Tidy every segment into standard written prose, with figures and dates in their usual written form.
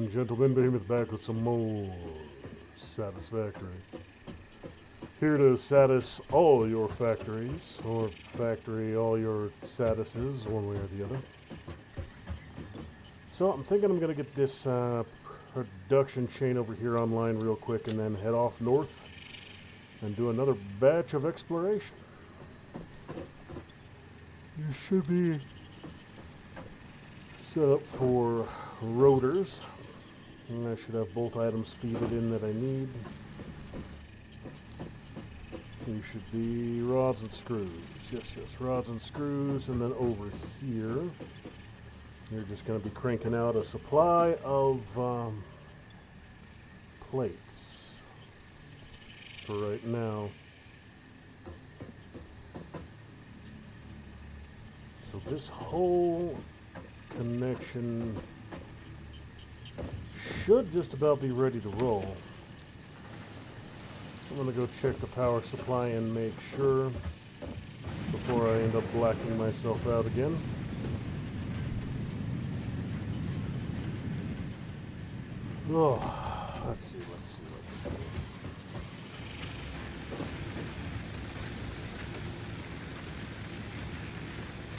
and gentlemen, Behemoth back with some more Satisfactory. Here to satis all your factories, or factory all your satises, one way or the other. So I'm thinking I'm going to get this production chain over here online real quick and then head off north and do another batch of exploration. You should be set up for rotors. And I should have both items feeded in that I need. You should be rods and screws. Yes, rods and screws. And then over here, you're just going to be cranking out a supply of plates for right now. So this whole connection should just about be ready to roll. I'm going to go check the power supply and make sure before I end up blacking myself out again. Oh, let's see.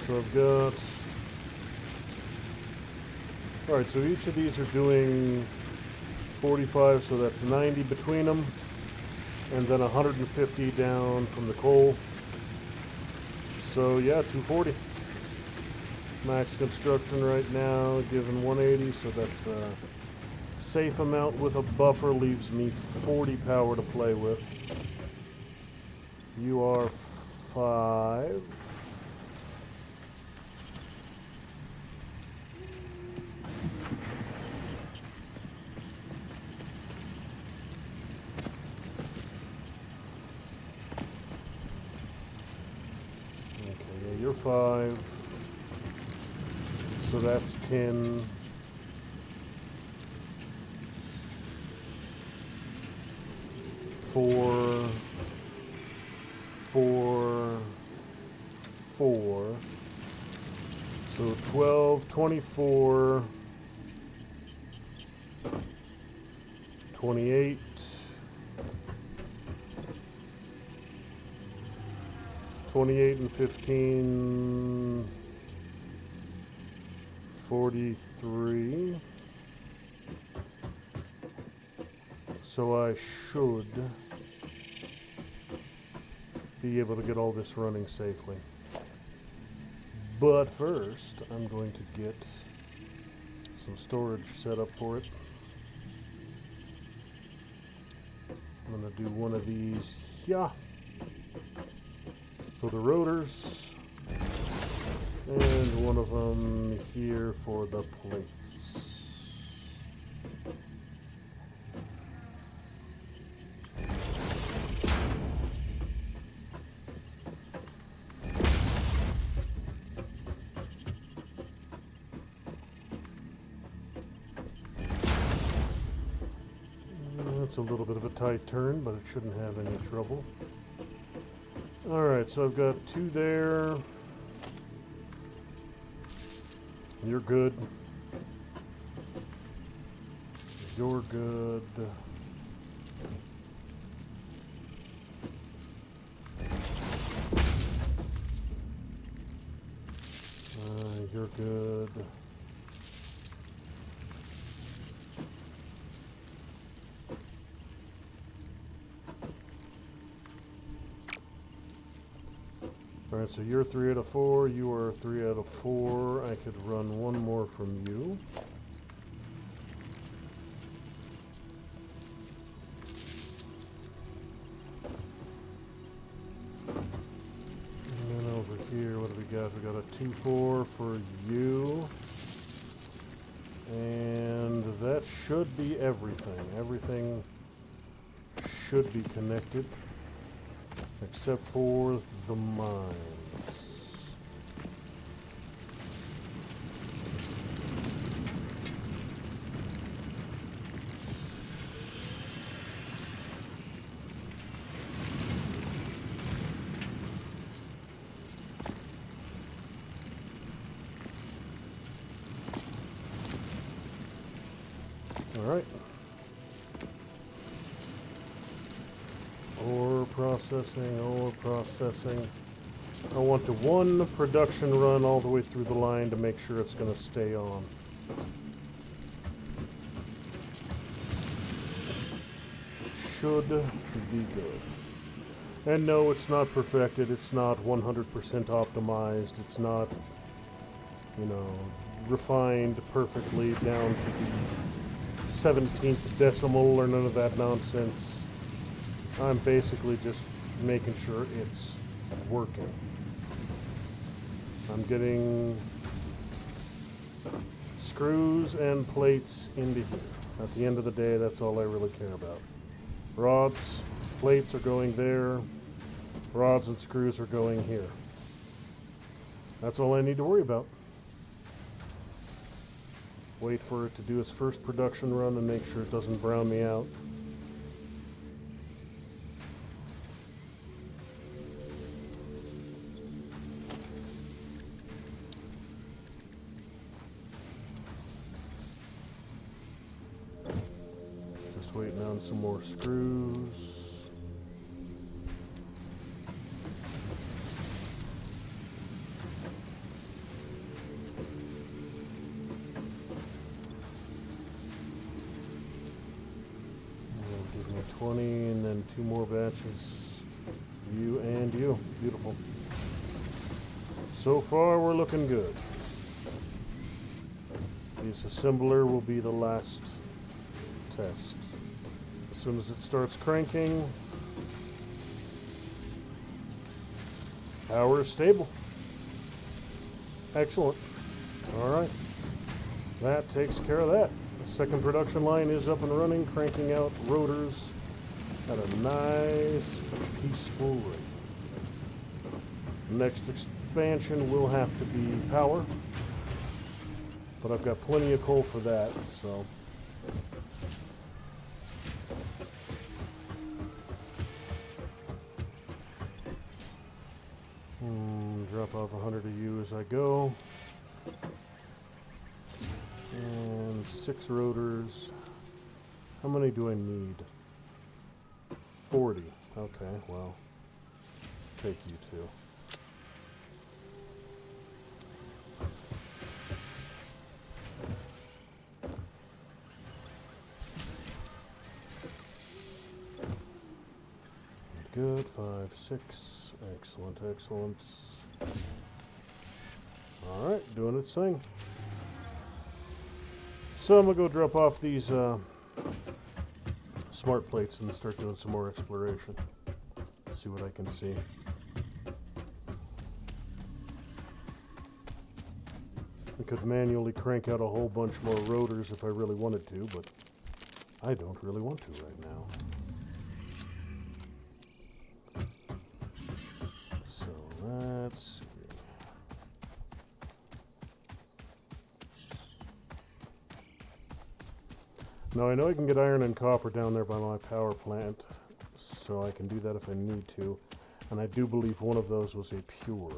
So I've got... Alright, so each of these are doing 45, so that's 90 between them. And then 150 down from the coal. So yeah, 240. Max construction right now, given 180, so that's a safe amount with a buffer, leaves me 40 power to play with. You are 5. You're 5, so that's 10. Four, 4, so 12, 24, 28, 28 and 15, 43. So I should be able to get all this running safely. But first, I'm going to get some storage set up for it. I'm going to do one of these here for the rotors, and one of them here for the plates. That's a little bit of a tight turn, but it shouldn't have any trouble. Alright, so I've got 2 there. You're good. You're good. You're good. Alright, so you're 3 out of 4, you are 3 out of 4. I could run one more from you. And then over here, what do we got? We got a 2-4 for you. And that should be everything. Everything should be connected. Except for the mines. Alright. Ore processing, ore processing. I want the one production run all the way through the line to make sure it's going to stay on. Should be good. And no, it's not perfected. It's not 100% optimized. It's not, you know, refined perfectly down to the 17th decimal or none of that nonsense. I'm basically just making sure it's working. I'm getting screws and plates into here. At the end of the day, that's all I really care about. Rods, plates are going there. Rods and screws are going here. That's all I need to worry about. Wait for it to do its first production run and make sure it doesn't brown me out. Just waiting on some more screws. Give me 20 and then 2 more batches. You and you. Beautiful. So far we're looking good. This assembler will be the last test. As soon as it starts cranking, power is stable. Excellent. Alright. That takes care of that. The second production line is up and running, cranking out rotors at a nice, peaceful rate. Next expansion will have to be power, but I've got plenty of coal for that, so. Drop off 100 of you as I go. And 6 rotors. How many do I need? 40. Okay, well, take you 2. Good, 5, 6. Excellent, excellent. Alright, doing its thing. So I'm going to go drop off these smart plates and start doing some more exploration. See what I can see. I could manually crank out a whole bunch more rotors if I really wanted to, but I don't really want to right now. So let's see. Now I know I can get iron and copper down there by my power plant, so I can do that if I need to. And I do believe one of those was a pure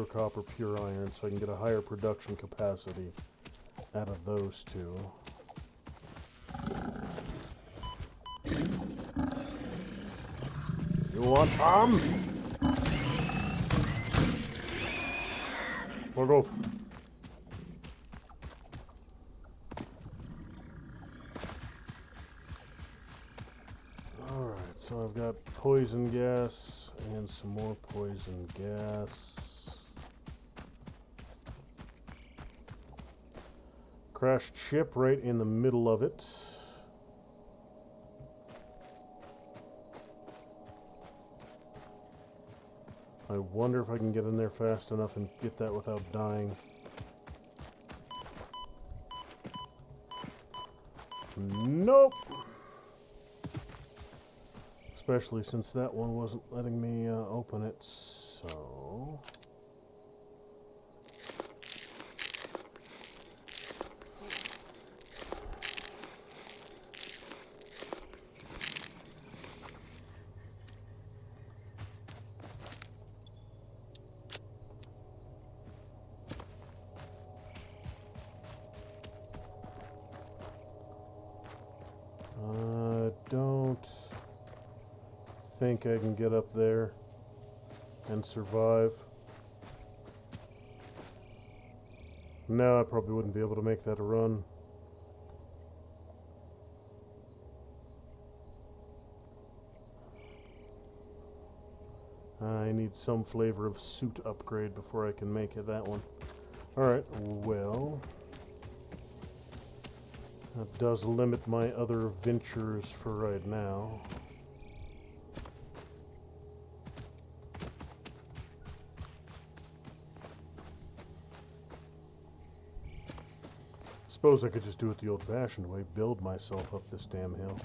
copper, pure iron, so I can get a higher production capacity out of those two. You want Tom? We'll go. Alright, so I've got poison gas and some more poison gas. Crashed ship right in the middle of it. I wonder if I can get in there fast enough and get that without dying. Nope! Especially since that one wasn't letting me open it, so... don't think I can get up there and survive. No, I probably wouldn't be able to make that a run. I need some flavor of suit upgrade before I can make it that one. Alright, well, that does limit my other ventures for right now. Suppose I could just do it the old-fashioned way, build myself up this damn hill.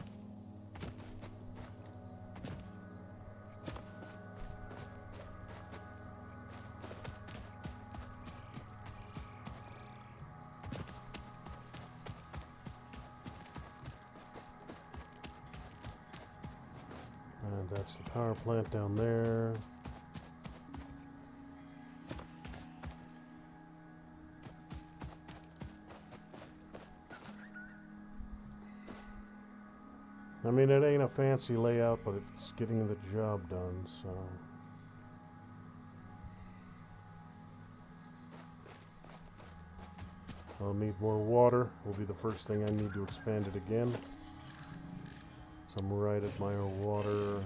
And that's the power plant down there. I mean, it ain't a fancy layout, but it's getting the job done, so... I'll need more water. Will be the first thing I need to expand it again. So I'm right at my water.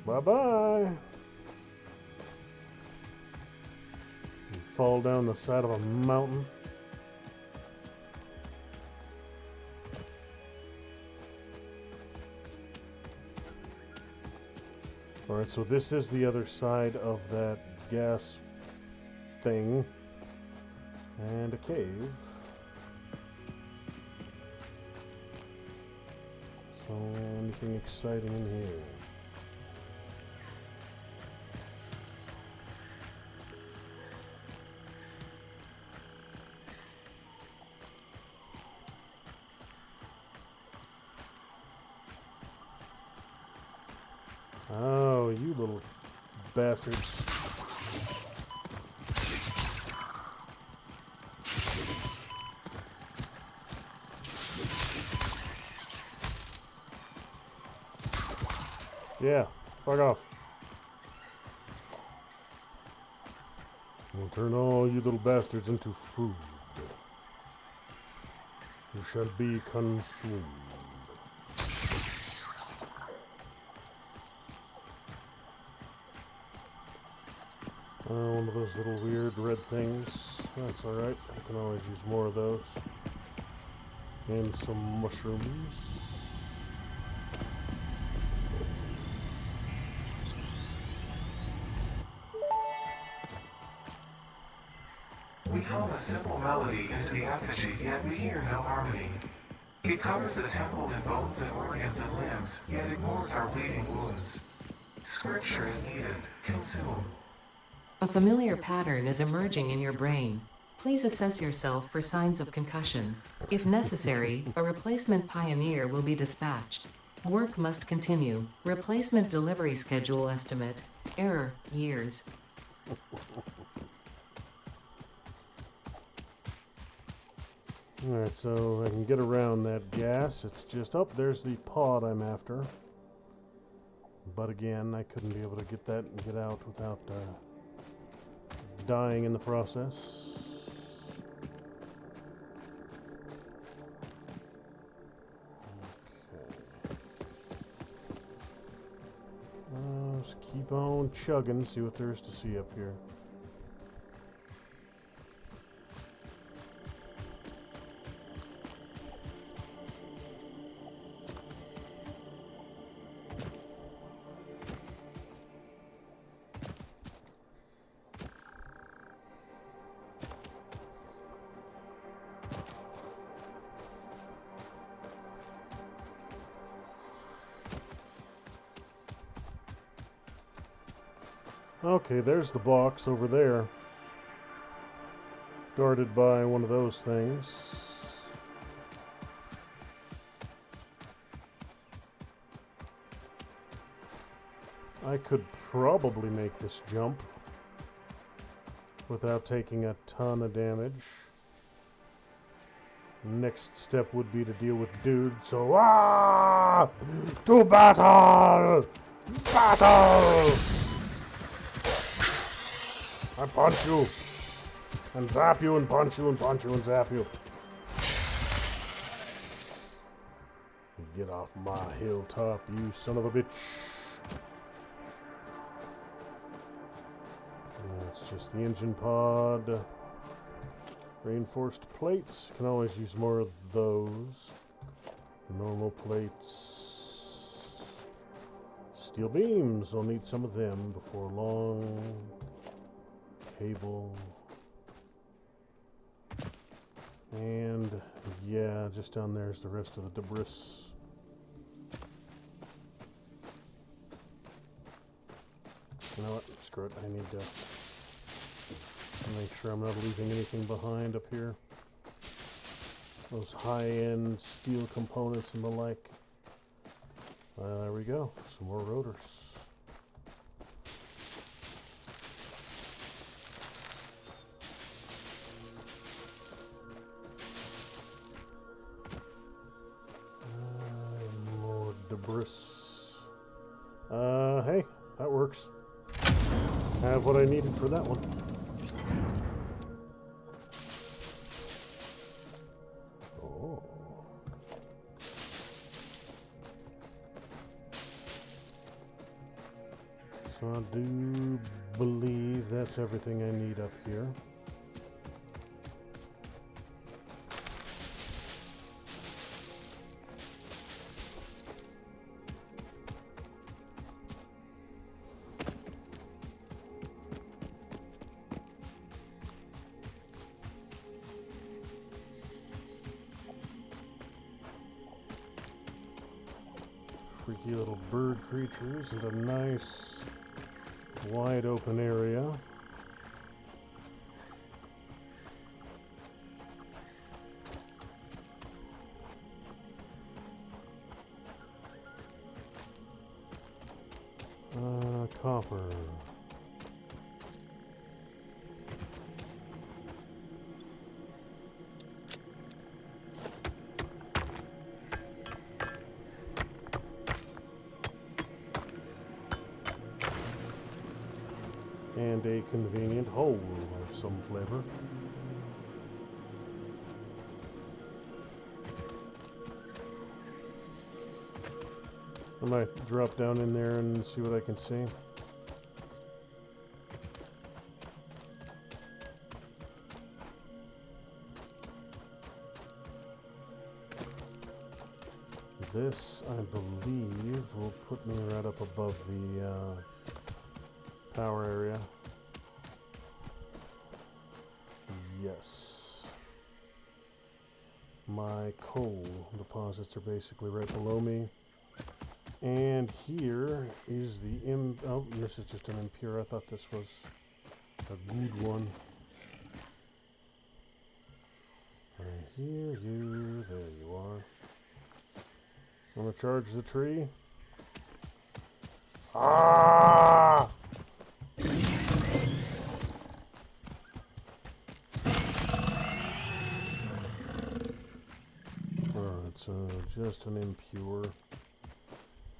Bye-bye! You fall down the side of a mountain. Alright, so this is the other side of that gas thing. And a cave. So, anything exciting in here? Oh, you little bastards. Yeah, fuck off. We'll turn all you little bastards into food. You shall be consumed. One of those little weird red things. That's alright. I can always use more of those. And some mushrooms. We hum a simple melody into the effigy, yet we hear no harmony. It covers the temple in bones and organs and limbs, yet ignores our bleeding wounds. Scripture is needed. Consume. A familiar pattern is emerging in your brain. Please assess yourself for signs of concussion. If necessary, a replacement pioneer will be dispatched. Work must continue. Replacement delivery schedule estimate. Error, years. Alright, so I can get around that gas. It's just, oh, there's the pod I'm after. But again, I couldn't be able to get that and get out without dying in the process. Okay. Just keep on chugging, see what there is to see up here. Okay, there's the box over there. Guarded by one of those things. I could probably make this jump without taking a ton of damage. Next step would be to deal with dudes, so to battle! Battle! I punch you, and zap you, and punch you, and punch you, and zap you. Get off my hilltop, you son of a bitch. That's just the engine pod. Reinforced plates. Can always use more of those. Normal plates. Steel beams. I'll need some of them before long. Cable. And yeah, just down there is the rest of the debris. You know what? Screw it. I need to make sure I'm not leaving anything behind up here. Those high-end steel components and the like. There we go. Some more rotors. More debris. Hey, that works. I have what I needed for that one. Oh. So I do believe that's everything I need up here. Freaky little bird creatures and a nice wide open area. Copper. And a convenient hole of some flavor. I might drop down in there and see what I can see. This, I believe, will put me right up above the power area. Yes. My coal deposits are basically right below me. And here is the oh, this is just an impure. I thought this was a good one. Right here, there you are. I'm gonna charge the tree. Ah! Alright, so just an impure.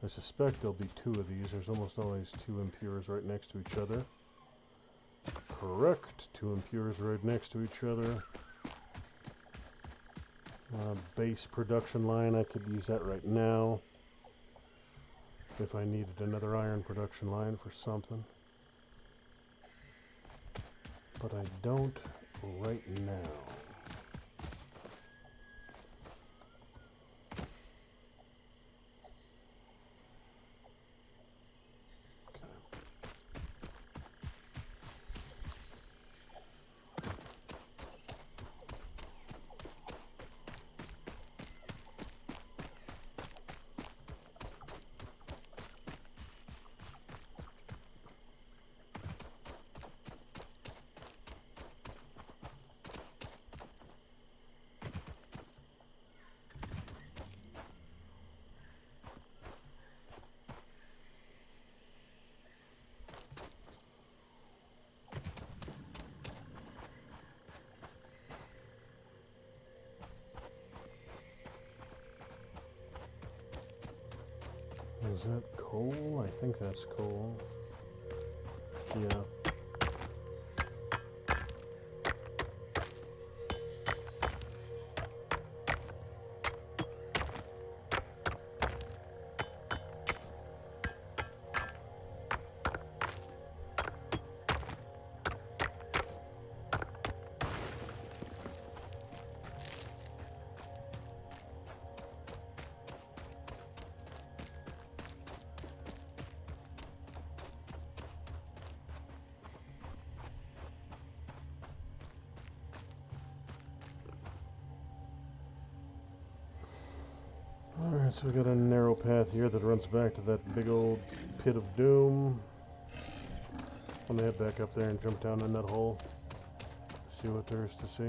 I suspect there'll be two of these. There's almost always two impures right next to each other. Correct. Two impures right next to each other. Base production line, I could use that right now. If I needed another iron production line for something. But I don't right now. Is that coal? I think that's coal. Yeah. Alright, so we got a narrow path here that runs back to that big old pit of doom. I'm gonna head back up there and jump down in that hole. See what there is to see.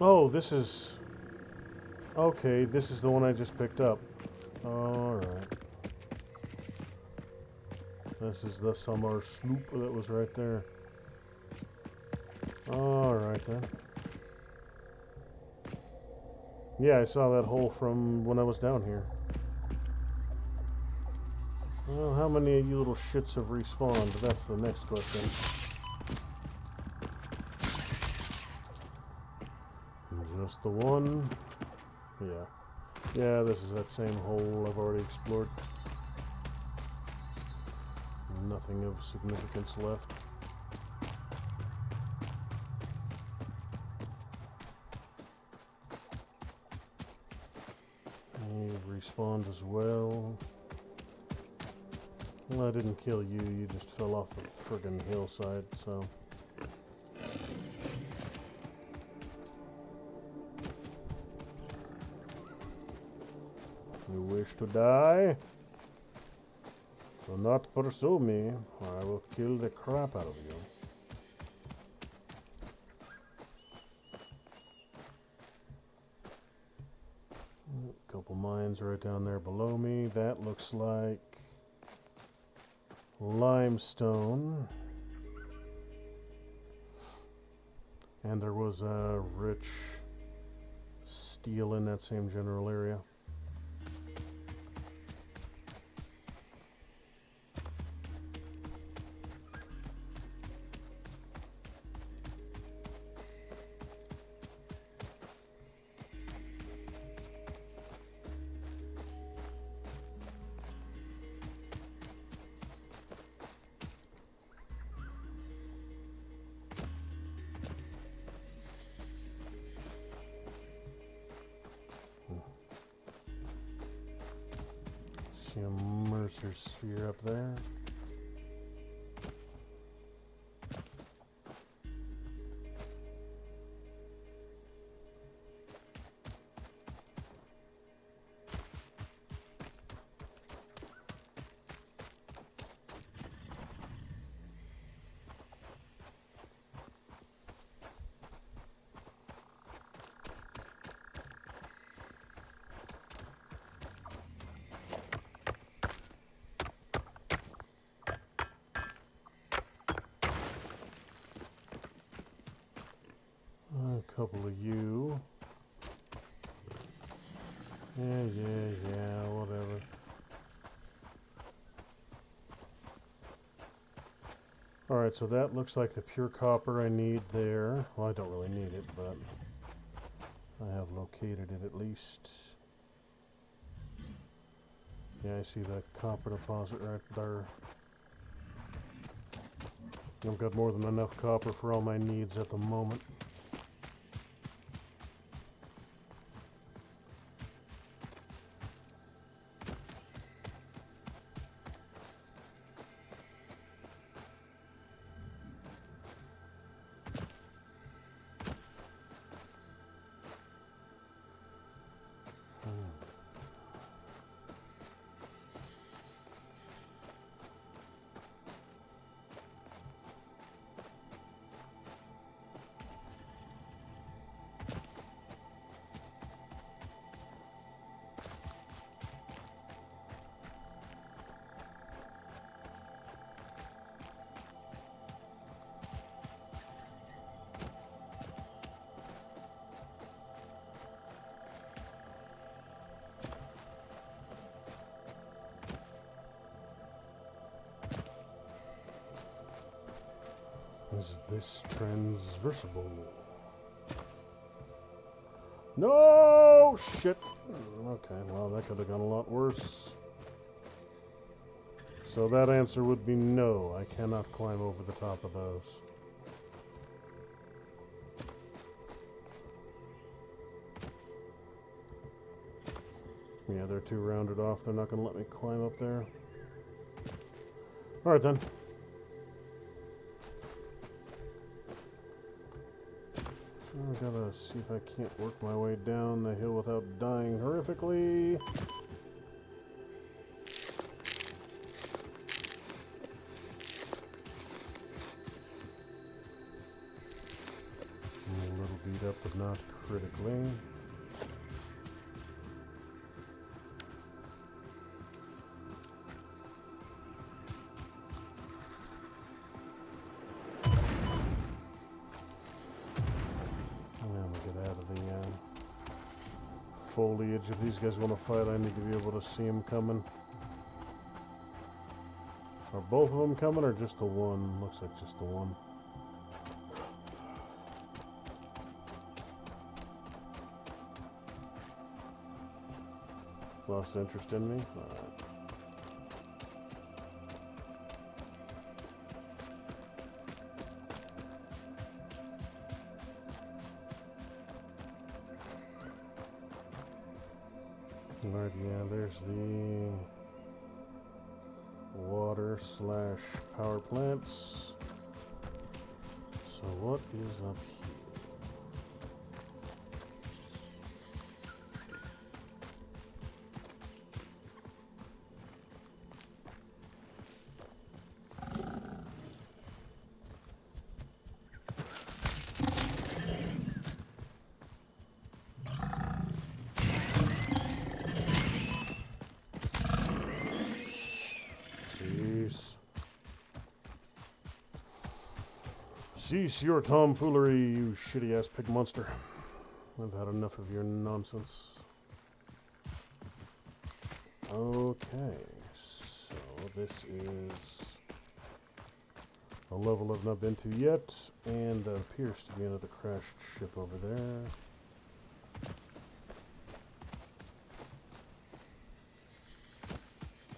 Oh, this is... Okay, this is the one I just picked up. Alright. This is the summer sloop that was right there. Alright then. Yeah, I saw that hole from when I was down here. Well, how many of you little shits have respawned? That's the next question. Just the one. Yeah. Yeah, this is that same hole I've already explored. Nothing of significance left. You've respawned as well. Well, I didn't kill you, you just fell off the friggin' hillside, so... You wish to die? Do not pursue me, or I will kill the crap out of you. A couple mines right down there below me. That looks like limestone. And there was a rich steel in that same general area. See a Mercer sphere up there. A couple of you. Yeah, whatever. Alright, so that looks like the pure copper I need there. Well, I don't really need it, but I have located it at least. Yeah, I see that copper deposit right there. I've got more than enough copper for all my needs at the moment. Is this transversible? No! Shit! Okay, well, that could have gone a lot worse. So that answer would be no. I cannot climb over the top of those. Yeah, they're too rounded off. They're not going to let me climb up there. Alright then. I gotta see if I can't work my way down the hill without dying horrifically. I'm a little beat up, but not critically. Foliage. If these guys want to fight, I need to be able to see them coming. Are both of them coming or just the one? Looks like just the one. Lost interest in me? Alright. Alright, yeah, there's the water / power plants. So what is up here? Cease your tomfoolery, you shitty-ass pig monster. I've had enough of your nonsense. Okay, so this is a level I've not been to yet, and there appears to be another crashed ship over there.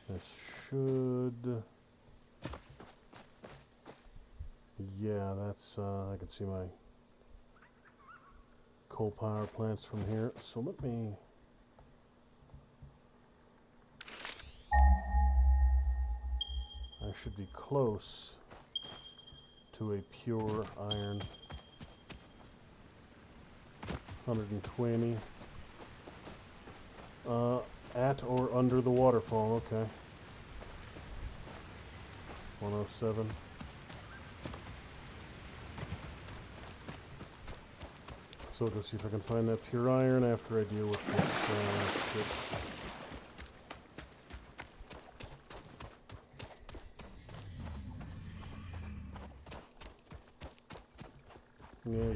This should... Yeah, that's, I can see my coal power plants from here. So let me... I should be close to a pure iron. 120. At or under the waterfall, okay. 107. So let's see if I can find that pure iron after I deal with this shit. Yeah.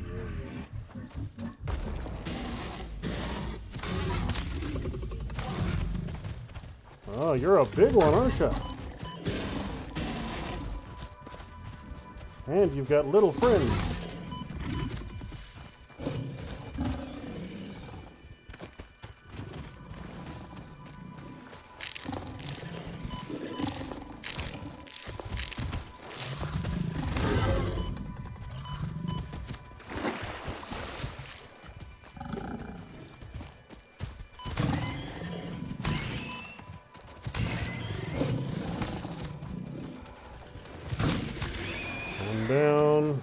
Oh, you're a big one, aren't you? And you've got little friends. Down.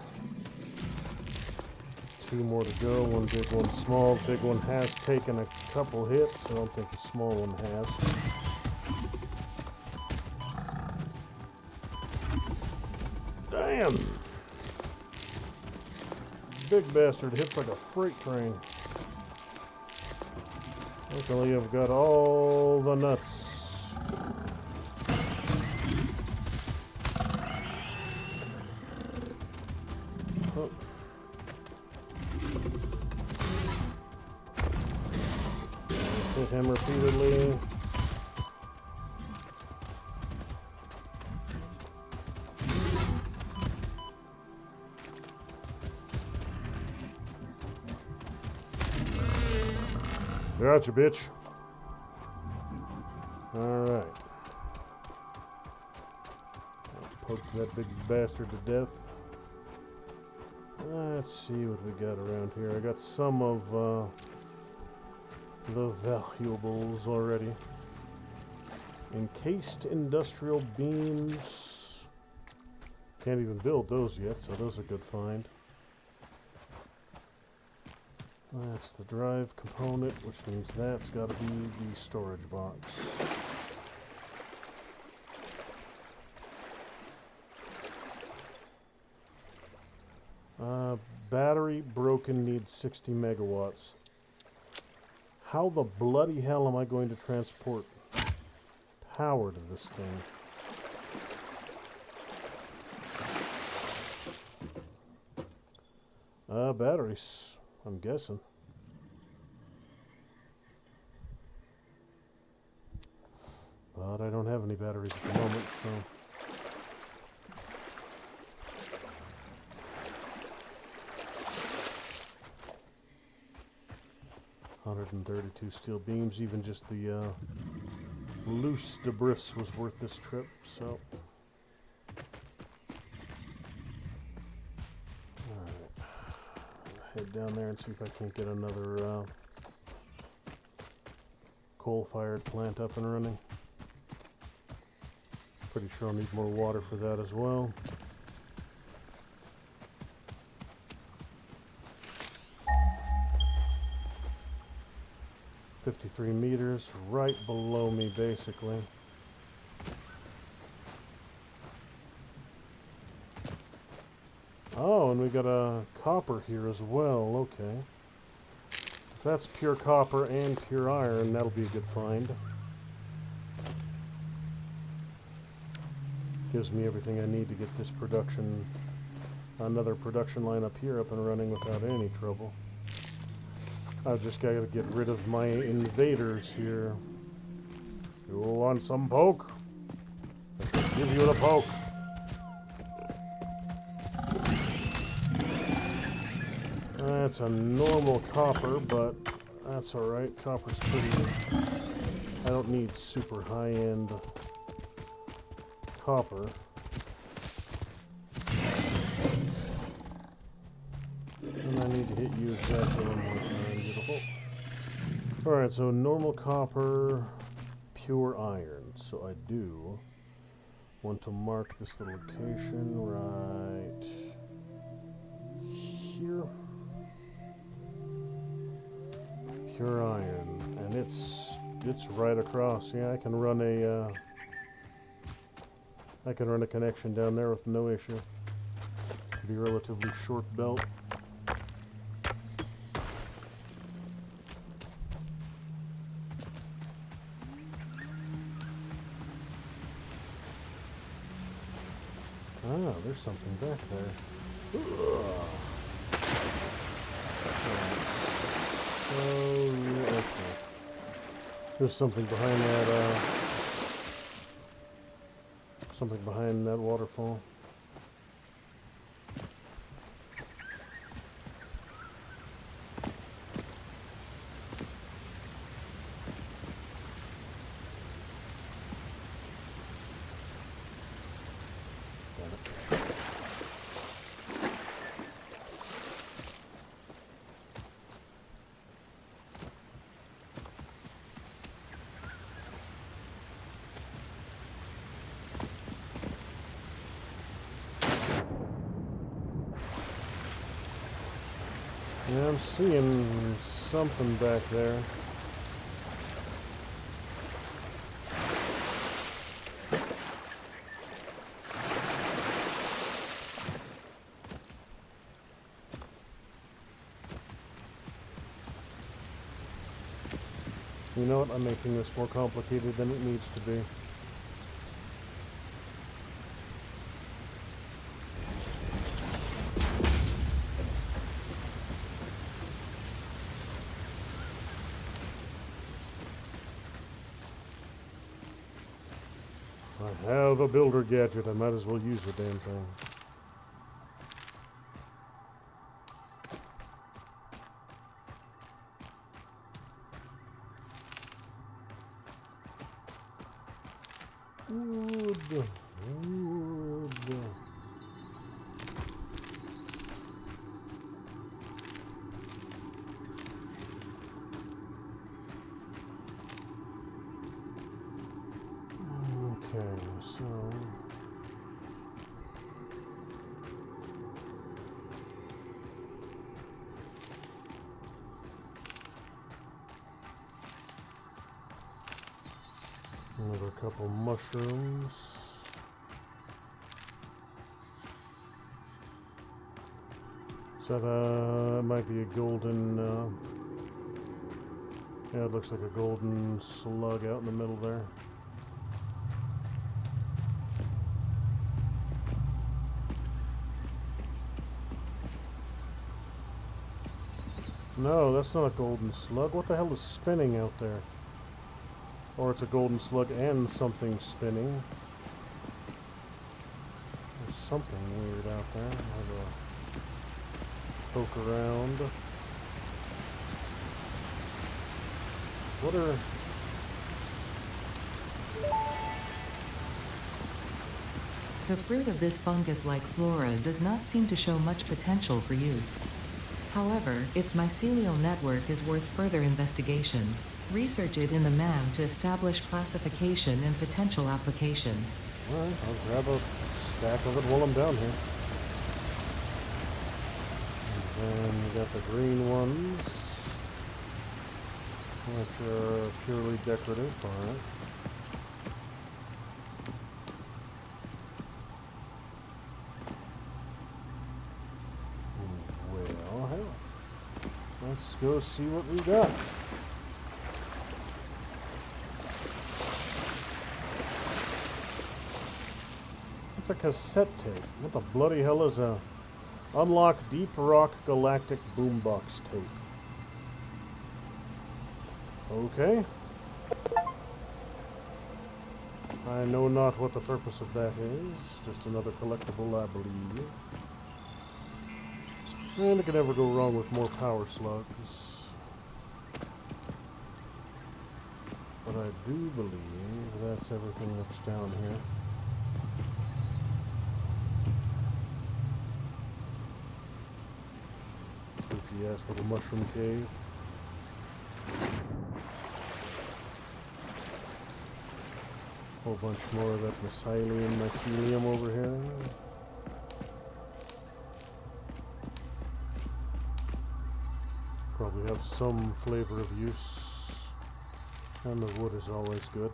2 more to go. 1 big, 1 small. Big one has taken a couple hits. I don't think the small one has. Damn! Big bastard hits like a freight train. Luckily, I've got all the nuts. Hit him repeatedly. Gotcha, bitch. Alright. Poke that big bastard to death. Let's see what we got around here. I got some of the valuables already. Encased industrial beams. Can't even build those yet, so those are good find. That's the drive component, which means that's got to be the storage box. Battery broken, needs 60 megawatts. How the bloody hell am I going to transport power to this thing? Batteries, I'm guessing. But I don't have any batteries at the moment, so... 132 steel beams, even just the loose debris was worth this trip, so... Alright. Head down there and see if I can't get another coal-fired plant up and running. Pretty sure I'll need more water for that as well. $53 meters, right below me, basically. Oh, and we got a copper here as well. Okay. If that's pure copper and pure iron, that'll be a good find. Gives me everything I need to get this production, another production line up here up and running without any trouble. I've just got to get rid of my invaders here. You want some poke? I shall give you the poke. That's a normal copper, but that's alright. Copper's pretty... I don't need super high-end copper. And I need to hit you exactly one more time. Beautiful. Alright, so normal copper, pure iron. So I do want to mark this little location right here. Pure iron. And it's right across. Yeah, I can run a connection down there with no issue. Be relatively short belt. Ah, there's something back there. So, yeah, okay. There's something behind that, something behind that waterfall. Yeah, I'm seeing something back there. You know what? I'm making this more complicated than it needs to be. I have a builder gadget. I might as well use the damn thing. Wood. Okay, so another couple mushrooms. So that might be a golden, yeah, it looks like a golden slug out in the middle there. No, that's not a golden slug. What the hell is spinning out there? Or it's a golden slug and something spinning. There's something weird out there. I'll go poke around. What are... The fruit of this fungus-like flora does not seem to show much potential for use. However, its mycelial network is worth further investigation. Research it in the MAM to establish classification and potential application. Alright, I'll grab a stack of it while I'm down here. And then we got the green ones, which are purely decorative. Alright. Well, hell. Let's go see what we got. It's a cassette tape. What the bloody hell is a Unlock Deep Rock Galactic Boombox tape? Okay. I know not what the purpose of that is. Just another collectible, I believe. And it can never go wrong with more power slugs. But I do believe that's everything that's down here. Creepy ass little mushroom cave. Whole bunch more of that mycelium over here. Probably have some flavor of use. And the wood is always good.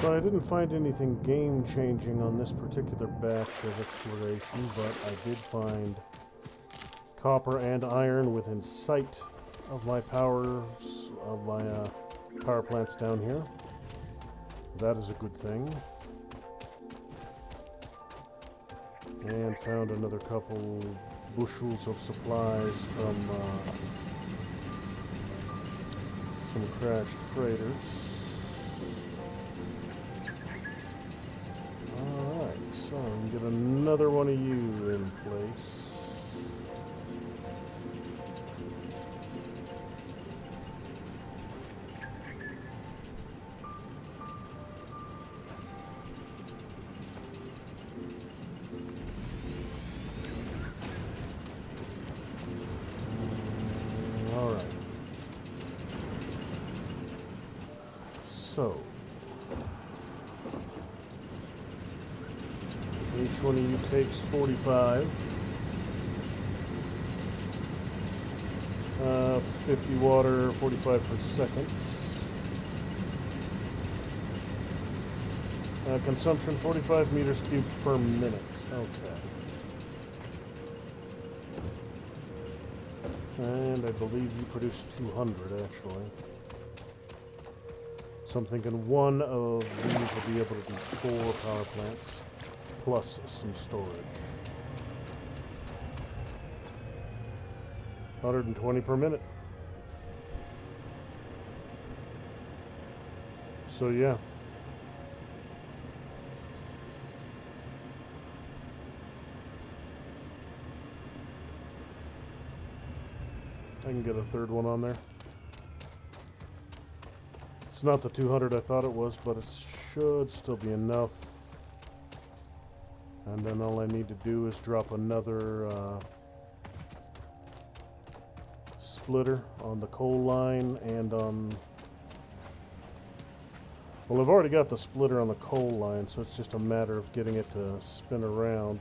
So I didn't find anything game-changing on this particular batch of exploration, but I did find copper and iron within sight of my power plants down here. That is a good thing. And found another couple bushels of supplies from some crashed freighters. So, we can get another one of you in place. Alright. So. Each one of you takes 45. 50 water, 45 per second. Consumption 45 meters cubed per minute. Okay. And I believe you produce 200, actually. So I'm thinking one of these will be able to do 4 power plants, plus some storage. 120 per minute. So yeah. I can get a third one on there. It's not the 200 I thought it was, but it should still be enough. And then all I need to do is drop another splitter on the coal line and on... Well, I've already got the splitter on the coal line, so it's just a matter of getting it to spin around.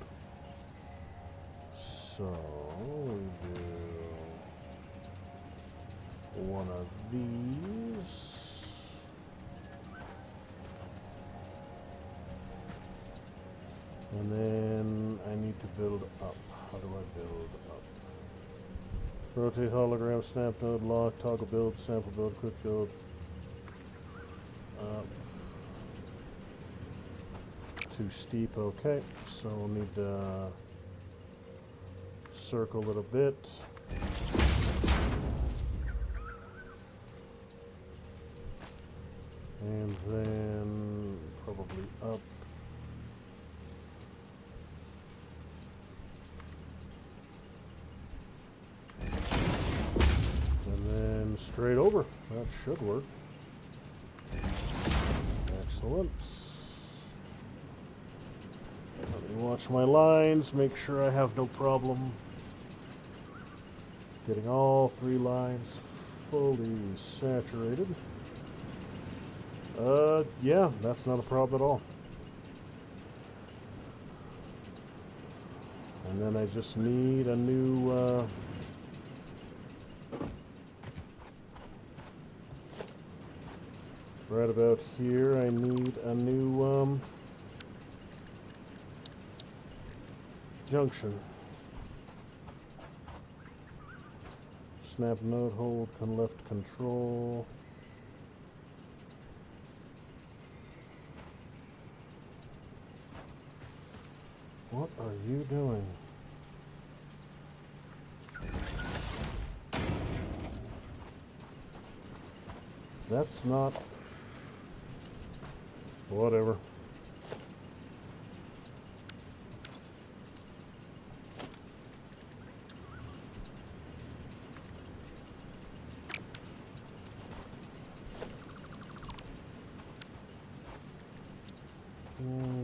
So, we do one of these. And then I need to build up. How do I build up? Rotate hologram, snap node, lock, toggle build, sample build, quick build. Up. Too steep, okay. So we'll need to circle it a bit. And then probably up. And then straight over. That should work. Excellent. Let me watch my lines, make sure I have no problem getting all 3 lines fully saturated. Yeah, that's not a problem at all. And then I just need a new, right about here, I need a new, junction. Snap node, hold, left control. What are you doing? That's not... Whatever.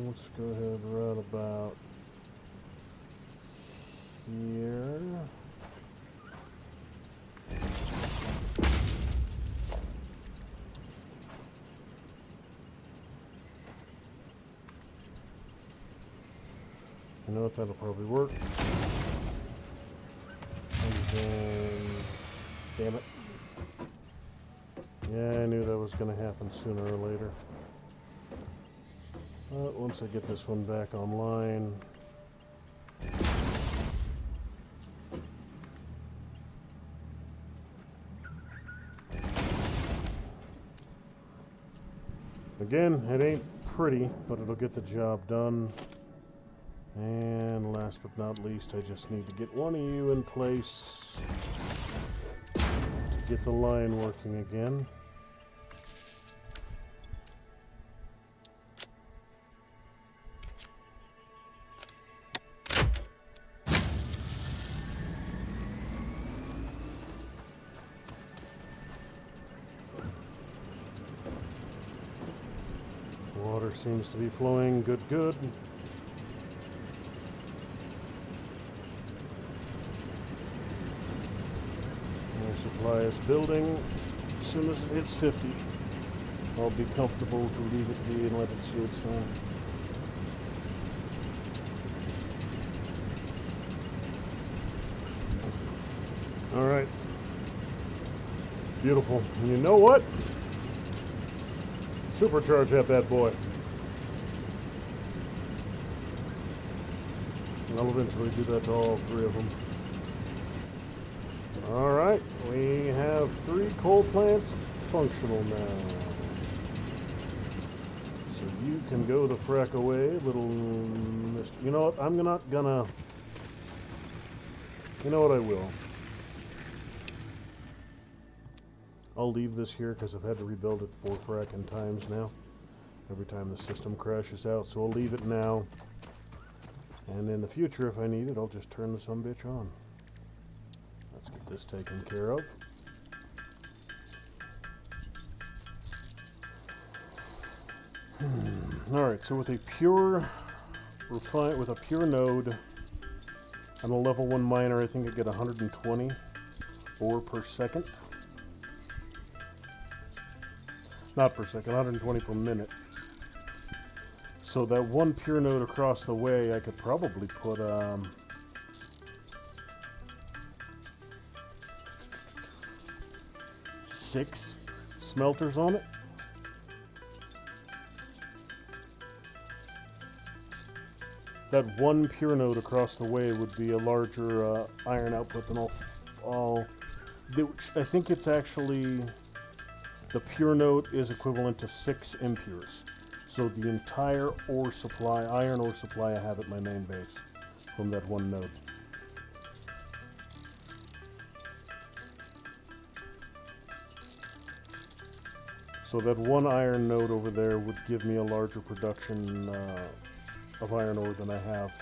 Let's go ahead right about here. You know what, that'll probably work. And then, damn it. Yeah, I knew that was going to happen sooner or later. But once I get this one back online, again, it ain't pretty, but it'll get the job done. And last but not least, I just need to get one of you in place to get the line working again. Water seems to be flowing good, good. Air supply is building. As soon as it hits 50, I'll be comfortable to leave it be and let it see its thing. All right. Beautiful. You know what? Supercharge that bad boy. And I'll eventually do that to all 3 of them. Alright, we have 3 coal plants functional now. So you can go the frack away, little mister. You know what? I'm not gonna... You know what? I will. I'll leave this here because I've had to rebuild it 4 fracking times now. Every time the system crashes out. So I'll leave it now. And in the future, if I need it, I'll just turn the sumbitch on. Let's get this taken care of. Alright, so with a pure node on a level 1 miner, I think I get 120 ore per second. Not per second, 120 per minute. So that 1 pure node across the way, I could probably put 6 smelters on it. That 1 pure node across the way would be a larger iron output than all. I think it's actually, the pure node is equivalent to 6 impures. So the entire ore supply, iron ore supply I have at my main base from that 1 node. So that 1 iron node over there would give me a larger production of iron ore than I have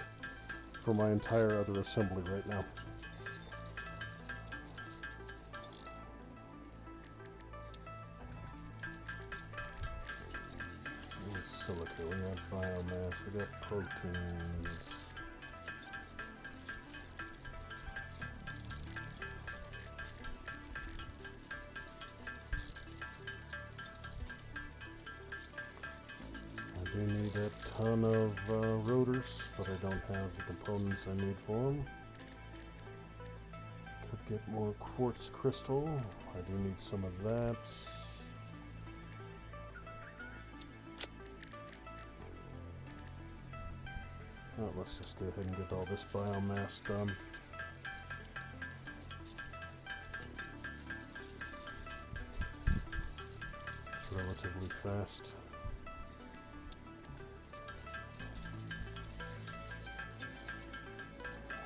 for my entire other assembly right now. Silica, we have biomass, we got proteins. I do need a ton of rotors, but I don't have the components I need for them. Could get more quartz crystal. I do need some of that. Well, let's just go ahead and get all this biomass done. It's relatively fast.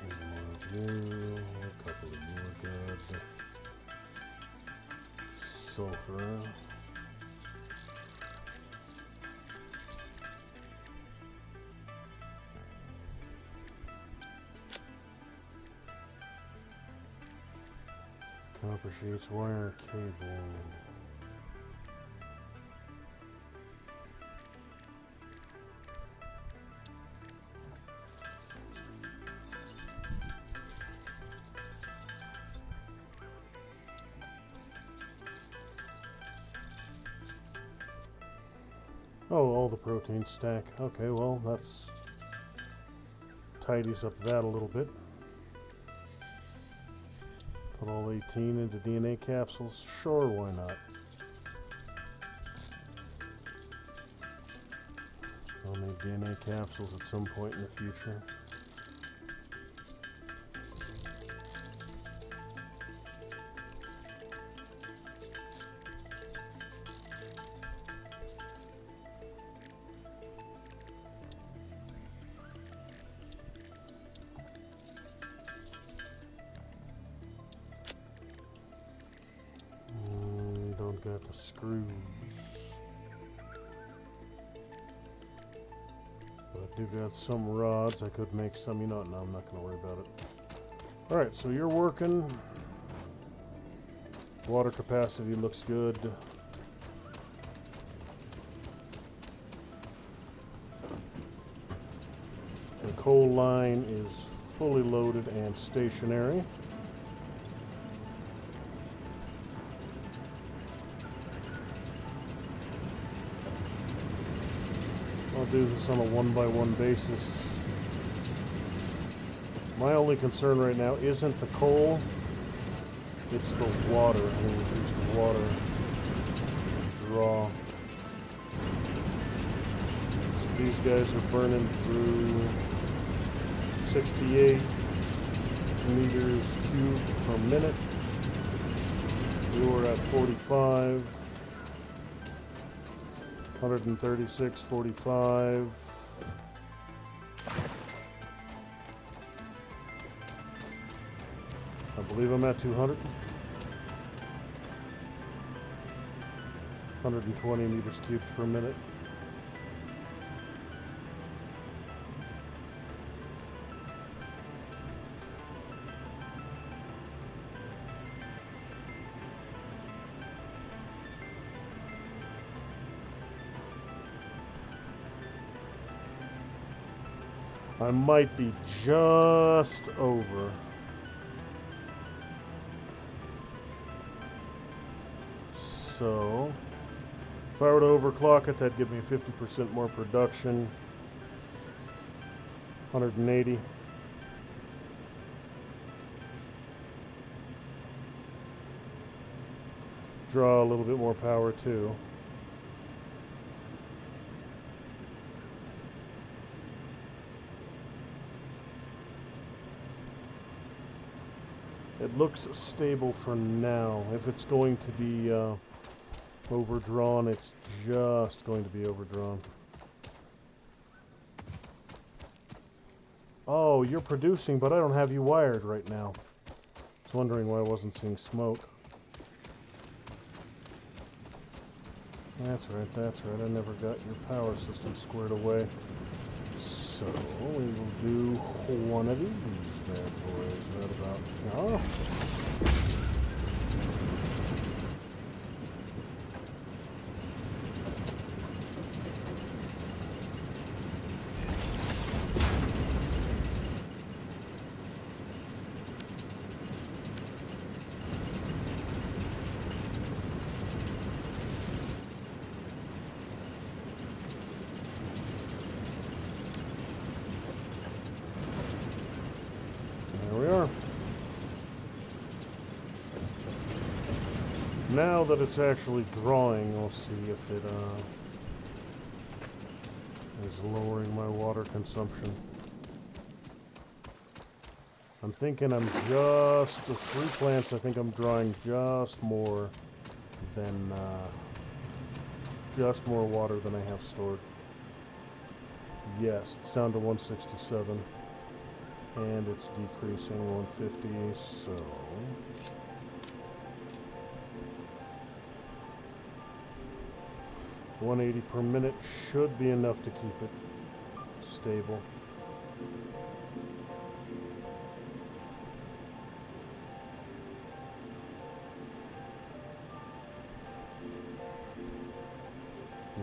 More of you, a couple of you are good. Sulfur. Copper sheets, wire, cable. Oh, all the protein stack. Okay, well, that's tidies up that a little bit. Put all 18 into DNA capsules. Sure, why not? I'll need DNA capsules at some point in the future. Got the screws. But I do got some rods. I could make some. You know what? No, I'm not going to worry about it. Alright, so you're working. Water capacity looks good. The coal line is fully loaded and stationary. I'll do this on a 1-by-1 basis. My only concern right now isn't the coal, it's the water, the increased water draw. So these guys are burning through 68 meters cubed per minute. You're at 45. 136, 45. I believe I'm at 200. 120 meters cubed per minute. I might be just over. So, if I were to overclock it, that'd give me 50% more production. 180. Draw a little bit more power too. It looks stable for now. If it's going to be overdrawn, it's just going to be overdrawn. Oh, you're producing, but I don't have you wired right now. I was wondering why I wasn't seeing smoke. That's right, that's right. I never got your power system squared away. So, we will do one of these bad boys right about now. There we are. Now that it's actually drawing, we'll see if it is lowering my water consumption. I'm thinking I'm just, the 3 plants, I think I'm drawing just more than, just more water than I have stored. Yes, it's down to 167. And it's decreasing 150, so... $180 per minute should be enough to keep it stable.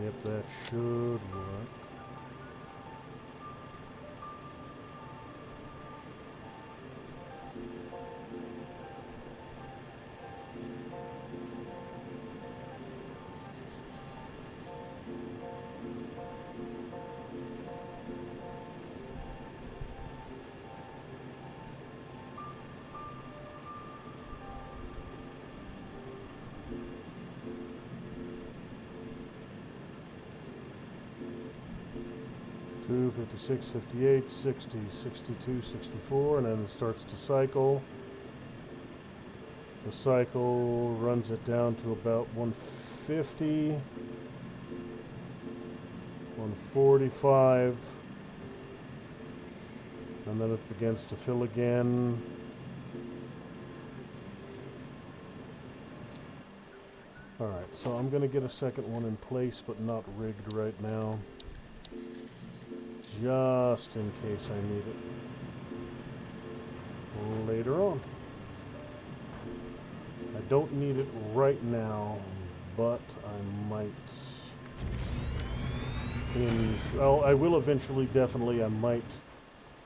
Yep, that should work. Two, 56, 58, 60, 62, 64, and then it starts to cycle. The cycle runs it down to about 150, 145, and then it begins to fill again. Alright, so I'm going to get a second one in place, but not rigged right now. Just in case I need it later on. I don't need it right now, but I might. I will eventually, definitely, I might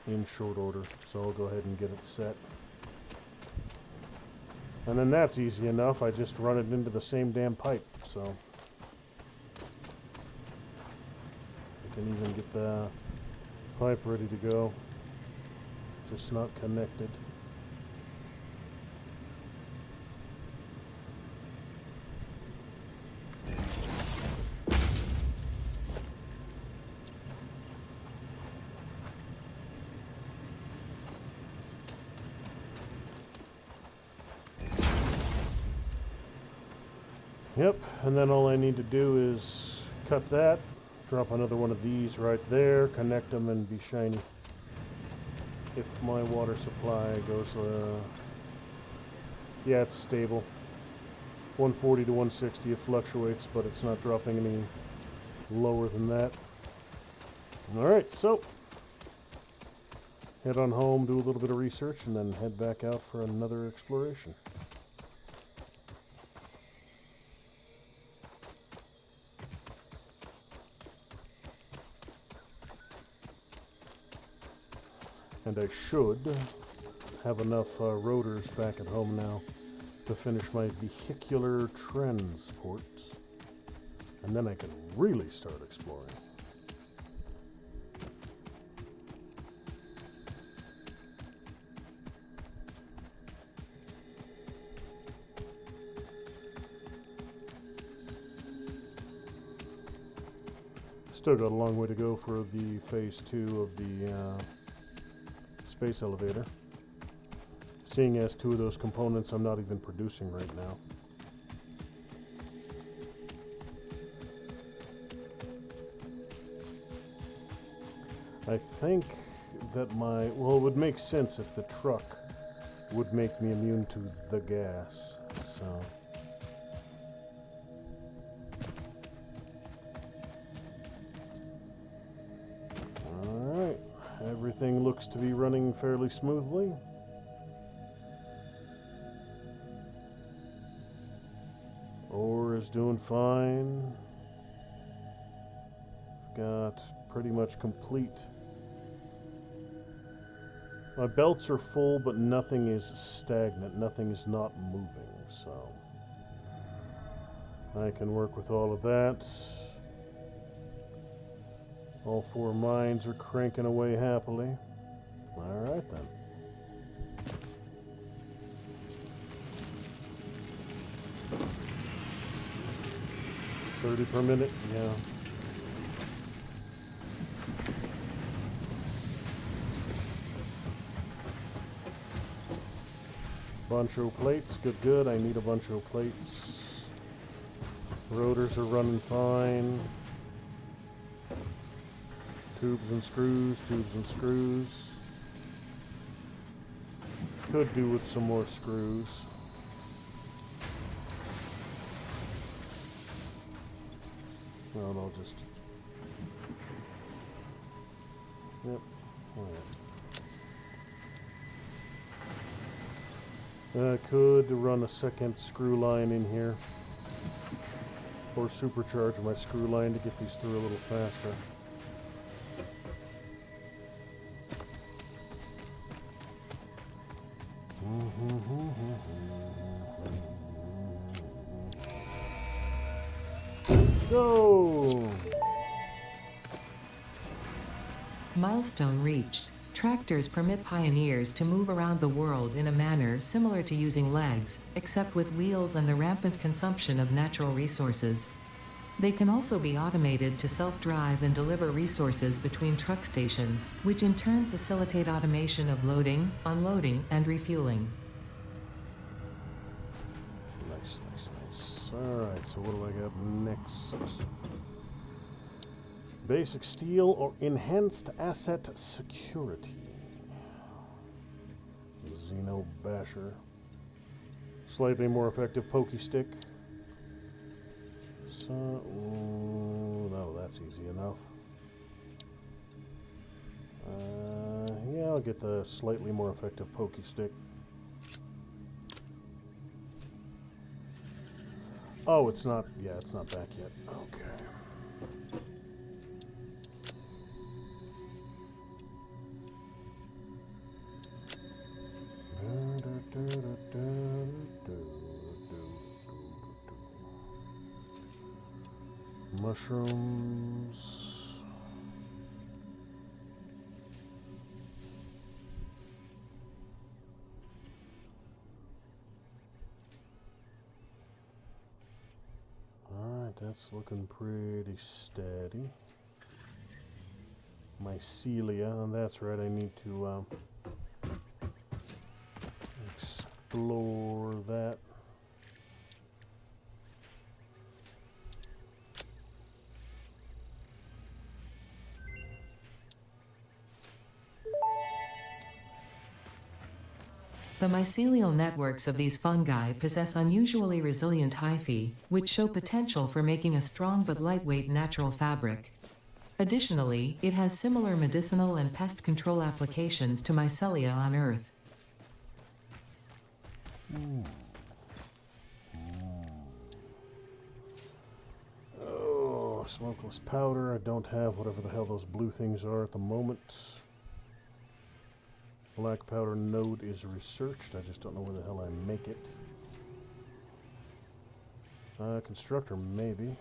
in short order. So I'll go ahead and get it set. And then that's easy enough. I just run it into the same damn pipe, so. I can even get the pipe ready to go, just not connected. Yep, and then all I need to do is cut that, drop another one of these right there, connect them, and be shiny. If my water supply goes, yeah, it's stable. 140 to 160, it fluctuates, but it's not dropping any lower than that. Alright, so head on home, do a little bit of research, and then head back out for another exploration. And I should have enough rotors back at home now to finish my vehicular transport. And then I can really start exploring. Still got a long way to go for the phase 2 of the space elevator. Seeing as 2 of those components I'm not even producing right now. I think that well, it would make sense if the truck would make me immune to the gas, so. Alright, everything looks to be running fairly smoothly. Ore is doing fine. Got pretty much complete. My belts are full, but nothing is stagnant. Nothing is not moving, so I can work with all of that. All 4 mines are cranking away happily. Alright then. $30 per minute, yeah. Bunch of plates, good. I need a bunch of plates. Rotors are running fine. Tubes and screws. Could do with some more screws. No, I'll just... Yep, alright. I could run a second screw line in here. Or supercharge my screw line to get these through a little faster. Go! Milestone reached. Tractors permit pioneers to move around the world in a manner similar to using legs, except with wheels and the rampant consumption of natural resources. They can also be automated to self-drive and deliver resources between truck stations, which in turn facilitate automation of loading, unloading, and refueling. Nice. Alright, so what do I got next? Basic steel or enhanced asset security. Xeno basher. Slightly more effective pokey stick. So, no, that's easy enough. Yeah, I'll get the slightly more effective pokey stick. Oh, it's not, yeah, it's not back yet. Okay. Mushrooms. Alright, that's looking pretty steady. Mycelia, and that's right, I need to explore that. The mycelial networks of these fungi possess unusually resilient hyphae, which show potential for making a strong but lightweight natural fabric. Additionally, it has similar medicinal and pest control applications to mycelia on Earth. Oh, smokeless powder. I don't have whatever the hell those blue things are at the moment. Black powder node is researched. I just don't know where the hell I make it. Constructor, maybe.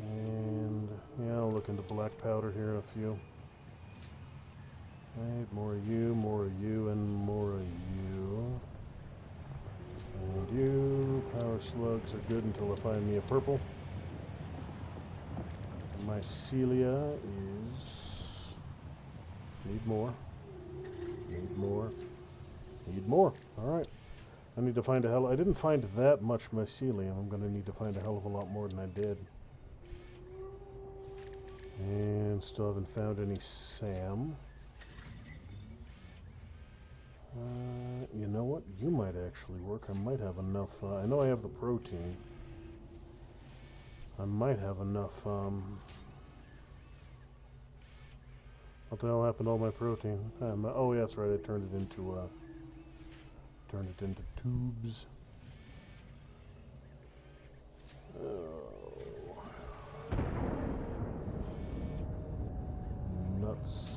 And yeah, I'll look into black powder here in a few. Right, more of you, and more of you. And you. Power slugs are good until I find me a purple. Mycelia is... Need more. Need more. Need more. Alright. I need to find a hell... I didn't find that much mycelium. I'm going to need to find a hell of a lot more than I did. And still haven't found any SAM. You know what? You might actually work. I might have enough... I know I have the protein. I might have enough... What the hell happened to all my protein? Oh, yeah, that's right. I turned it into tubes. Oh. Nuts.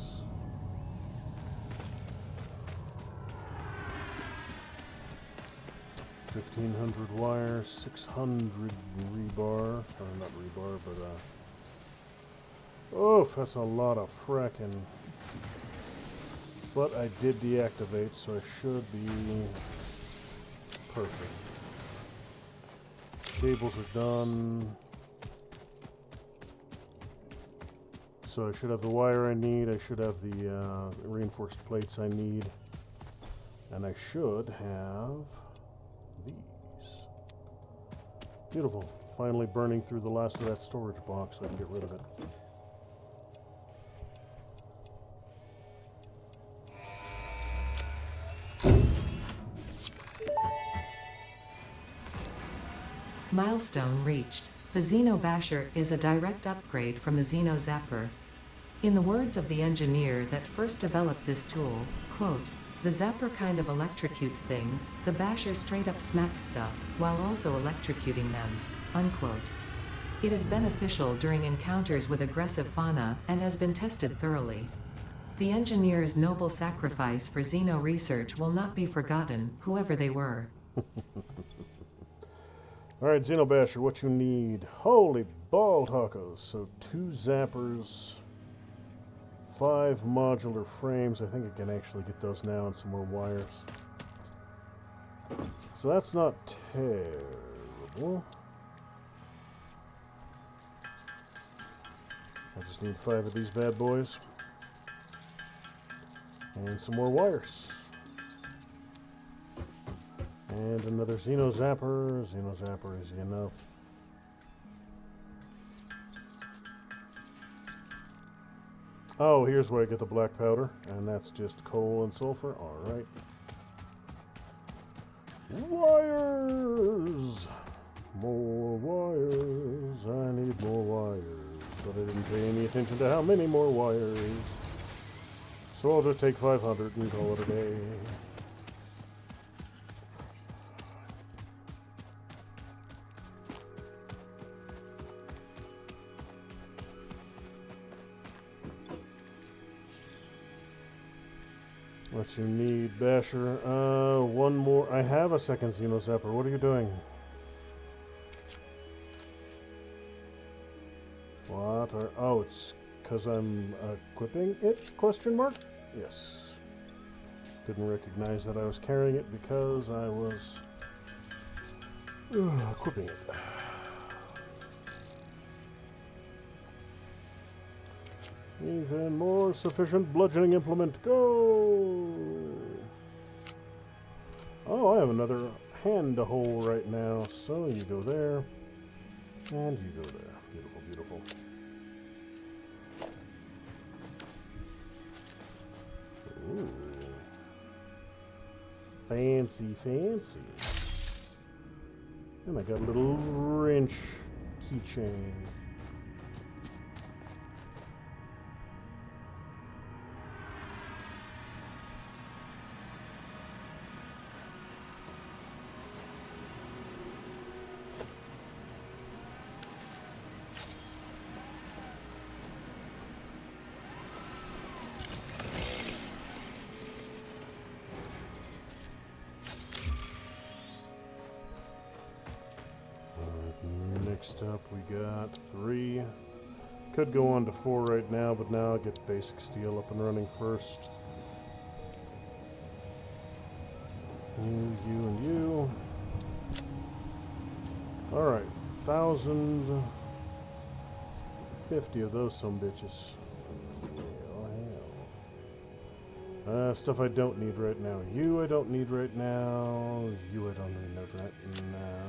1,500 wire, 600 rebar, or not rebar, but oof, that's a lot of fracking. But I did deactivate, so I should be perfect. Cables are done. So I should have the wire I need, I should have the reinforced plates I need, and I should have these. Beautiful. Finally burning through the last of that storage box so I can get rid of it. Milestone reached. The Xeno Basher is a direct upgrade from the Xeno Zapper. In the words of the engineer that first developed this tool, quote, "The Zapper kind of electrocutes things, the Basher straight up smacks stuff, while also electrocuting them," unquote. It is beneficial during encounters with aggressive fauna, and has been tested thoroughly. The engineer's noble sacrifice for Xeno research will not be forgotten, whoever they were. Alright, Xenobasher, what you need? Holy ball tacos. So 2 zappers, 5 modular frames. I think I can actually get those now and some more wires. So that's not terrible. I just need 5 of these bad boys. And some more wires. And another Xeno Zapper. Xeno Zapper is enough. Oh, here's where I get the black powder. And that's just coal and sulfur. Alright. Wires! More wires. I need more wires. But I didn't pay any attention to how many more wires. So I'll just take 500 and call it a day. What you need, Basher? One more. I have a second Xeno Zapper. What are you doing? What are... Oh, it's because I'm equipping it? Question mark? Yes. Didn't recognize that I was carrying it because I was equipping it. Even more sufficient bludgeoning implement. Go! Oh, I have another hand to hold right now. So you go there, and you go there. Beautiful, beautiful. Fancy, fancy. And I got a little wrench keychain. Next up, we got 3. Could go on to 4 right now, but now I'll get basic steel up and running first. You, and you. Alright, 1,050 of those some bitches. Hell. Stuff I don't need right now. You I don't need right now. You I don't need right now.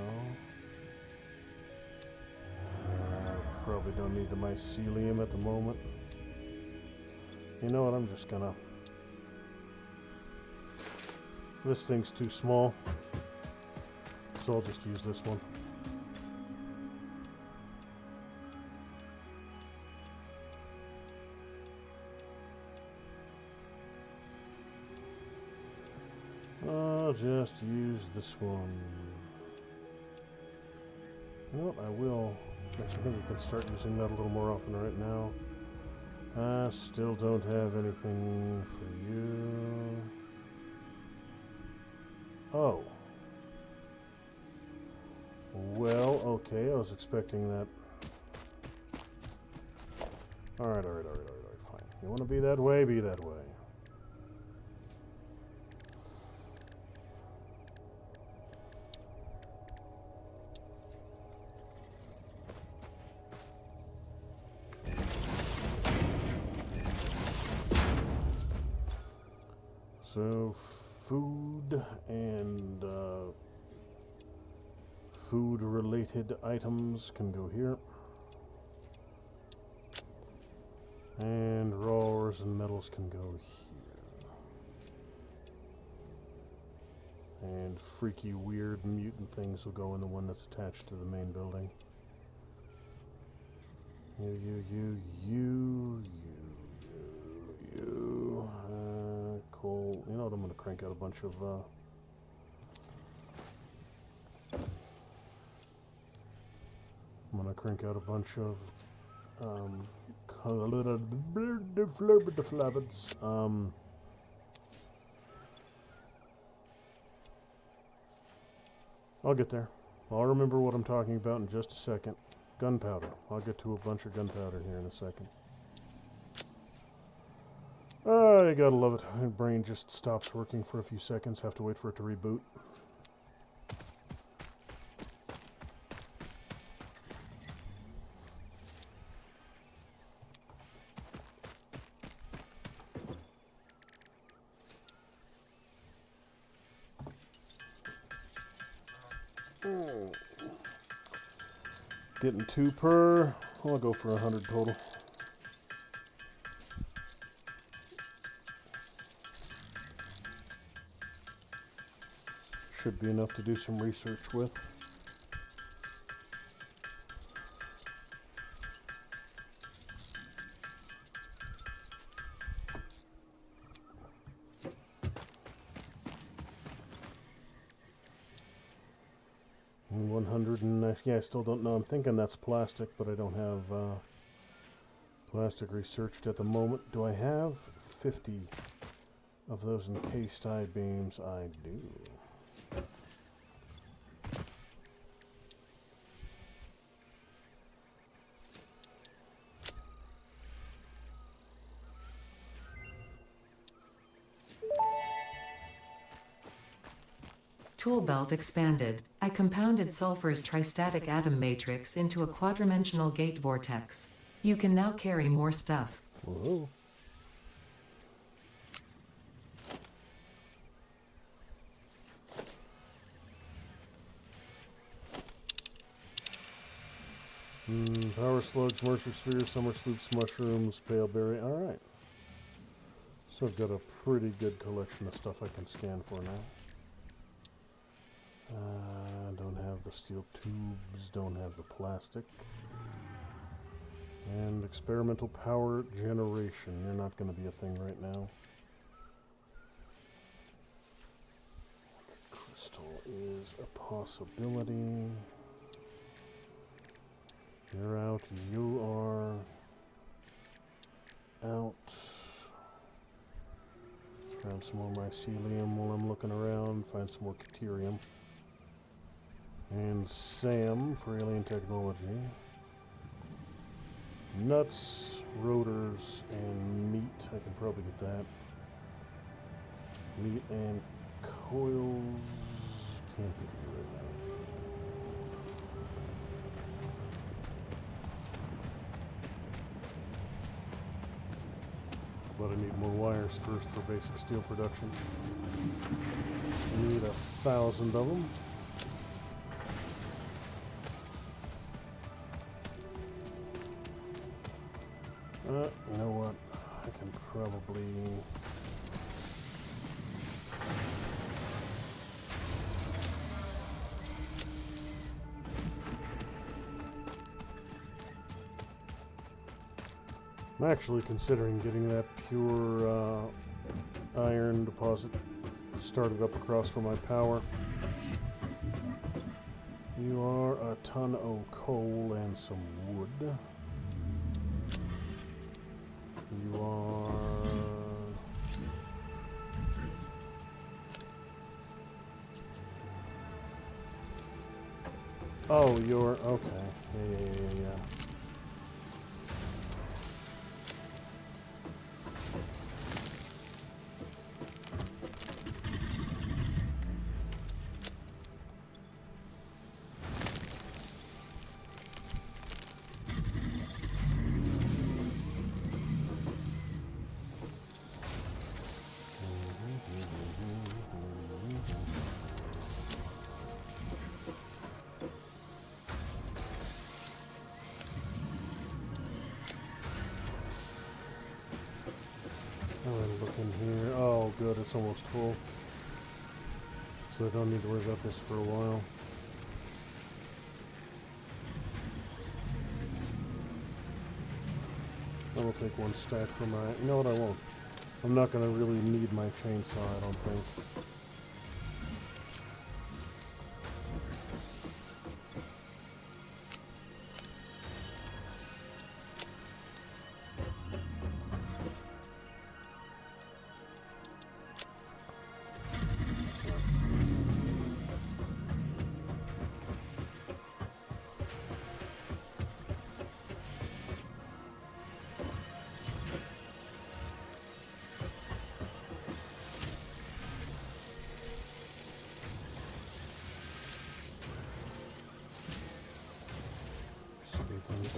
Probably don't need the mycelium at the moment. You know what, I'm just gonna... This thing's too small, so I'll just use this one. I'll just use this one. You know what, I will... I think we can start using that a little more often right now. I still don't have anything for you. Oh. Well, okay, I was expecting that. Alright, fine. You want to be that way, be that way. So, food and food-related items can go here. And raw ores and metals can go here. And freaky, weird, mutant things will go in the one that's attached to the main building. You. Coal. You know what? I'm going to crank out a bunch of. I'm going to crank out a bunch of. Flabbits. I'll get there. I'll remember what I'm talking about in just a second. Gunpowder. I'll get to a bunch of gunpowder here in a second. Oh, you gotta love it. My brain just stops working for a few seconds. Have to wait for it to reboot. Getting 2 per. I'll go for 100 total. Should be enough to do some research with. And 100 and yeah, I still don't know. I'm thinking that's plastic, but I don't have plastic researched at the moment. Do I have 50 of those encased I-beams? I do. Tool belt expanded. I compounded sulfur's tristatic atom matrix into a quadrimensional gate vortex. You can now carry more stuff. Whoa. Power slugs, Mercer spheres, summer sleuths, mushrooms, pale berry. Alright. So I've got a pretty good collection of stuff I can scan for now. Don't have the steel tubes, don't have the plastic. And experimental power generation. You're not going to be a thing right now. Crystal is a possibility. You're out. You are out. Grab some more mycelium while I'm looking around. Find some more deuterium. And Sam for alien technology. Nuts, rotors, and meat. I can probably get that. Meat and coils. Can't get it right now. But I need more wires first for basic steel production. I need 1,000 of them. You know what? I can probably... I'm actually considering getting that pure iron deposit started up across from my power. You are a ton of coal and some wood. You are... Oh, you're... Okay. Yeah. Look in here. Oh, good. It's almost full. So I don't need to worry about this for a while. I will take one stack for my... You know what? I won't. I'm not going to really need my chainsaw, I don't think.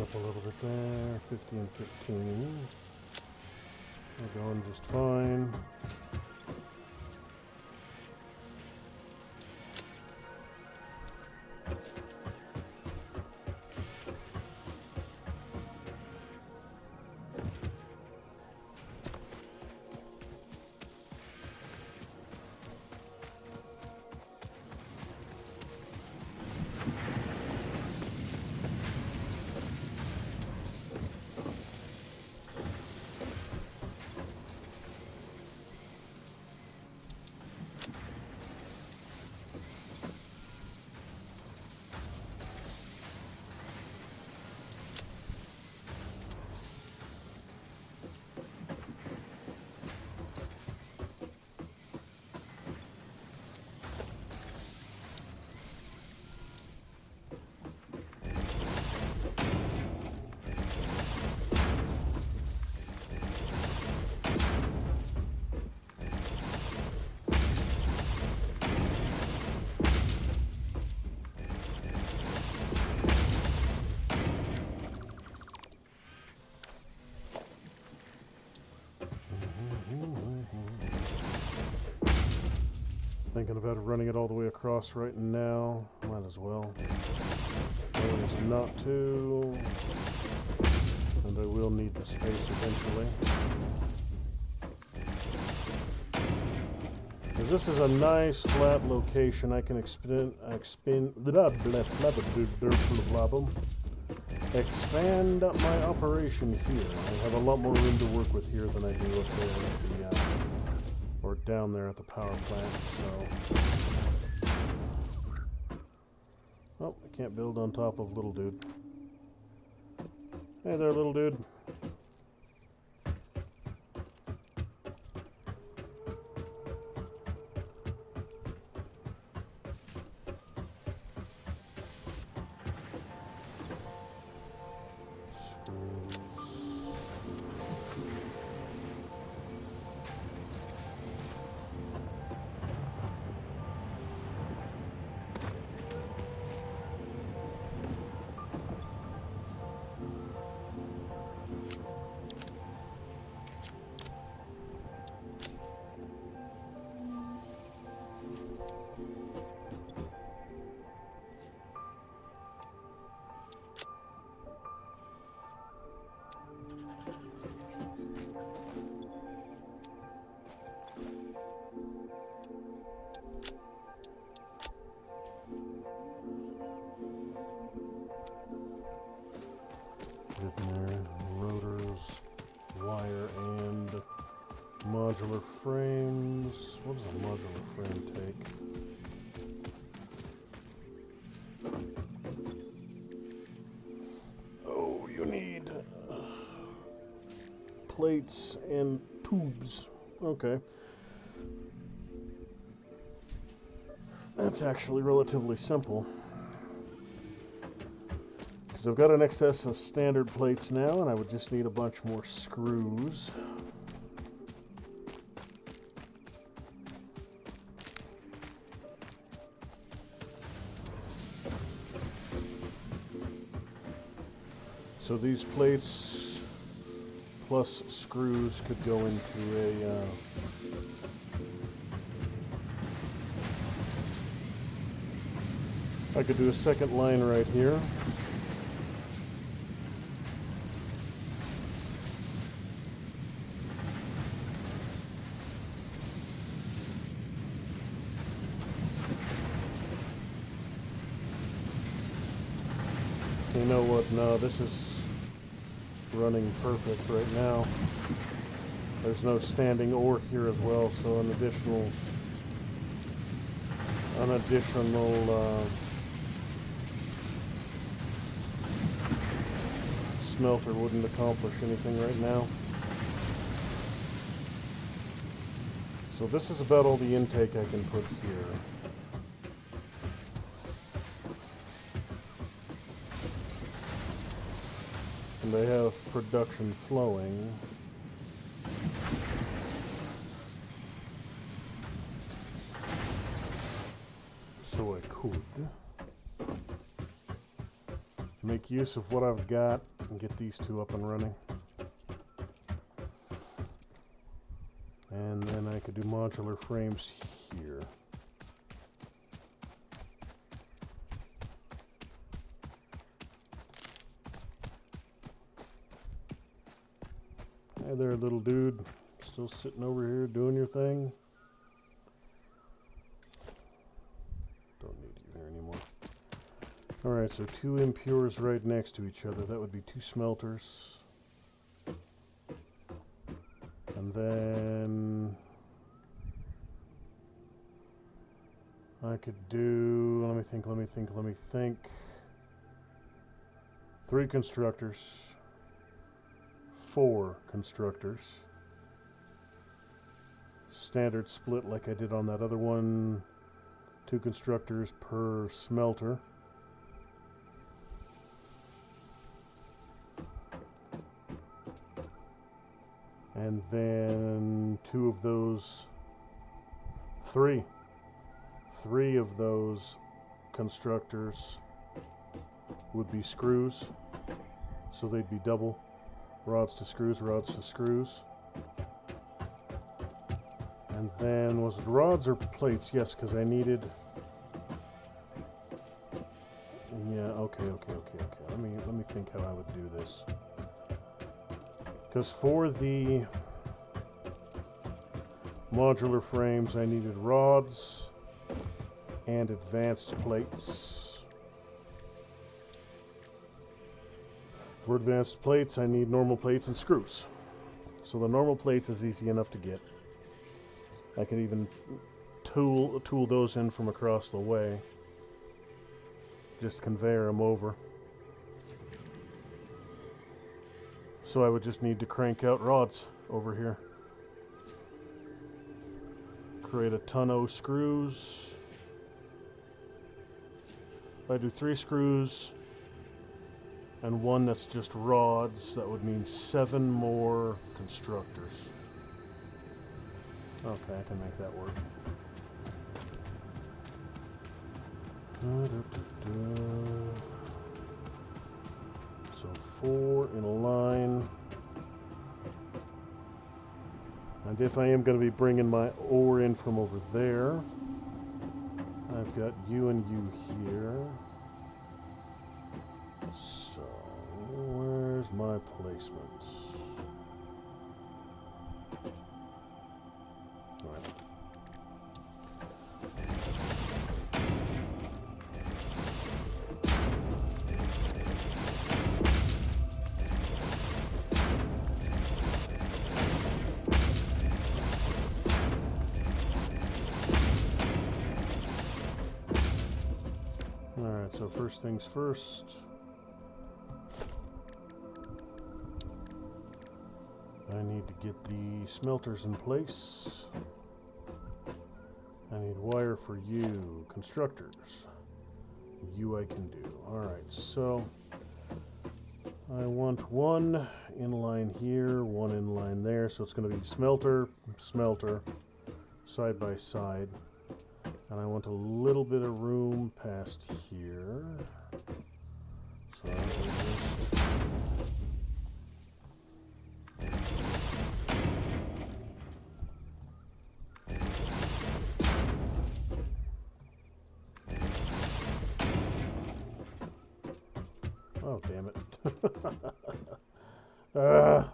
Up a little bit there, 50 and 15. We're going just fine. Thinking about running it all the way across right now. Might as well. Ways not to. And I will need the space eventually. Is this is a nice flat location, I can expand my operation here. I have a lot more room to work with here than I do up there at the, or down there at the power plant, so. Oh, I can't build on top of little dude. Hey there, little dude. There, rotors, wire, and modular frames. What does a modular frame take? Oh, you need plates and tubes. Okay. That's actually relatively simple. So I've got an excess of standard plates now, and I would just need a bunch more screws. So these plates plus screws could go into a I could do a second line right here. You know what? No, this is running perfect right now. There's no standing ore here as well, so an additional smelter wouldn't accomplish anything right now. So this is about all the intake I can put here. And they have production flowing. So I could make use of what I've got and get these two up and running. And then I could do modular frames here. Hey there, little dude. Still sitting over here doing your thing. Don't need you here anymore. Alright, so two impures right next to each other. That would be two smelters. And then I could do, let me think. 3 constructors. 4 constructors. Standard split like I did on that other one. 2 constructors per smelter. And then 2 of those, 3 of those constructors would be screws. So they'd be double. Rods to screws, rods to screws. And then, was it rods or plates? Yes, because I needed... Yeah, okay. Let me think how I would do this. Because for the Modular frames, I needed rods and advanced plates. For advanced plates, I need normal plates and screws. So the normal plates is easy enough to get. I can even tool those in from across the way. Just conveyor them over. So I would just need to crank out rods over here. Create a ton of screws. If I do 3 screws and 1 that's just rods, that would mean 7 more constructors. Okay, I can make that work. So 4 in a line. And if I am going to be bringing my ore in from over there, I've got you and you here. So, where's my placement? All right. Alright, so first things first. I need to get the smelters in place. I need wire for you. Constructors. You I can do. Alright, so I want 1 in line here, 1 in line there. So it's going to be smelter, smelter, side by side. And I want a little bit of room past here. So I will just... Oh, damn it.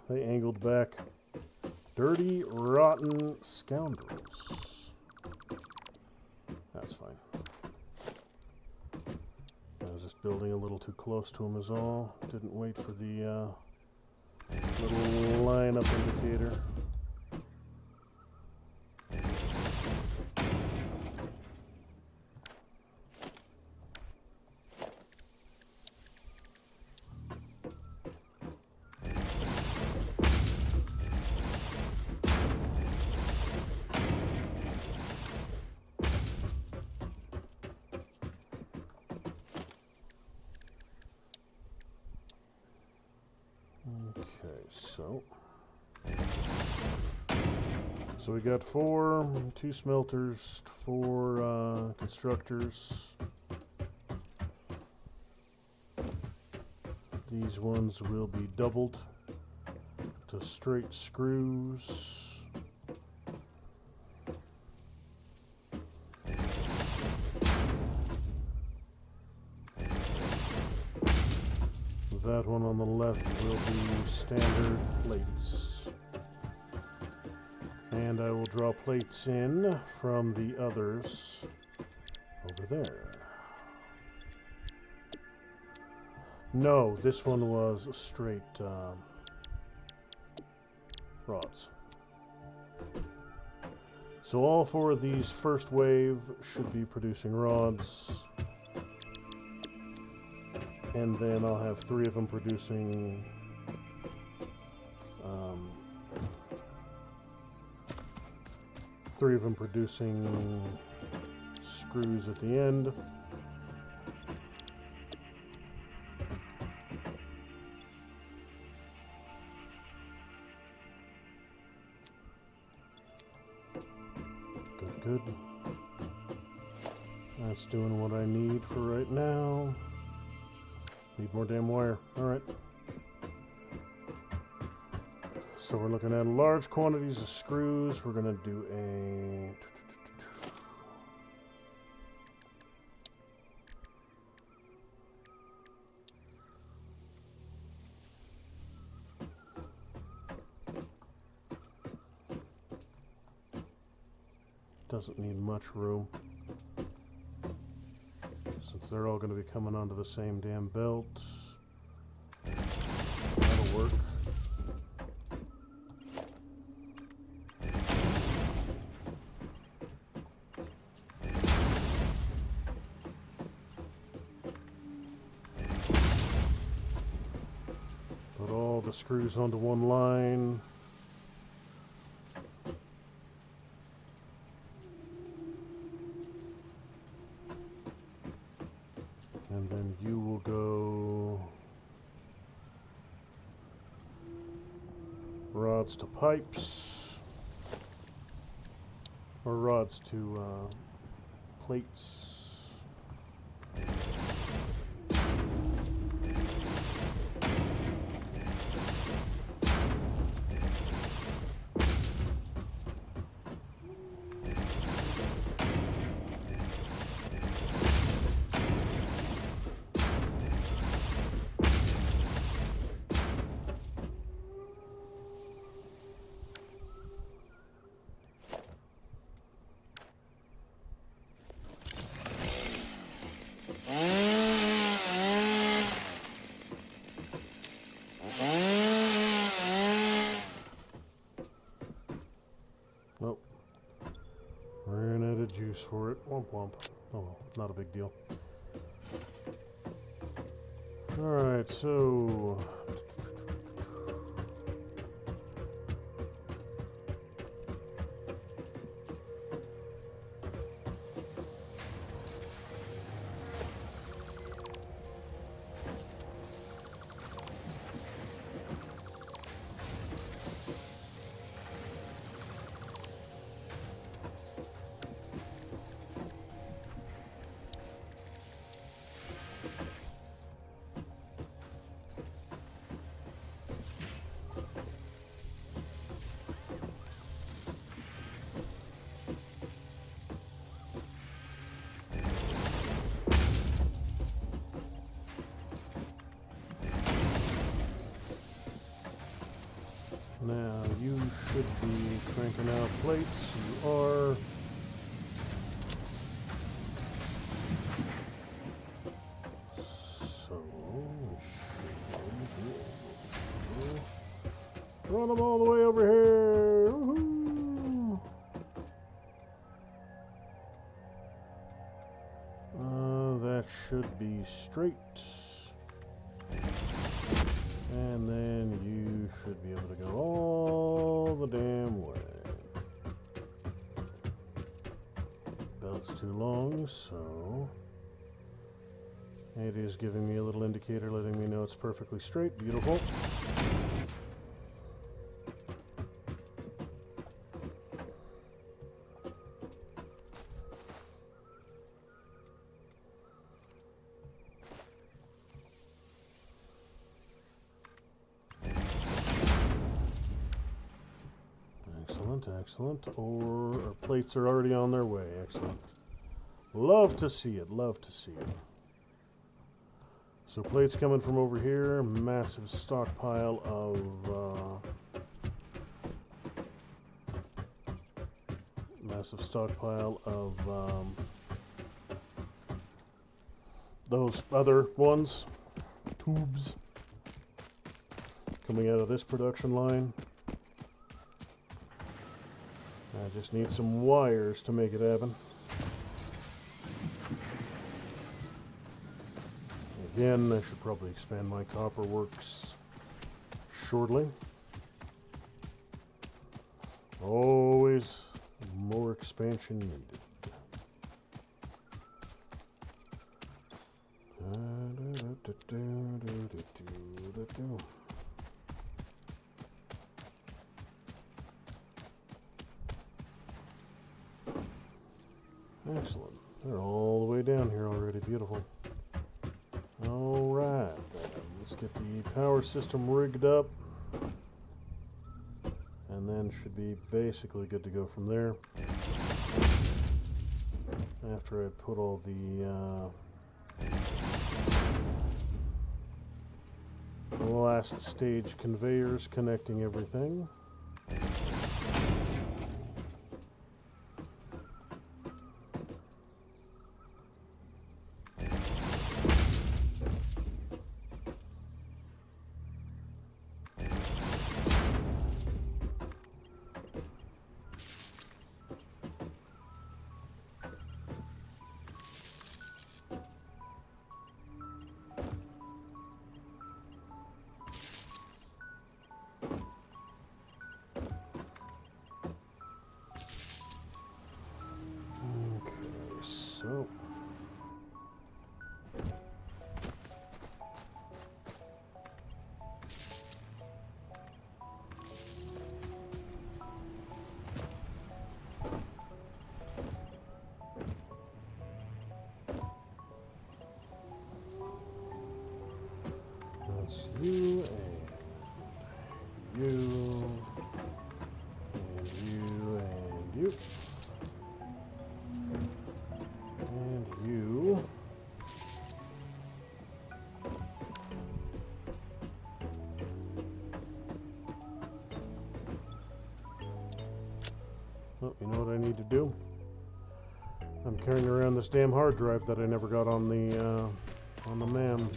They angled back. Dirty, rotten scoundrels. That's fine. I was just building a little too close to him is all. Didn't wait for the little line-up indicator. Okay, so we got 4, 2 smelters, 4 constructors. These ones will be doubled to straight screws. That one on the left will be standard plates. And I will draw plates in from the others over there. No, this one was straight rods. So all 4 of these first wave should be producing rods. And then I'll have 3 of them producing screws at the end. Good. That's doing what I need for right now. Need more damn wire. Alright. So we're looking at large quantities of screws. We're going to do a... doesn't need much room. Since they're all going to be coming onto the same damn belt. That'll work. Put all the screws onto one line. And then you will go rods to pipes, or rods to plates. Nope. Ran out of juice for it. Womp womp. Oh well, not a big deal. Alright, so... Now, you should be cranking out plates. You are. So, run them all the way over here. Woohoo! That should be straight. And then you should be able to go all the damn way. Belt's too long, so it is giving me a little indicator letting me know it's perfectly straight. Beautiful. Excellent. Or our plates are already on their way. Excellent. Love to see it. Love to see it. So plates coming from over here. Massive stockpile of those other ones, tubes, coming out of this production line. I just need some wires to make it happen. Again, I should probably expand my copper works shortly. Always more expansion needed. Excellent. They're all the way down here already. Beautiful. Alright, let's get the power system rigged up. And then should be basically good to go from there. After I put all the last stage conveyors connecting everything. you. And you. Oh, you know what I need to do? I'm carrying around this damn hard drive that I never got on the MAM.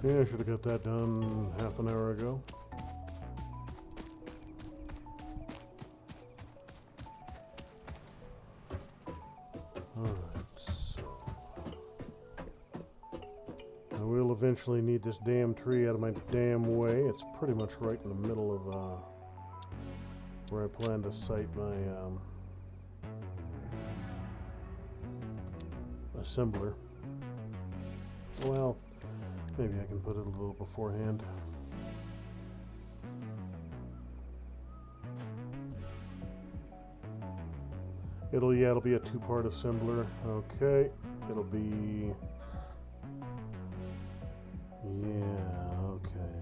Yeah, I should have got that done half an hour ago. Alright, so I will eventually need this damn tree out of my damn way. It's pretty much right in the middle of where I plan to site my assembler. Well, maybe I can put it a little beforehand. It'll be a two-part assembler. Okay. It'll be... Yeah, okay.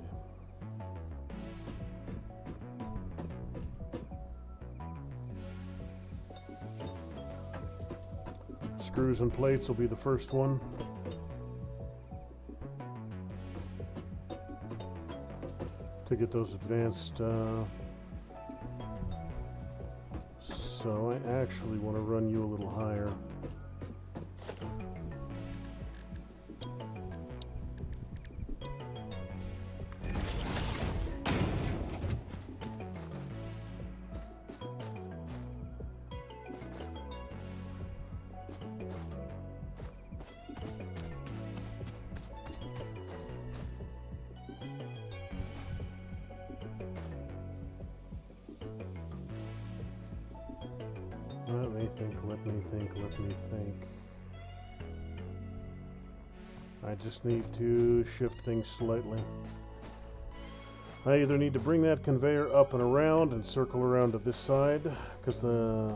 Screws and plates will be the first one. To get those advanced, so I actually want to run you a little higher. Let me think. I just need to shift things slightly. I either need to bring that conveyor up and around and circle around to this side, because the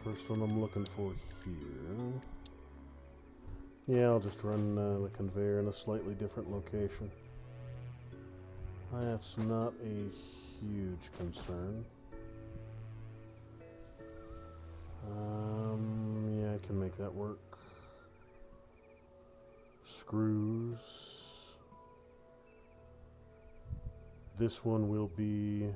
first one I'm looking for here. Yeah, I'll just run the conveyor in a slightly different location. That's not a huge concern. Yeah, I can make that work. Screws. This one will be...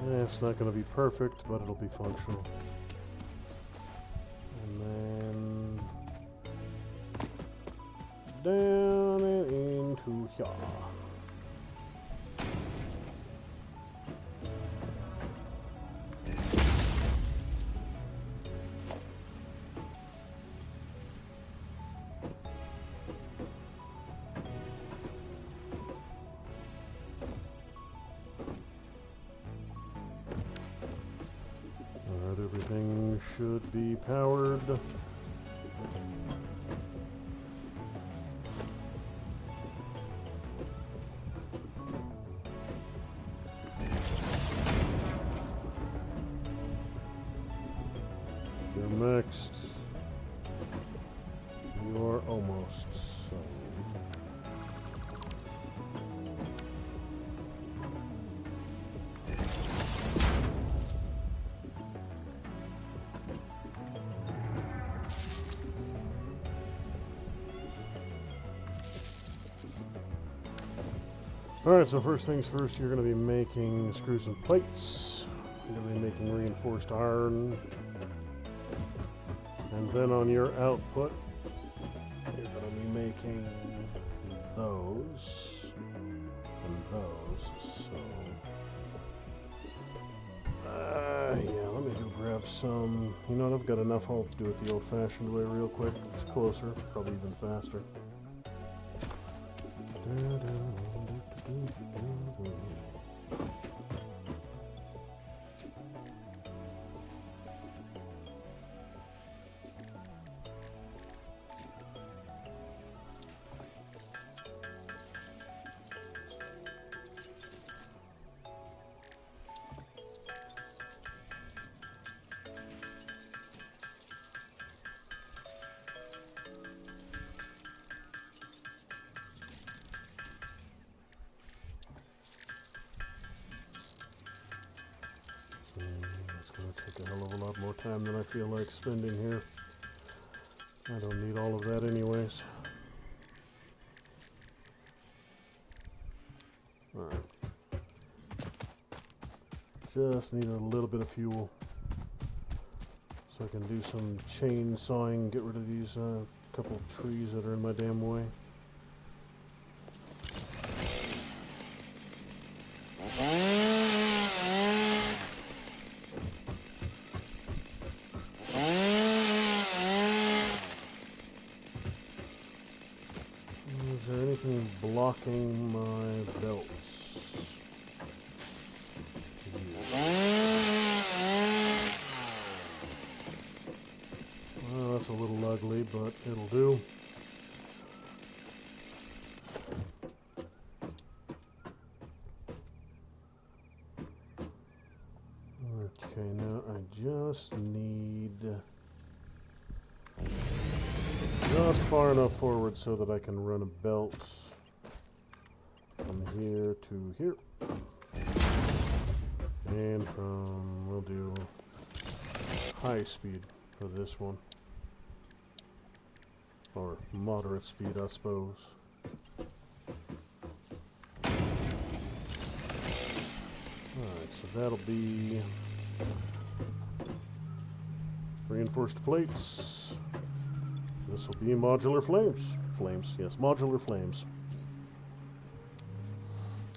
It's not going to be perfect, but it'll be functional. And then down and into here. Everything should be powered. You're mixed. You're almost. So. Alright, so first things first, you're going to be making screws and plates. You're going to be making reinforced iron. And then on your output, you're going to be making those and those. So, yeah, let me go grab some. You know what, I've got enough. I'll do it the old-fashioned way real quick. It's closer, probably even faster. It's going to take a hell of a lot more time than I feel like spending here. I don't need all of that anyways. Alright. Just need a little bit of fuel so I can do some chainsawing, get rid of these couple trees that are in my damn way. Is there anything blocking my belts? Well, that's a little ugly, but it'll do. Okay, now I just need just far enough forward so that I can run a belt from here to here. And we'll do high speed for this one. Or moderate speed, I suppose. Alright, so that'll be reinforced plates. This will be modular flames. Flames, yes, modular flames.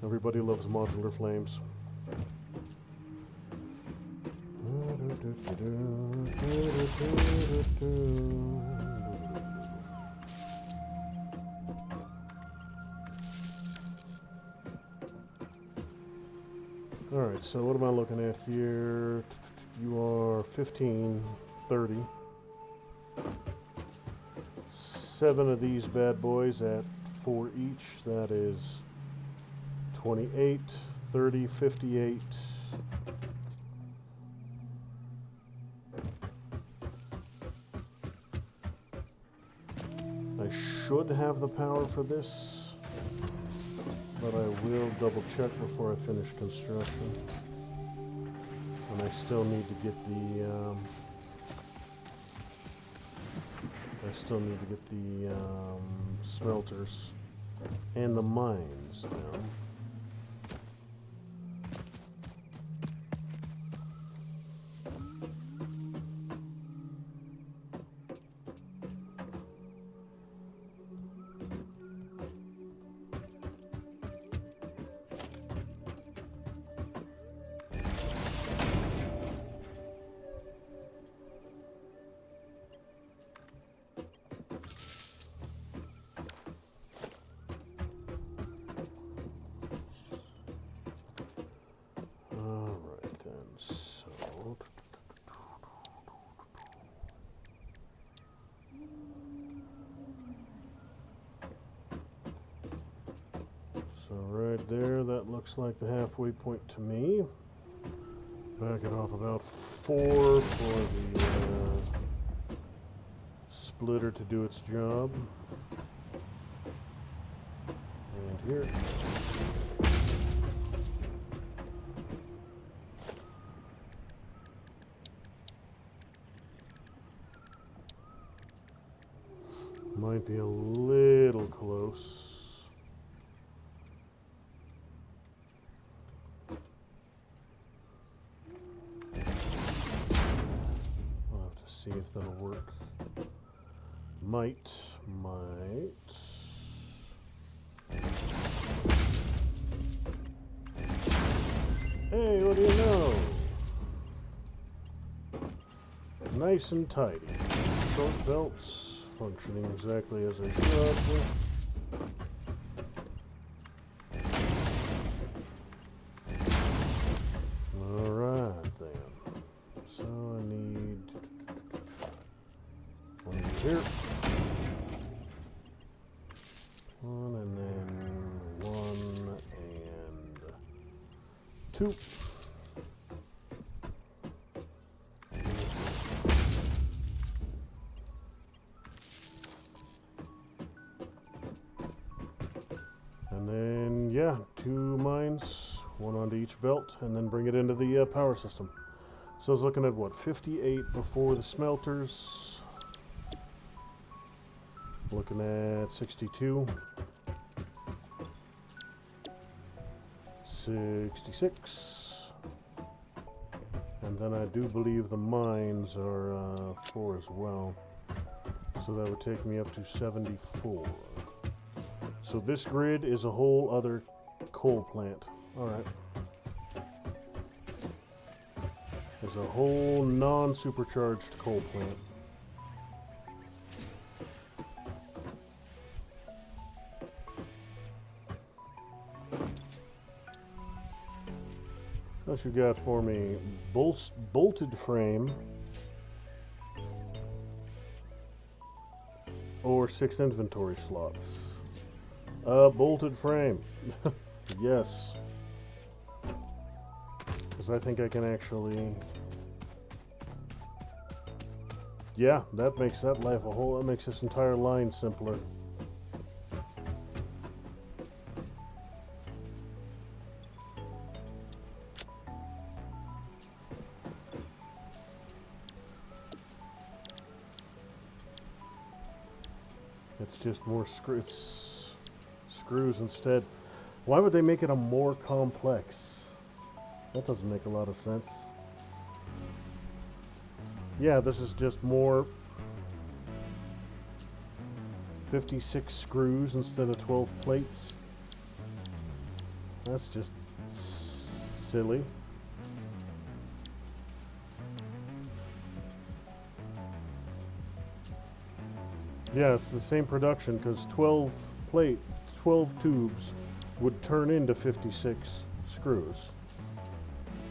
Everybody loves modular flames. Alright, so what am I looking at here? You are 15, 30. 7 of these bad boys at 4 each. That is 28, 30, 58. I should have the power for this, but I will double check before I finish construction. And I still need to get the smelters and the mines down. So right there, that looks like the halfway point to me. Back it off about 4 for the splitter to do its job. And here. Might be a little close. that'll work. Might. Hey, what do you know? Nice and tidy. Short belts, functioning exactly as they should. Alright then. So I need one here. One and then one and two. And then, yeah, 2 mines, 1 onto each belt, and then bring it into the power system. So I was looking at, what, 58 before the smelters. Looking at 62. 66. And then I do believe the mines are 4 as well. So that would take me up to 74. So this grid is a whole other coal plant. Alright. There's a whole non-supercharged coal plant. What you got for me? Bolted frame. Or 6 inventory slots. Bolted frame. Yes. Because I think I can actually... Yeah, that makes that life a whole... That makes this entire line simpler. It's just more screws instead. Why would they make it a more complex? That doesn't make a lot of sense. Yeah, this is just more 56 screws instead of 12 plates. That's just silly. Yeah, it's the same production because 12 plates, 12 tubes would turn into 56 screws.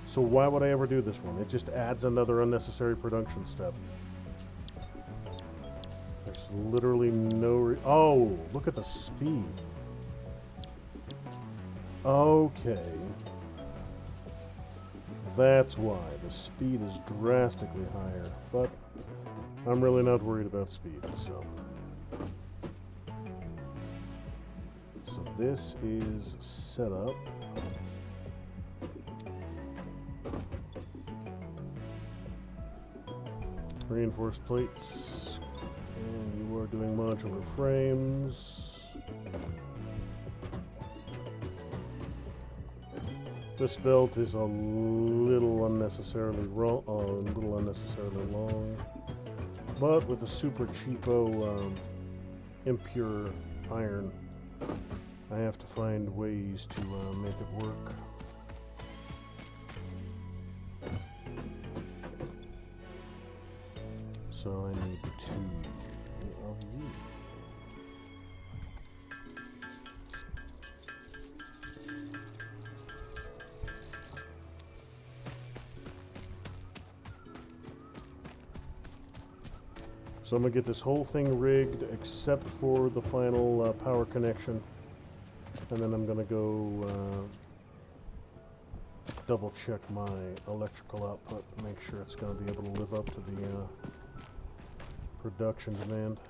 So why would I ever do this one? It just adds another unnecessary production step. There's literally no oh, look at the speed. Okay. That's why. The speed is drastically higher. But I'm really not worried about speed, so... So this is set up. Reinforced plates. And you are doing modular frames. This belt is a little unnecessarily long. But with a super cheapo impure iron, I have to find ways to make it work. So I need 2 of you. So I'm going to get this whole thing rigged except for the final power connection. And then I'm going to go double check my electrical output, make sure it's going to be able to live up to the production demand.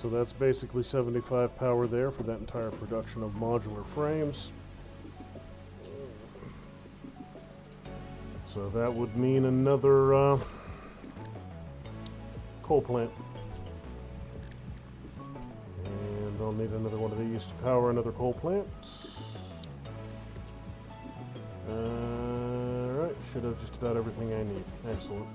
So that's basically 75 power there for that entire production of modular frames. So that would mean another coal plant. And I'll need another one of these to power another coal plant. Alright, should have just about everything I need. Excellent.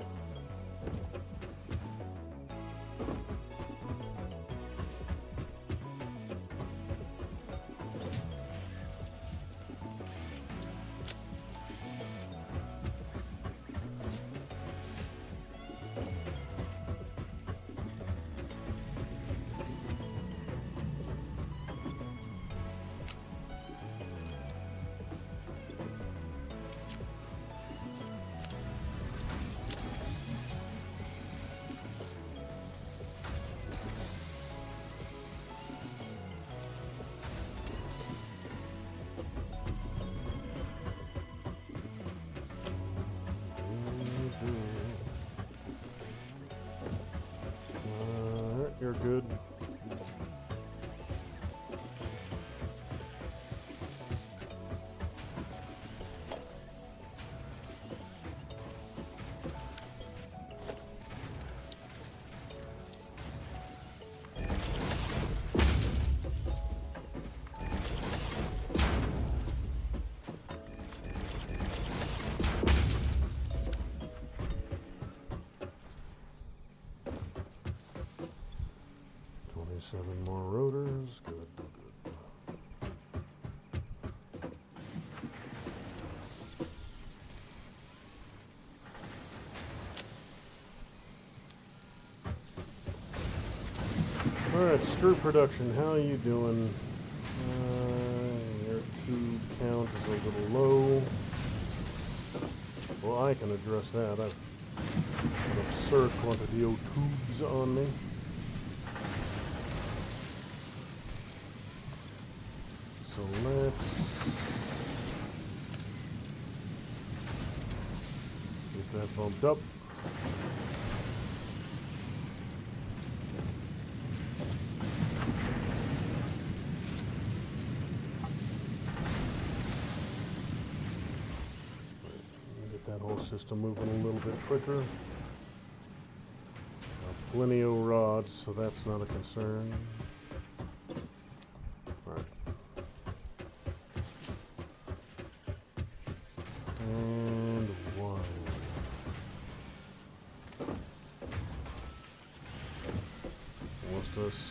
You're good. Seven more rotors. Good, good. Alright, screw production. How are you doing? Your tube count is a little low. Well, I can address that. I've an absurd quantity of tubes on me. So let's get that bumped up. Get that whole system moving a little bit quicker. Plenty of rods, so that's not a concern.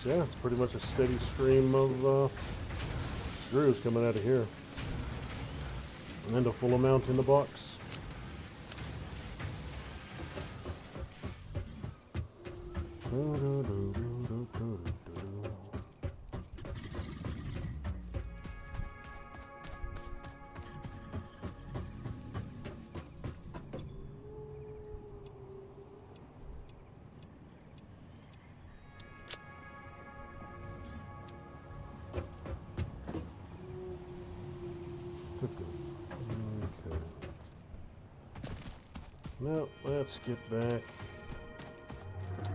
Yeah, it's pretty much a steady stream of screws coming out of here. And a full amount in the box. Okay. Now, let's get back.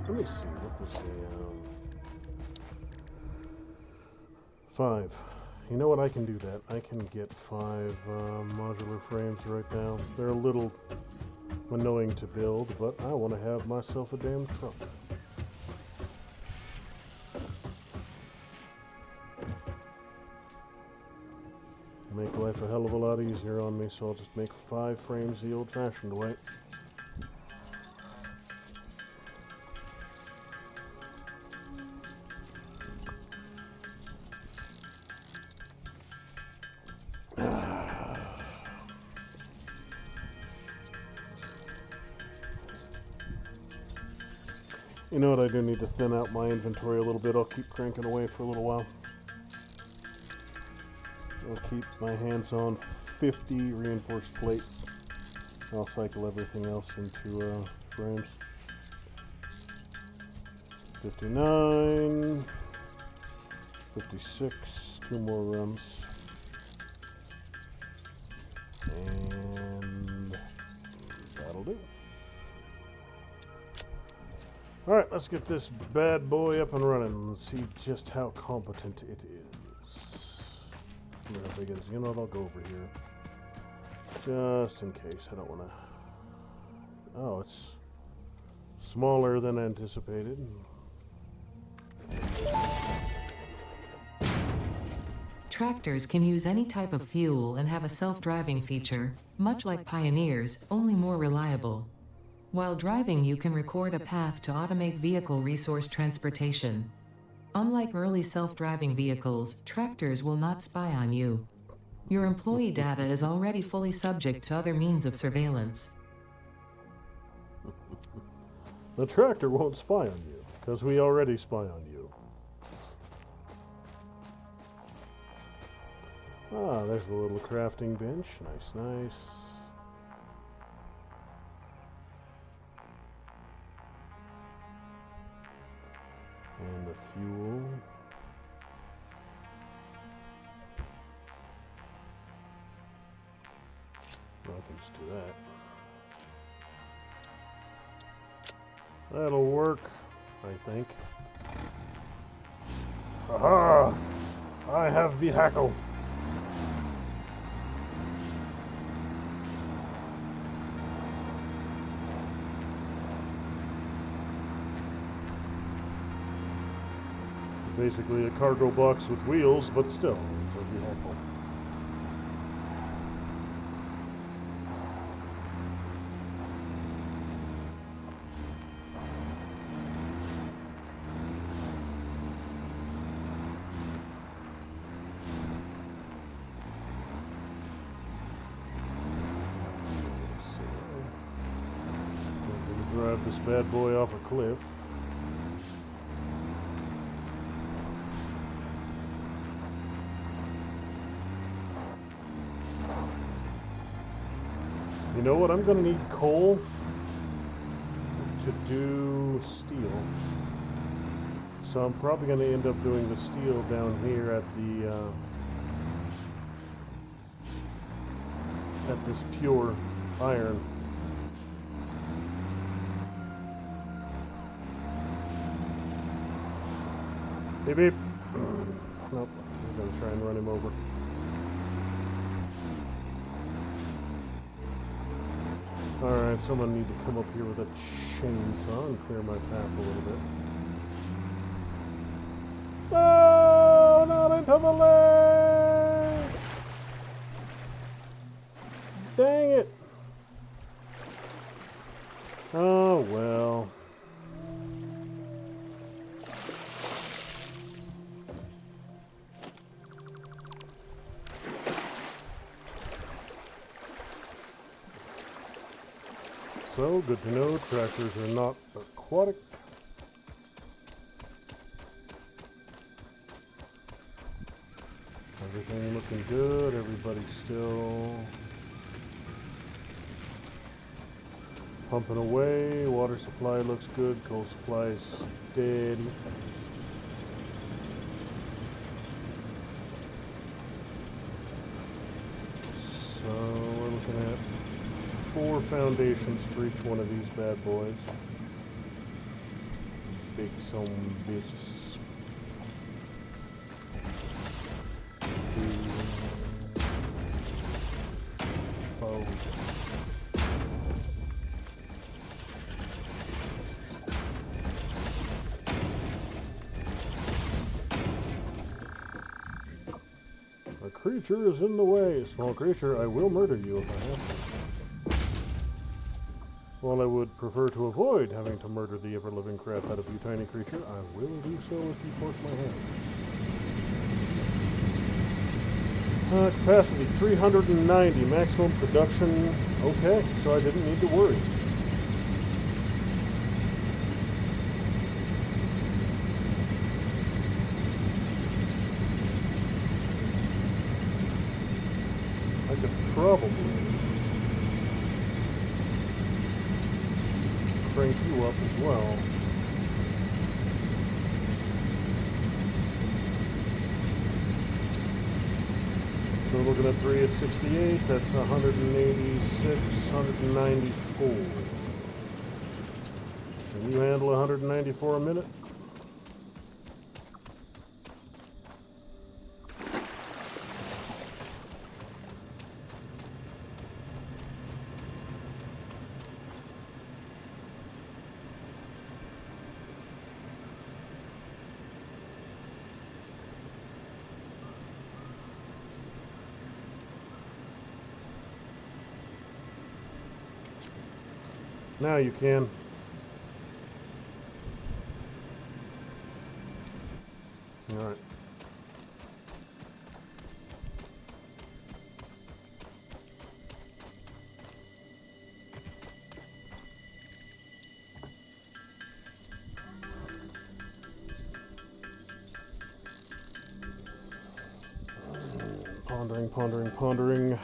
Let me see, what was the, 5. You know what, I can do that. I can get 5 modular frames right now. They're a little annoying to build, but I want to have myself a damn truck. Make life a hell of a lot easier on me, so I'll just make 5 frames the old-fashioned way. You know what, I do need to thin out my inventory a little bit. I'll keep cranking away for a little while. I'll keep my hands on 50 reinforced plates. I'll cycle everything else into frames. 59, 56, 2 more runs. And that'll do. Alright, let's get this bad boy up and running and see just how competent it is. I wonder how big it is. You know what, I'll go over here. Just in case. I don't want to... Oh, it's smaller than anticipated. Tractors can use any type of fuel and have a self-driving feature, much like Pioneers, only more reliable. While driving, you can record a path to automate vehicle resource transportation. Unlike early self-driving vehicles, tractors will not spy on you. Your employee data is already fully subject to other means of surveillance. The tractor won't spy on you, because we already spy on you. Ah, there's the little crafting bench. Nice, nice. And the fuel. Well, I can just do that. That'll work, I think. Aha! I have the hackle. Basically a cargo box with wheels, but still, it's a vehicle. I'm gonna drive this bad boy off a cliff. You know what? I'm going to need coal to do steel. So I'm probably going to end up doing the steel down here at the at this pure iron. Beep beep. Nope. I'm going to try and run him over. Alright, someone need to come up here with a chainsaw and clear my path a little bit. No, not into the leg! Dang it! Oh, well. So, good to know, tractors are not aquatic. Everything looking good, everybody's still pumping away, water supply looks good, coal supply is steady. So, we're looking at 4 foundations for each one of these bad boys. Big some bitches. 2, 4. creature is in the way. Small creature, I will murder you if I have to. While I would prefer to avoid having to murder the ever-living crap out of you, tiny creature, I will do so if you force my hand. Capacity 390, maximum production. Okay, so I didn't need to worry. I could probably crank you up as well. So we're looking at 3 at 68, that's 186, 194. Can you handle 194 a minute? Now you can. All right. Pondering, pondering, pondering.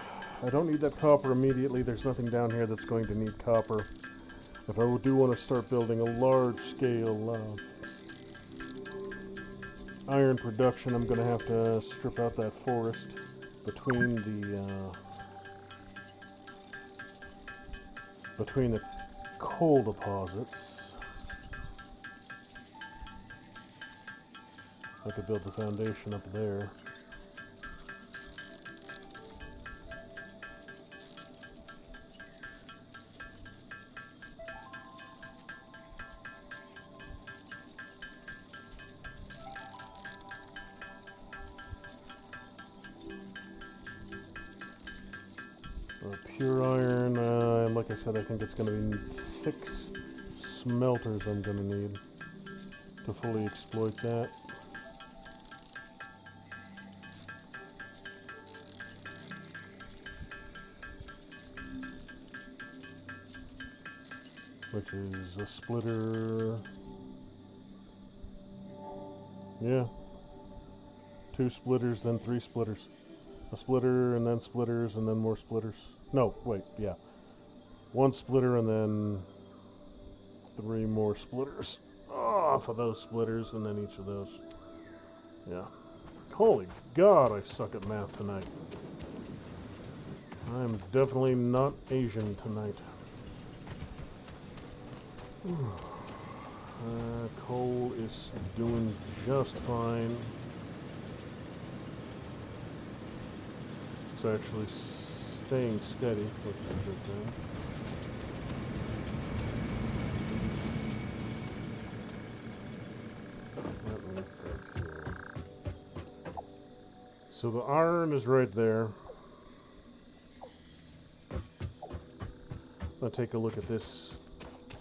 I don't need that copper immediately. There's nothing down here that's going to need copper. If I do want to start building a large-scale iron production, I'm going to have to strip out that forest between the coal deposits. I could build the foundation up there. Pure iron, and like I said, I think it's going to need 6 smelters I'm going to need to fully exploit that. Which is a splitter. Yeah. 2 splitters, then 3 splitters. A splitter, and then splitters, and then more splitters. No, wait, yeah. 1 splitter, and then 3 more splitters. Off of those splitters, and then each of those. Yeah. Holy God, I suck at math tonight. I'm definitely not Asian tonight. Coal is doing just fine. It's actually staying steady, which is a good thing. Let me think here. So the iron is right there. I'll take a look at this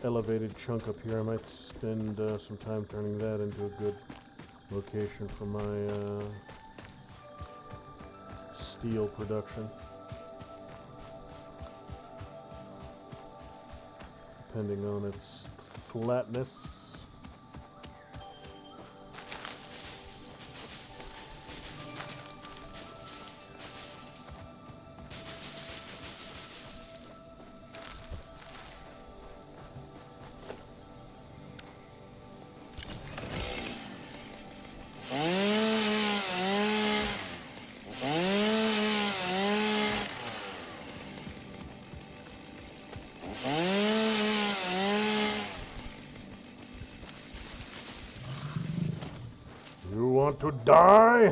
elevated chunk up here. I might spend some time turning that into a good location for my steel production, depending on its flatness. To die?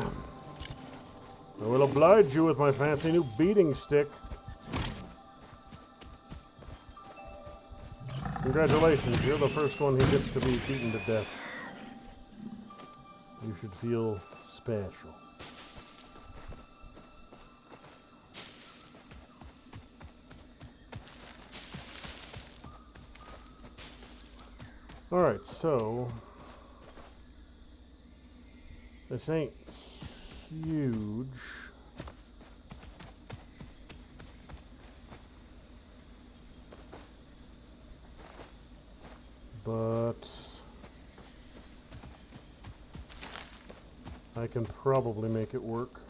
I will oblige you with my fancy new beating stick. Congratulations, you're the first one who gets to be beaten to death. You should feel special. Alright, so this ain't huge. But I can probably make it work.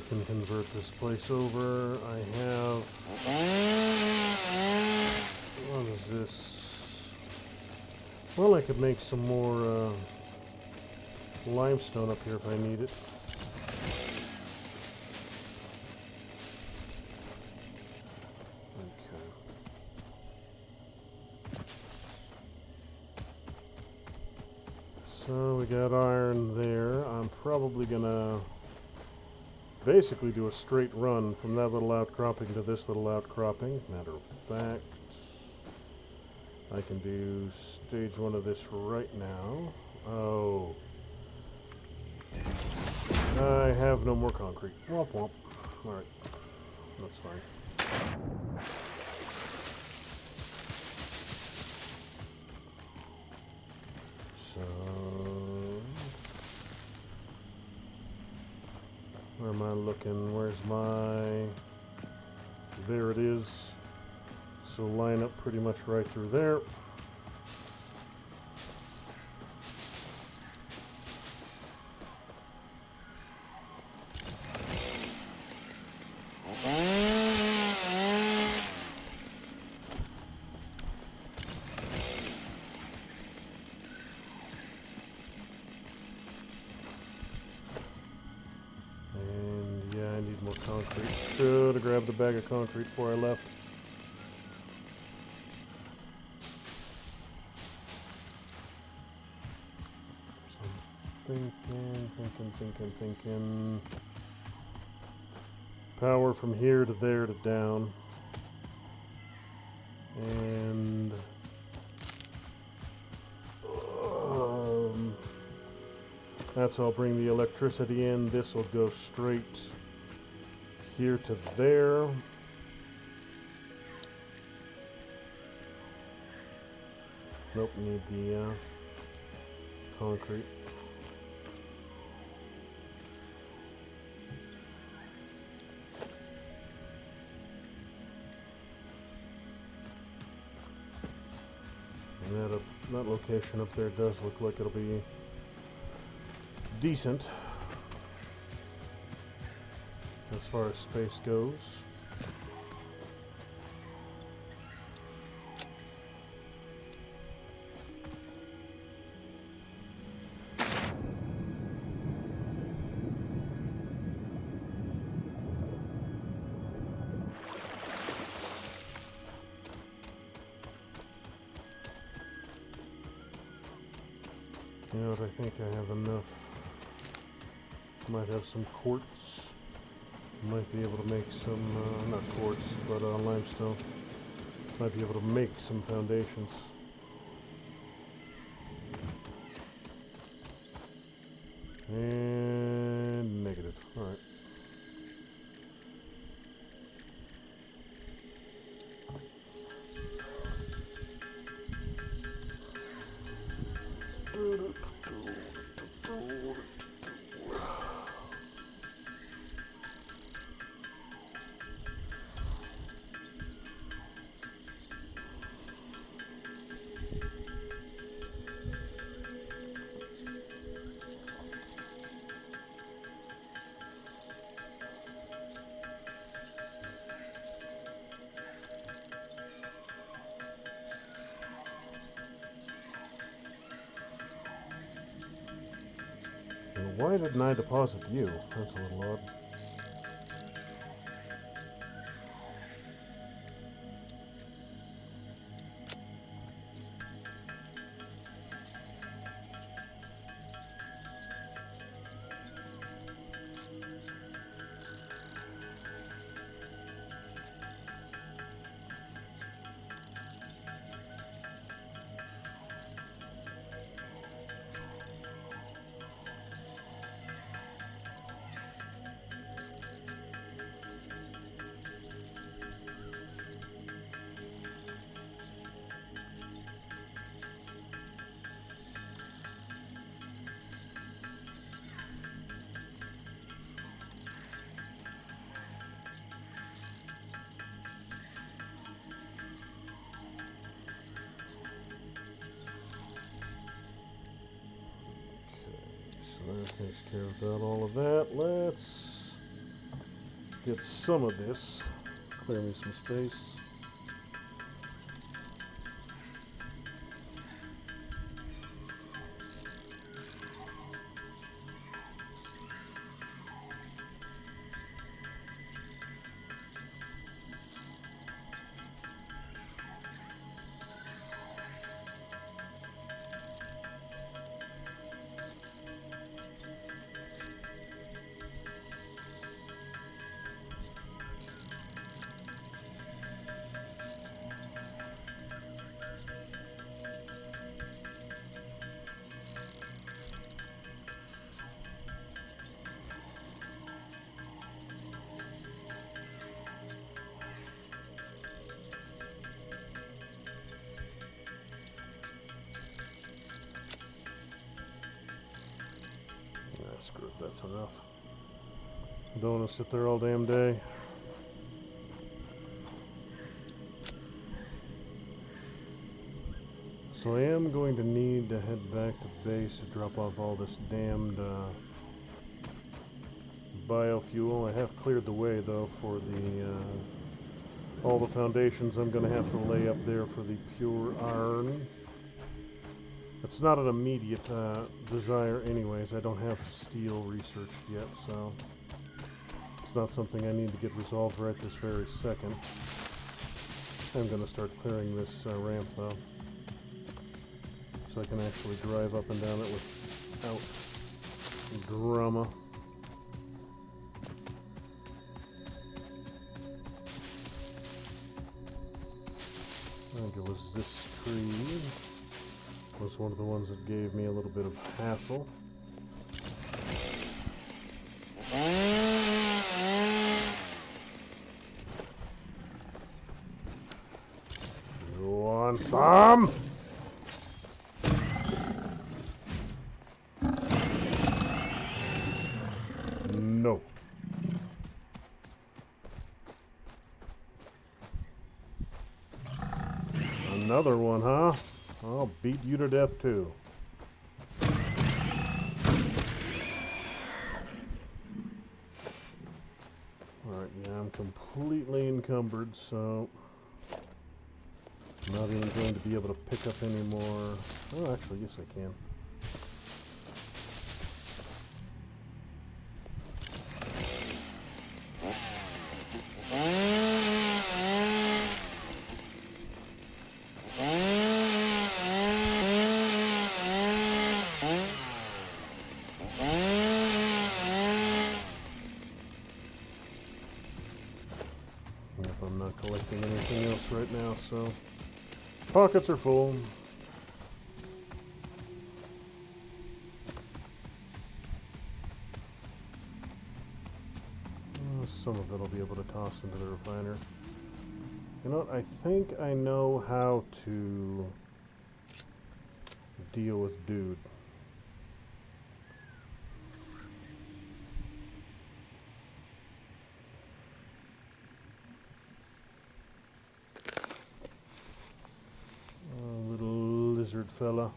Can convert this place over. I have... What is this? Well, I could make some more limestone up here if I need it. Okay. So we got iron there. I'm probably gonna basically do a straight run from that little outcropping to this little outcropping. Matter of fact, I can do stage 1 of this right now. Oh. I have no more concrete. Womp womp. Alright. That's fine. So... where am I looking? Where's my... There it is. So line up pretty much right through there. Concrete. Should have grabbed the bag of concrete before I left. So I'm thinking. Power from here to there to down. And that's how I'll bring the electricity in. This will go straight here to there. Nope, need the concrete. And that location up there does look like it'll be decent as far as space goes. You know what, I think I have enough. Might have some quartz. Might be able to make some, not quartz, but limestone. Might be able to make some foundations. And negative. Alright. Why didn't I deposit you? That's a little odd. That takes care of that, all of that. Let's get some of this. Clear me some space. Screw it, that's enough. Don't want to sit there all damn day. So I am going to need to head back to base to drop off all this damned biofuel. I have cleared the way though for the all the foundations I'm going to have to lay up there for the pure iron. It's not an immediate desire anyways. I don't have steel researched yet, so it's not something I need to get resolved right this very second. I'm going to start clearing this ramp though, so I can actually drive up and down it without drama. I think it was this tree. Was one of the ones that gave me a little bit of hassle. You want some? No. Another one, huh? I'll beat you to death, too. Alright, yeah, I'm completely encumbered, so I'm not even going to be able to pick up any more. Oh, actually, yes, I can. I'm not collecting anything else right now, so pockets are full. Some of it I'll be able to toss into the refiner. You know what? I think I know how to deal with dude. Little lizard fella.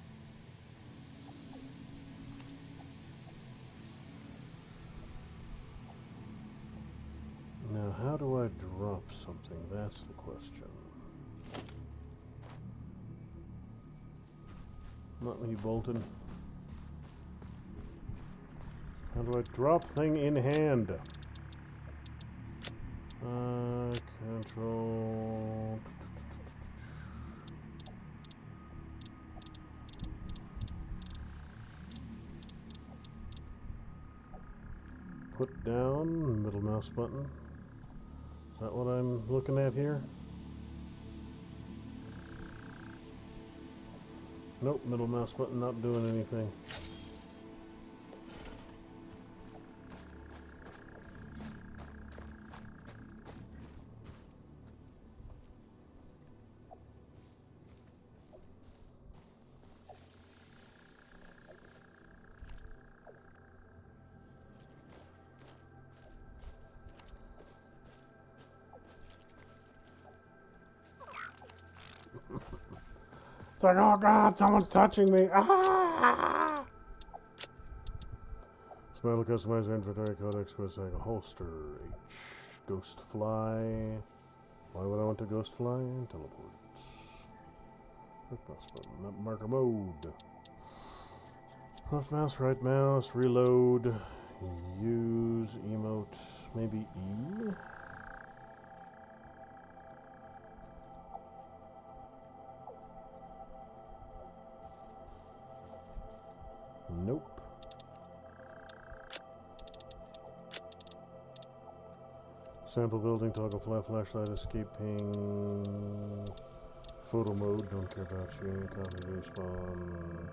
Now, how do I drop something? That's the question. Not me, Bolton. How do I drop thing in hand? Control. Put down, middle mouse button. Is that what I'm looking at here? Nope, middle mouse button not doing anything. It's like, oh God, someone's touching me. Ah! Special customizer inventory codex goes like a holster. H. Ghost fly. Why would I want to ghost fly? Teleport. Quick mouse button. Map marker mode. Left mouse, right mouse, reload. Use emote. Maybe E? Nope. Sample building, toggle flat flashlight, escape ping, photo mode, don't care about you, copy respawn.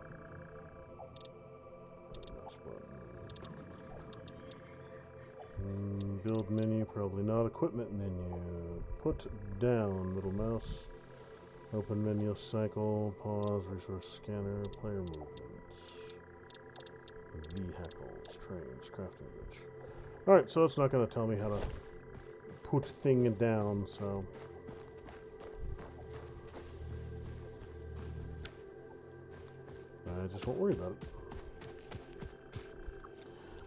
Build menu, probably not. Equipment menu. Put down, middle mouse. Open menu, cycle, pause, resource scanner, player movements. Vehicles, trains, crafting bench. Alright, so it's not going to tell me how to put thing down, so... I just won't worry about it.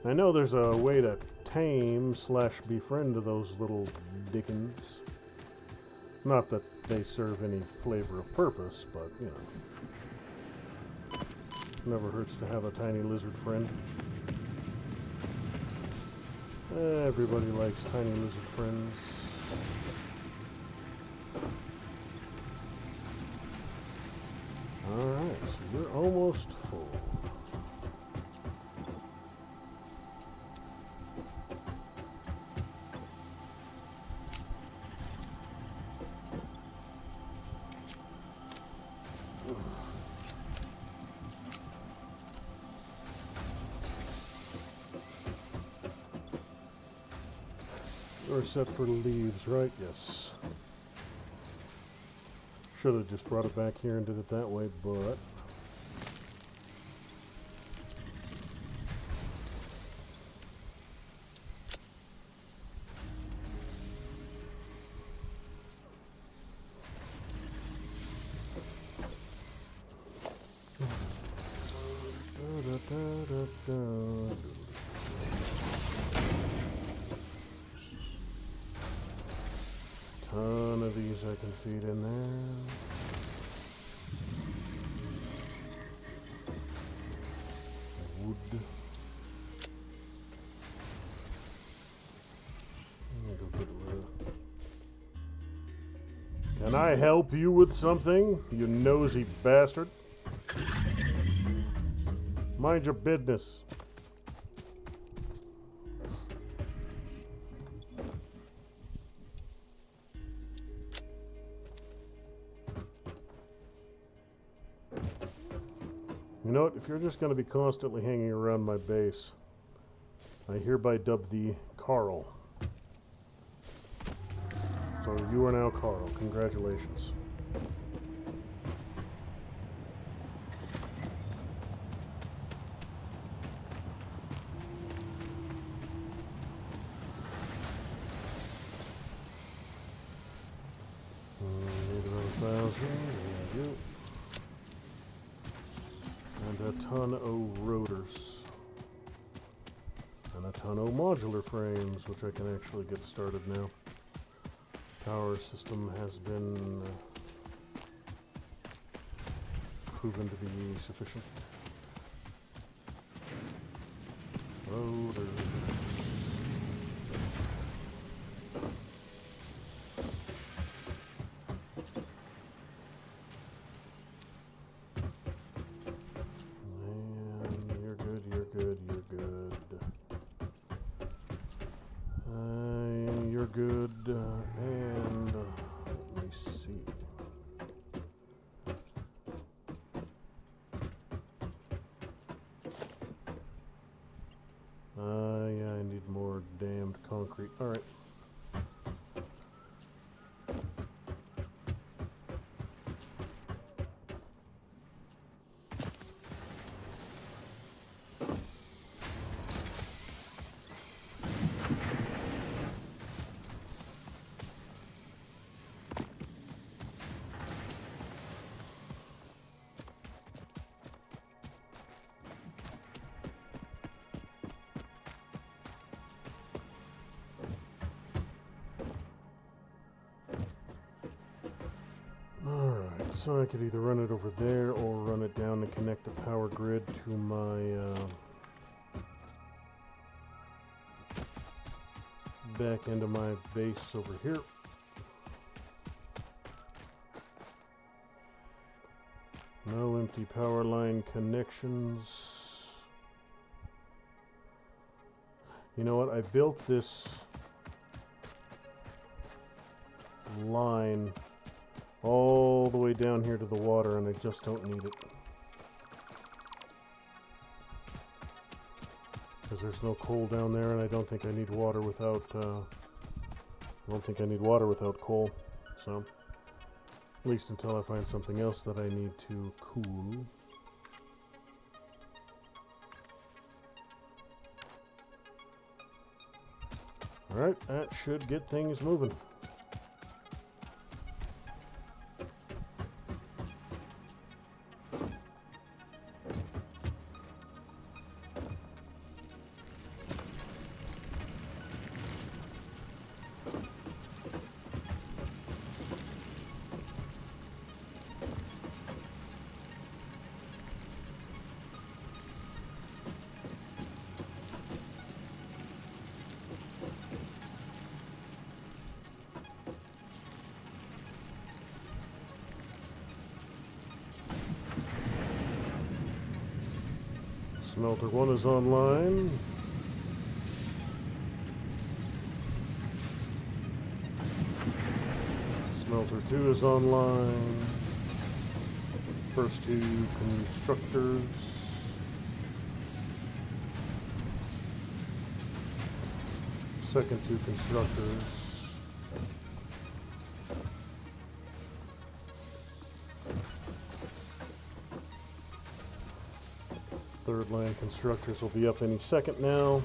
I know there's a way to tame / befriend those little dickens. Not that they serve any flavor of purpose, but, you know. Never hurts to have a tiny lizard friend. Everybody likes tiny lizard friends. Alright, so we're almost full. We're set for leaves, right? Yes. Should have just brought it back here and did it that way, but... Ton of these I can feed in there. Wood. Can I help you with something, you nosy bastard? Mind your business. You know what, if you're just going to be constantly hanging around my base, I hereby dub thee Carl. So you are now Carl. Congratulations. Need another 1,000. There you go. And a ton of rotors. And a ton of modular frames, which I can actually get started now. Power system has been proven to be sufficient. Rotors. Good, and let me see. Yeah, I need more damned concrete. All right. So I could either run it over there or run it down and connect the power grid to my back end of my base over here. No empty power line connections. You know what? I built this line all the way down here to the water, and I just don't need it. Because there's no coal down there, and I don't think I need water without, coal. So, at least until I find something else that I need to cool. Alright, that should get things moving. Smelter 1 is online. Smelter 2 is online. First 2 constructors. Second 2 constructors. Third line constructors will be up any second now.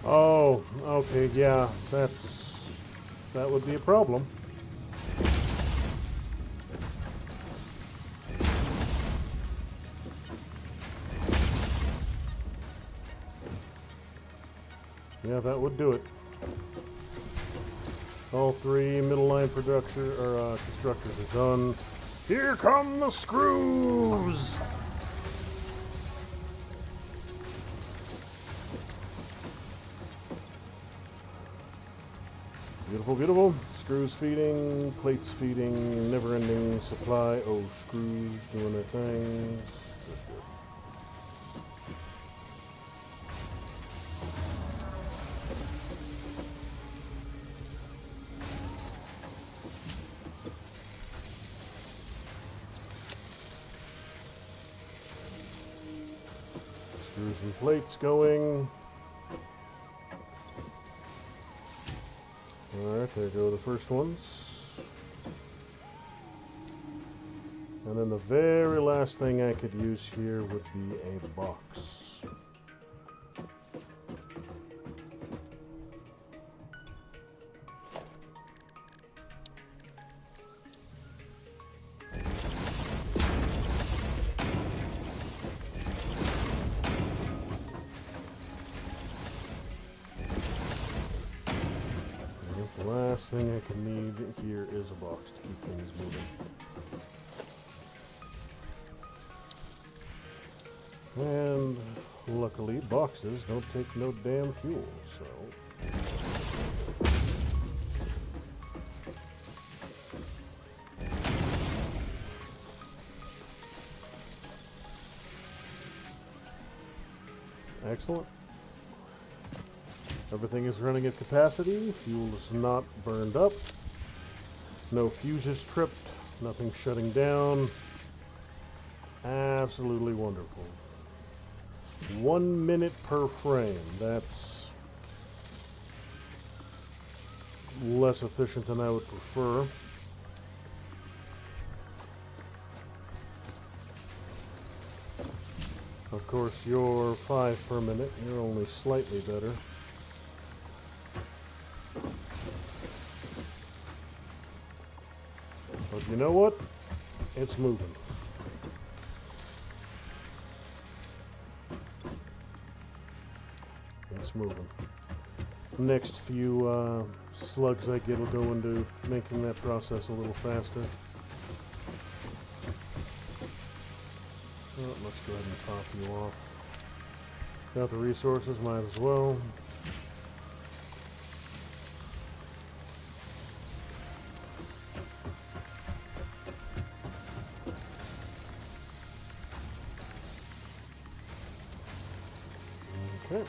Oh, okay, yeah, that would be a problem. Yeah, that would do it. All 3 middle line constructors are done. Here come the screws! Beautiful, beautiful. Screws feeding, plates feeding, never-ending supply. Oh, screws doing their thing. Screws and plates going. Alright, there go the first ones. And then the very last thing I could use here would be a box. The last thing I can need here is a box to keep things moving. And luckily, boxes don't take no damn fuel, so... Excellent. Everything is running at capacity. Fuel is not burned up. No fuses tripped. Nothing shutting down. Absolutely wonderful. 1 minute per frame. That's less efficient than I would prefer. Of course, you're 5 per minute. You're only slightly better. But you know what? It's moving. It's moving. Next few slugs I get will go into making that process a little faster. Well, let's go ahead and top you off. Got the resources, might as well. Okay.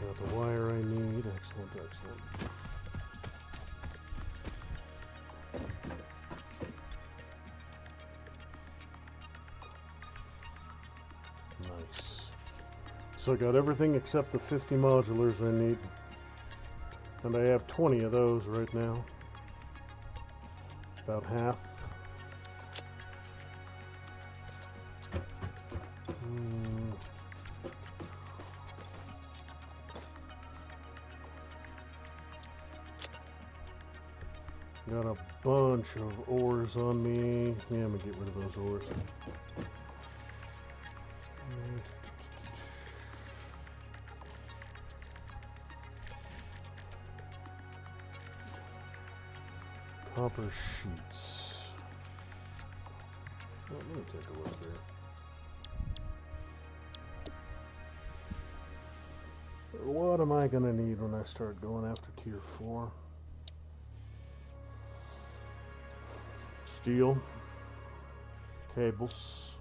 Got the wire I need. Excellent, excellent. Nice. So I got everything except the 50 modulars I need. And I have 20 of those right now. About half. Got a bunch of ores on me. Yeah, I'm gonna get rid of those ores. Copper sheets. Well, let me take a look here. What am I gonna need when I start going after tier 4? Steel, cables,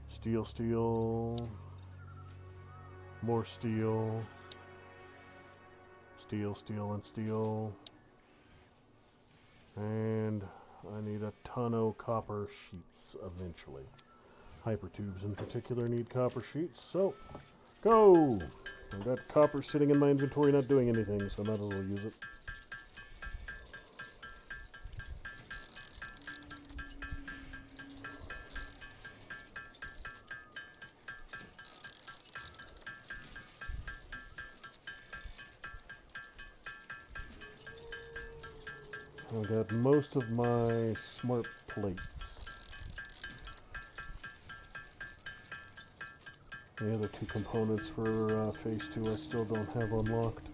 steel, more steel, and steel, and I need a ton of copper sheets eventually. Hypertubes in particular need copper sheets, so go! I've got copper sitting in my inventory not doing anything, so I might as well use it. I got most of my smart plates. The other 2 components for phase 2 I still don't have unlocked.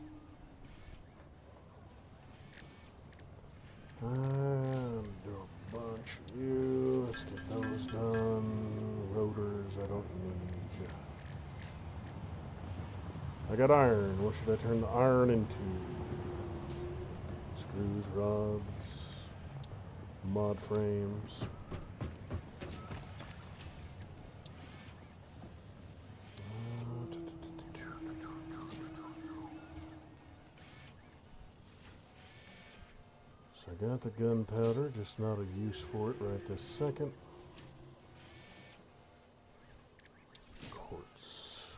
And do a bunch of you. Let's get those done. Rotors I don't need. I got iron. What should I turn the iron into? Screws, rods, mod frames. So I got the gunpowder, just not a use for it right this second. Quartz.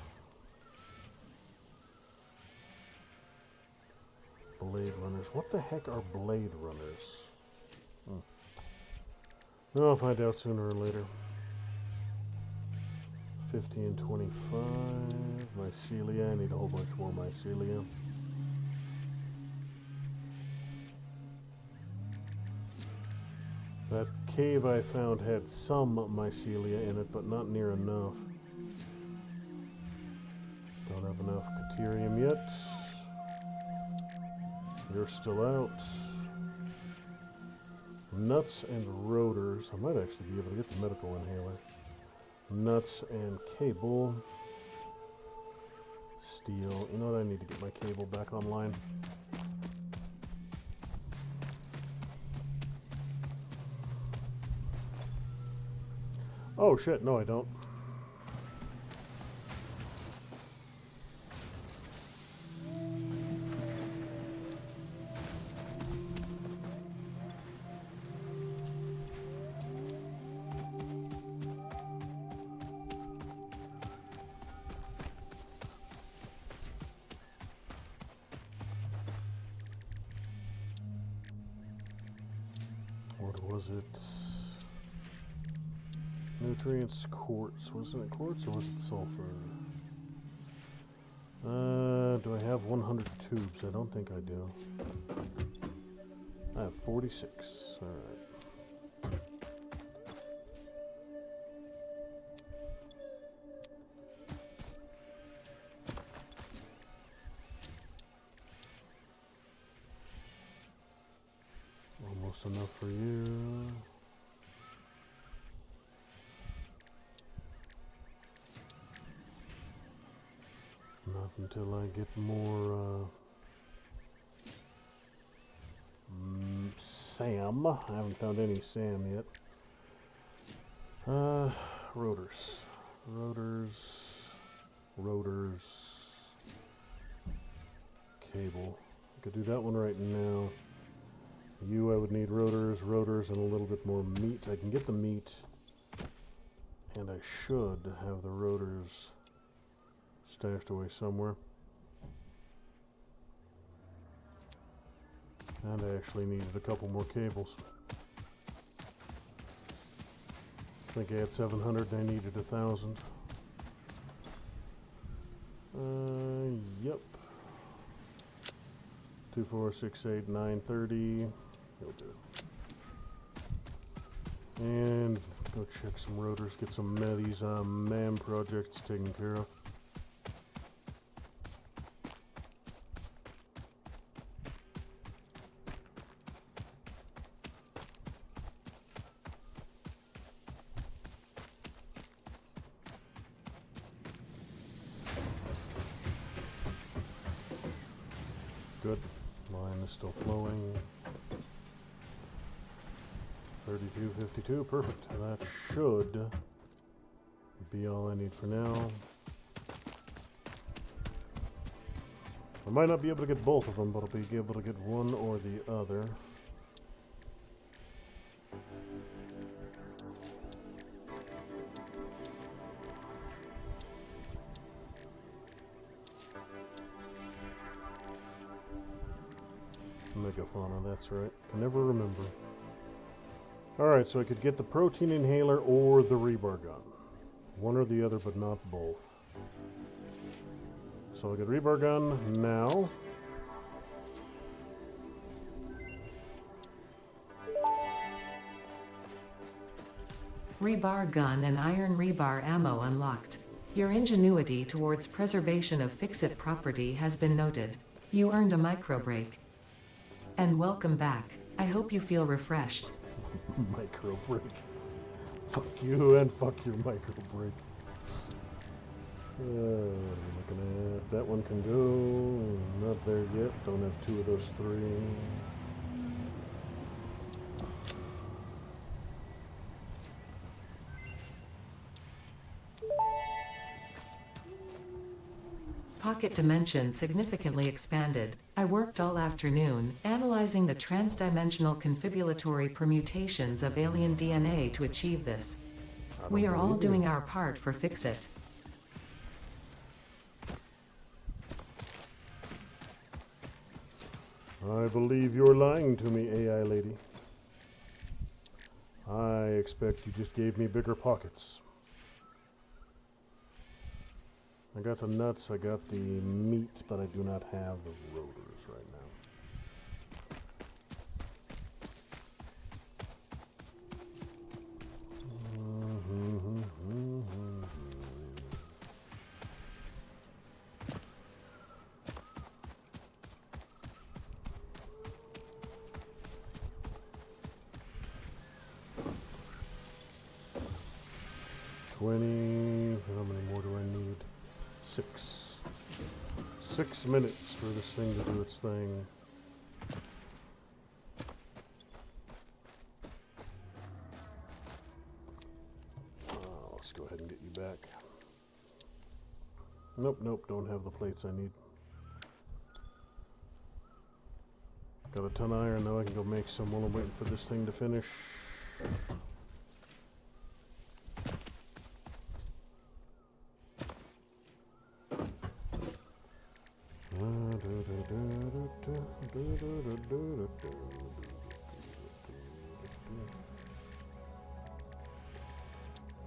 Blade runners. What the heck are blade runners? I'll find out sooner or later. 50 and 25. Mycelia. I need a whole bunch more mycelia. That cave I found had some mycelia in it, but not near enough. Don't have enough caterium yet. You're still out. Nuts and rotors. I might actually be able to get the medical inhaler. Nuts and cable. Steel. You know what? I need to get my cable back online. Oh shit, no I don't. What was it? Nutrients, quartz. Wasn't it quartz or was it sulfur? Do I have 100 tubes? I don't think I do. I have 46. Alright. Almost enough for you. Not until I get more SAM. I haven't found any SAM yet. Rotors. Cable. I could do that one right now. I would need rotors, and a little bit more meat. I can get the meat, and I should have the rotors stashed away somewhere. And I actually needed a couple more cables. I think I had 700 and I needed 1,000. Yep. 2, 4, 6, 8, 9, 30. He'll do. And go check some rotors, get some these MAM projects taken care of. Good. Line is still flowing. 3252, perfect. That should be all I need for now. I might not be able to get both of them, but I'll be able to get one or the other. Megafauna, that's right. Can never remember. Alright, so I could get the protein inhaler or the rebar gun. One or the other, but not both. So I'll get rebar gun now. Rebar gun and iron rebar ammo unlocked. Your ingenuity towards preservation of fix-it property has been noted. You earned a micro break. And welcome back. I hope you feel refreshed. Micro break. Fuck you and fuck your micro break. What are we looking at? That one can go. Not there yet. Don't have 2 of those 3. Pocket dimension significantly expanded. I worked all afternoon, analyzing the transdimensional confibulatory permutations of alien DNA to achieve this. We are all doing our part for Fix-It. I believe you're lying to me, AI lady. I expect you just gave me bigger pockets. I got the nuts, I got the meat, but I do not have the rotors right now. How many more do I need? 6. 6 minutes for this thing to do its thing. Let's go ahead and get you back. Nope, don't have the plates I need. Got a ton of iron, now I can go make some while I'm waiting for this thing to finish.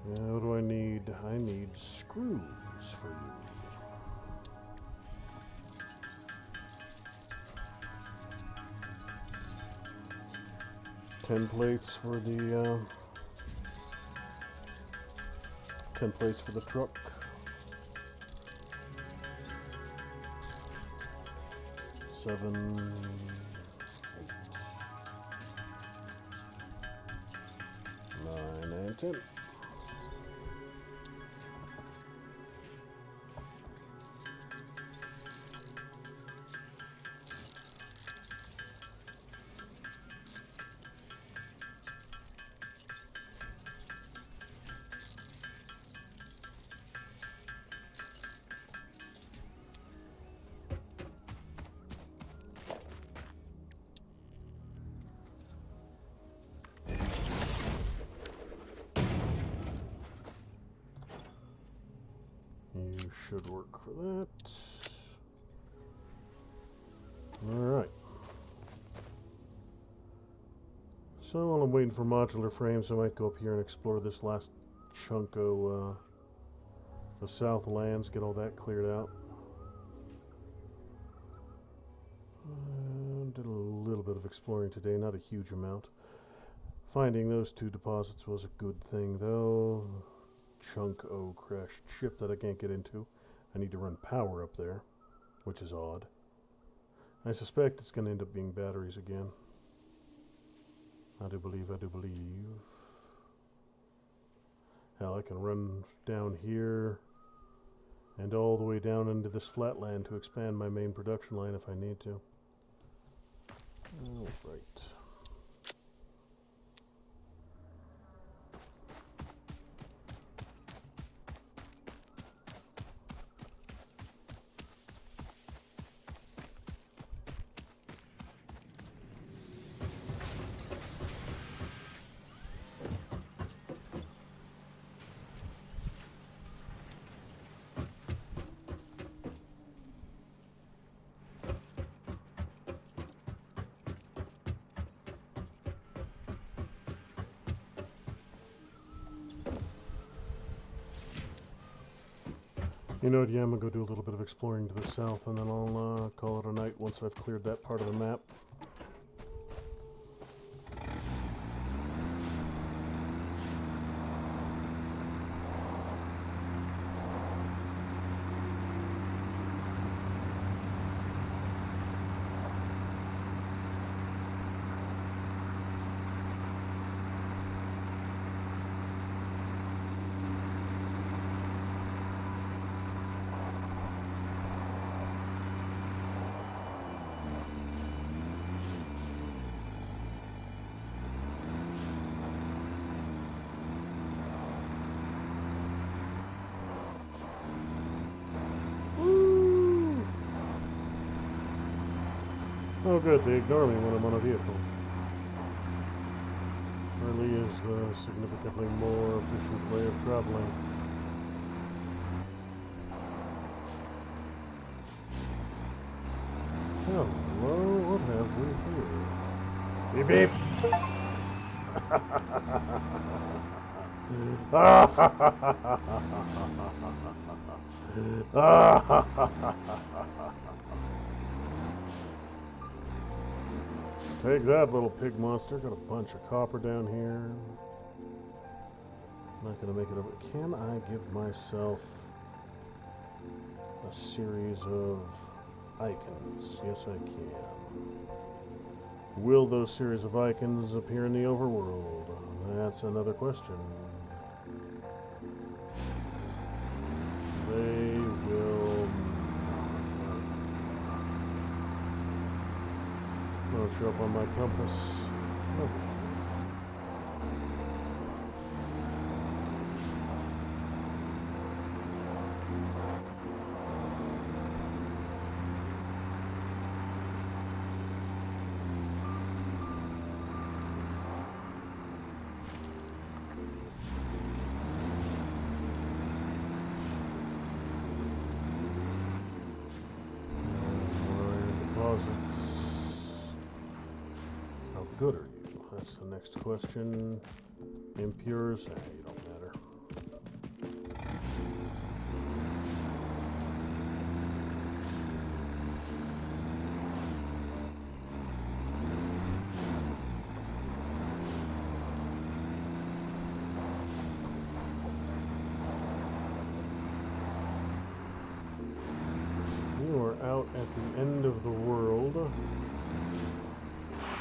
What do I need? I need screws for you. Ten plates for the 10 plates for the truck. Seven, 8, 9, and 10. You should work for that. Alright. So while I'm waiting for modular frames, I might go up here and explore this last chunk of the Southlands, get all that cleared out. Did a little bit of exploring today, not a huge amount. Finding those two deposits was a good thing, though. Chunk O crashed ship that I can't get into. I need to run power up there, which is odd. I suspect it's going to end up being batteries again. I do believe. Hell, I can run down here and all the way down into this flatland to expand my main production line if I need to. All right. You know what, yeah, I'm going to go do a little bit of exploring to the south, and then I'll call it a night once I've cleared that part of the map. Oh good, they ignore me when I'm on a vehicle. Really is the significantly more efficient way of traveling. Hello, what have we here? Beep beep! Take that, little pig monster. Got a bunch of copper down here. Not gonna make it over. Can I give myself a series of icons? Yes, I can. Will those series of icons appear in the overworld? That's another question. They will not show up on my compass. Oh. Good are you? That's the next question. Impures? You don't matter. the end of the world.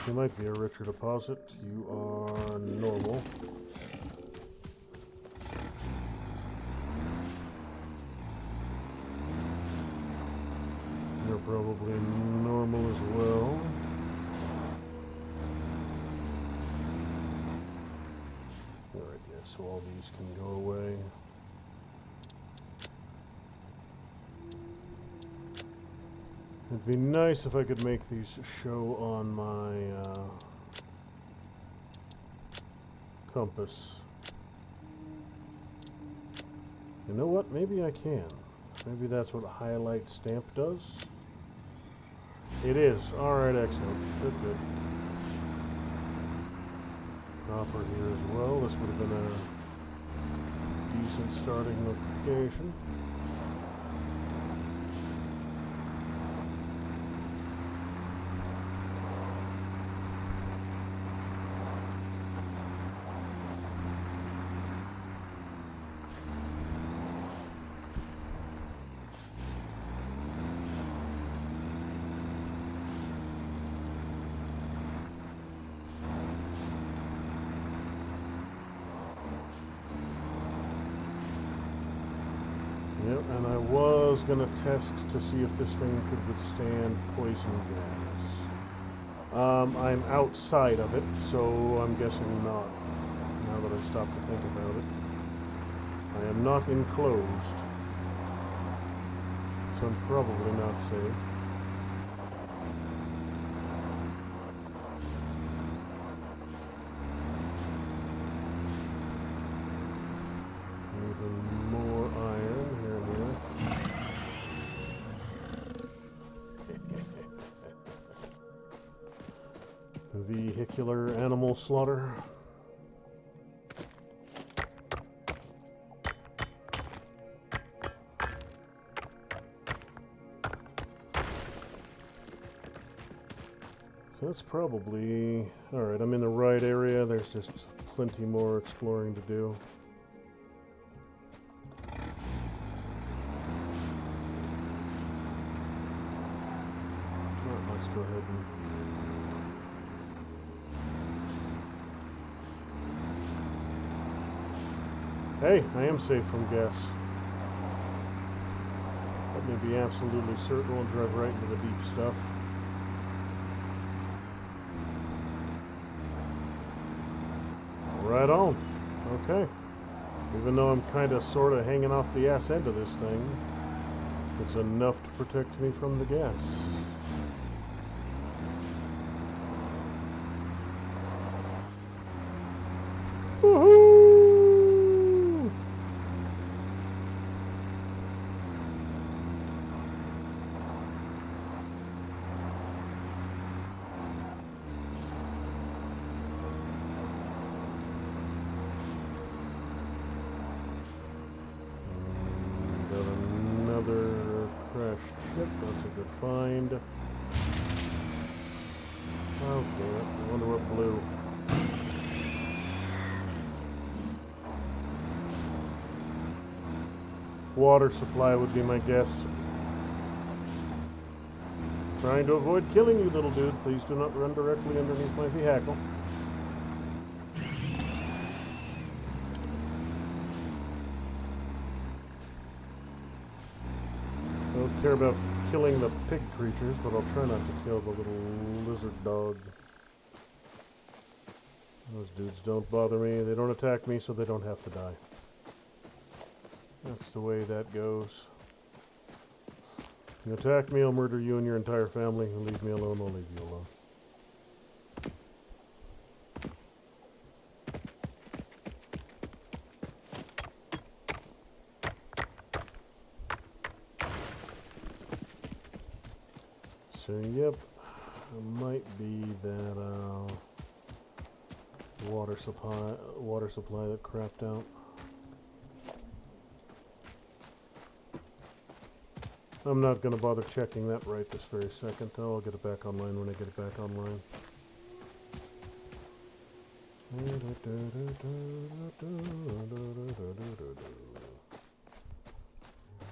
You might be a richer deposit. You are normal. You're probably normal as well. Alright, yeah, so all these can go away. It'd be nice if I could make these show on my compass. You know what? Maybe I can. Maybe that's what a highlight stamp does. It is. Alright, excellent. Good, good. Copper here as well. This would have been a decent starting location. Yep, and I was going to test to see if this thing could withstand poison gas. I'm outside of it, so I'm guessing not, now that I stopped to think about it. I am not enclosed, so I'm probably not safe. Even more iron here and here. Vehicular animal slaughter. So that's probably... Alright, I'm in the right area. There's just plenty more exploring to do. Let's go ahead and... Hey, I am safe from gas. Let me be absolutely certain we'll drive right into the deep stuff. Right on. Okay. Even though I'm kind of sort of hanging off the ass end of this thing, it's enough to protect me from the gas. Woohoo! Got another crashed ship. That's a good find. Oh, damn it. I wonder what blew. Water supply would be my guess. Trying to avoid killing you, little dude. Please do not run directly underneath my vehicle. I don't care about killing the pig creatures, but I'll try not to kill the little lizard dog. Those dudes don't bother me. They don't attack me, so they don't have to die. That's the way that goes. You attack me, I'll murder you and your entire family. You leave me alone, I'll leave you alone. So, yep, it might be that water supply that crapped out. I'm not going to bother checking that right this very second. I'll get it back online when I get it back online.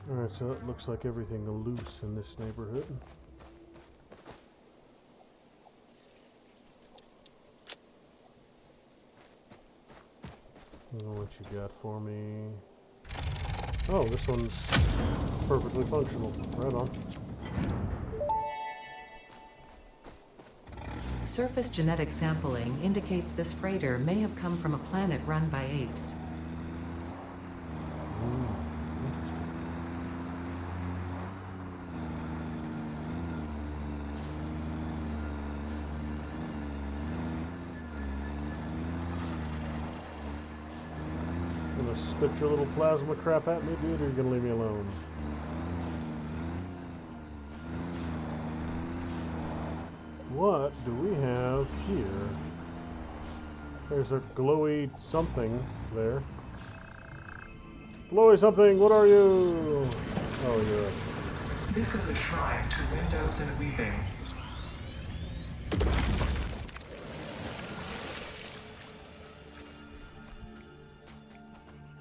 Alright, so it looks like everything loose in this neighborhood. What you got for me? Oh, this one's perfectly functional. Right on. Surface genetic sampling indicates this freighter may have come from a planet run by apes. Gonna spit your little plasma crap at me, dude, or you gonna leave me alone? What do we have here? There's a glowy something there. Glowy something, what are you? Oh, you're a... This is a shrine to windows and weaving.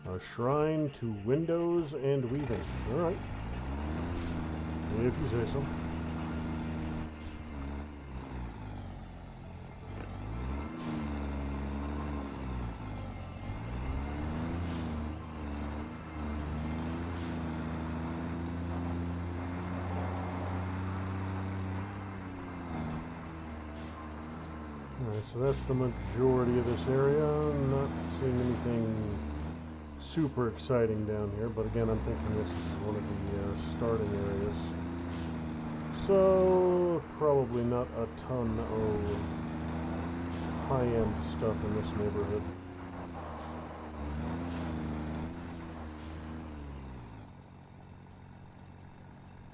A shrine to windows and weaving. Alright. If you say so. Alright, so that's the majority of this area. I'm not seeing anything super exciting down here, but again, I'm thinking this is one of the starting areas. So, probably not a ton of high-end stuff in this neighborhood.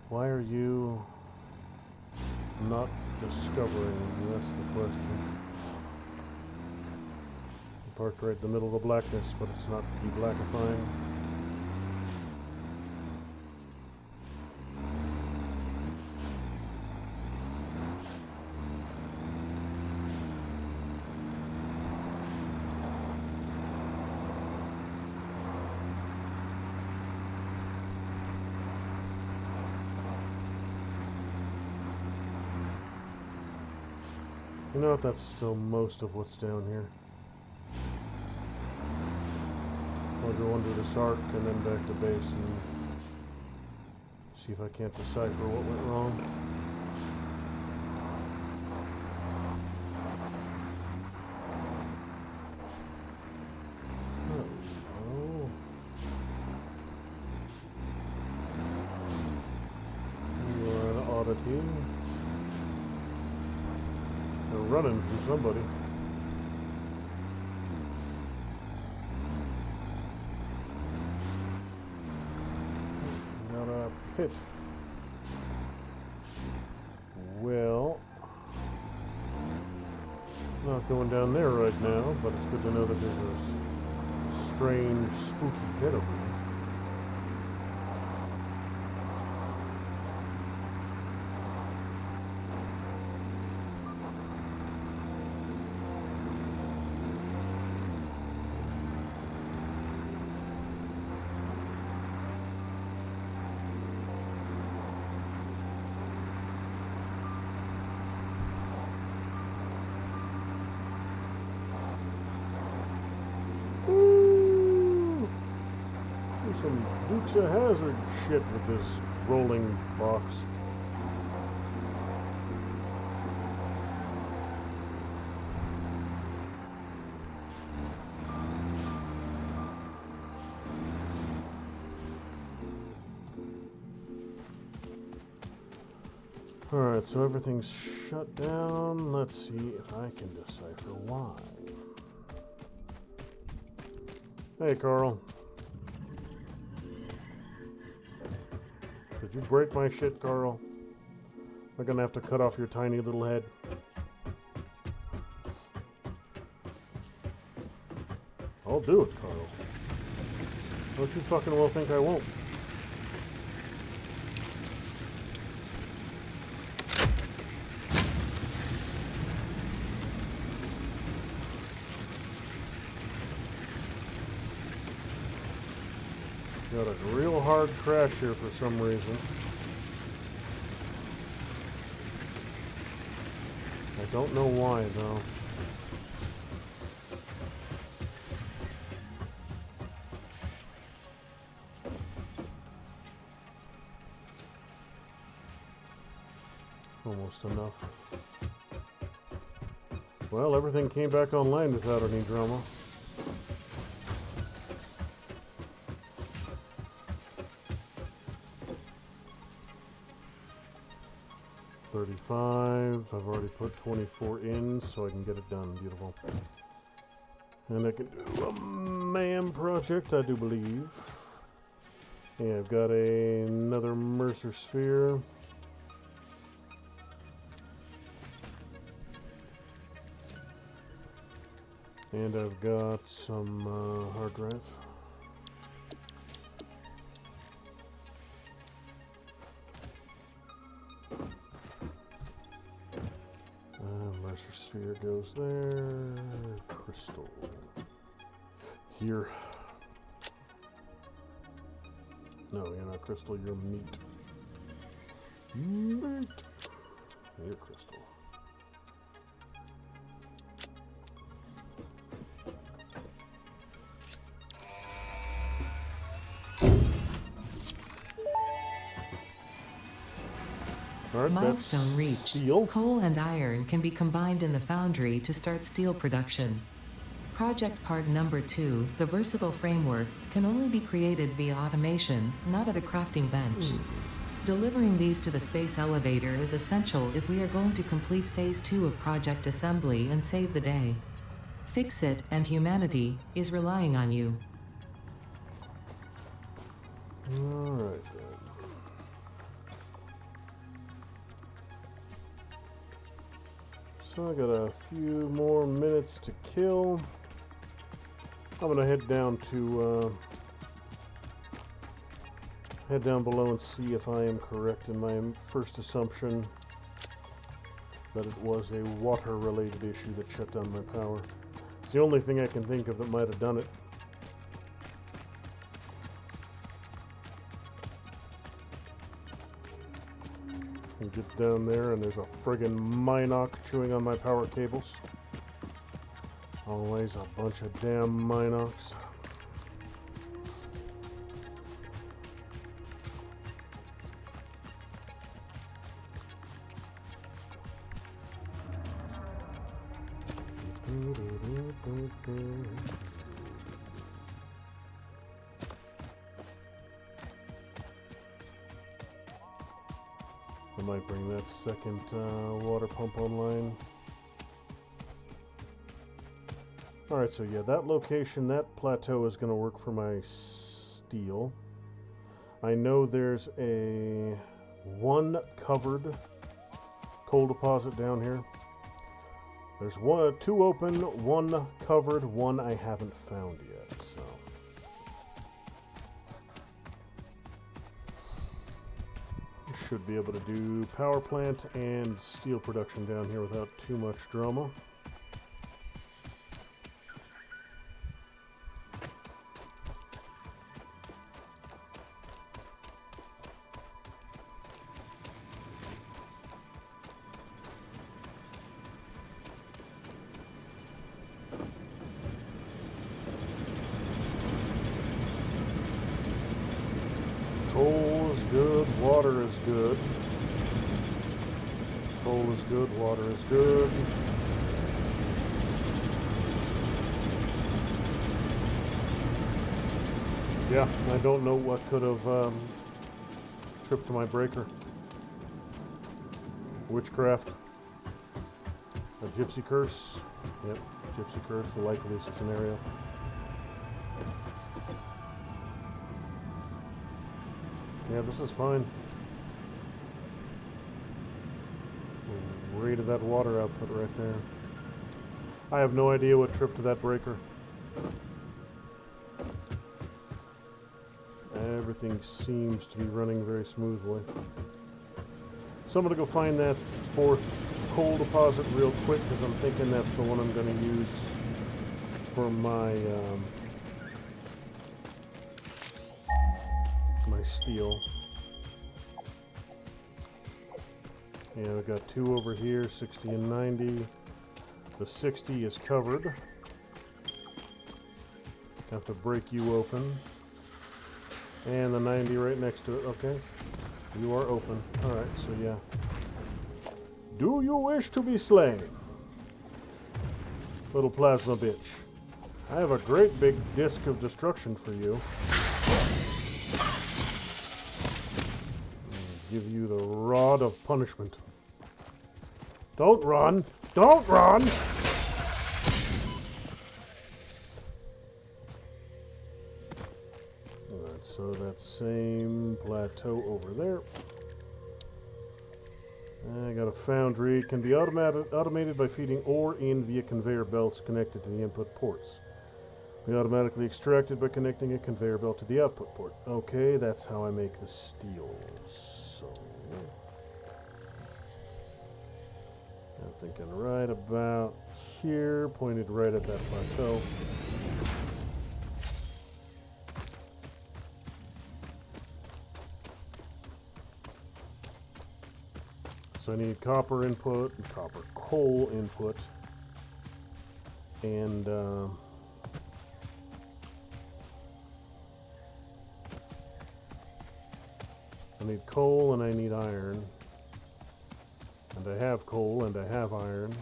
Why are you not discovering? That's the question. Parked right in the middle of the blackness, but it's not de-blackifying. You know what? That's still most of what's down here. I'll go under this arc and then back to base and see if I can't decipher what went wrong. Oh. You are an oddity. They're running from somebody. Pit. Well, not going down there right now, but it's good to know that there's a strange, spooky pit over there. Some Dukes of Hazzard shit with this rolling box. Alright, so everything's shut down. Let's see if I can decipher why. Hey, Carl. Did you break my shit, Carl? Am I gonna have to cut off your tiny little head? I'll do it, Carl. Don't you fucking well think I won't. Got a real hard crash here for some reason. I don't know why, though. Almost enough. Well, everything came back online without any drama. $35. I've already put 24 in, so I can get it done. Beautiful. And I can do a MAM project, I do believe. Yeah, I've got another Mercer sphere. And I've got some hard drive. Mercer sphere goes there. Crystal. Here. No, you're not crystal, you're meat. Meat. You're crystal. Alright, that's Milestone reached. steel. Coal and iron can be combined in the foundry to start steel production. Project part number 2, the versatile framework, can only be created via automation, not at a crafting bench. Delivering these to the space elevator is essential if we are going to complete phase 2 of project assembly and save the day. Fix It and humanity is relying on you. Alright then. So I got a few more minutes to kill. I'm gonna head down to head down below and see if I am correct in my first assumption that it was a water-related issue that shut down my power. It's the only thing I can think of that might have done it. You get down there and there's a friggin' Minoc chewing on my power cables. Always a bunch of damn Minocs. I might bring that second water pump online. Alright, so yeah, that location, that plateau is going to work for my steel. I know there's one covered coal deposit down here. There's two open, one covered, one I haven't found yet, so. Should be able to do power plant and steel production down here without too much drama. Coal is good, water is good. Coal is good, water is good. Yeah, I don't know what could have tripped my breaker. Witchcraft. A gypsy curse. Yep, gypsy curse, the likeliest scenario. Yeah, this is fine. Rate of that water output right there. I have no idea what tripped that breaker. Everything seems to be running very smoothly. So I'm going to go find that fourth coal deposit real quick because I'm thinking that's the one I'm going to use for my my steel. Yeah, we got two over here, 60 and 90. The 60 is covered. Have to break you open. And the 90 right next to it. Okay. You are open. Alright, so yeah. Do you wish to be slain? Little plasma bitch. I have a great big disc of destruction for you. Give you the rod of punishment. Don't run! Don't run! Alright, so that same plateau over there. I got a foundry. It can be automated by feeding ore in via conveyor belts connected to the input ports. Be automatically extracted by connecting a conveyor belt to the output port. Okay, that's how I make the steel. So, I'm thinking right about here, pointed right at that plateau. So I need copper input, copper coal input, and I need coal and I need iron. And I have coal and I have iron.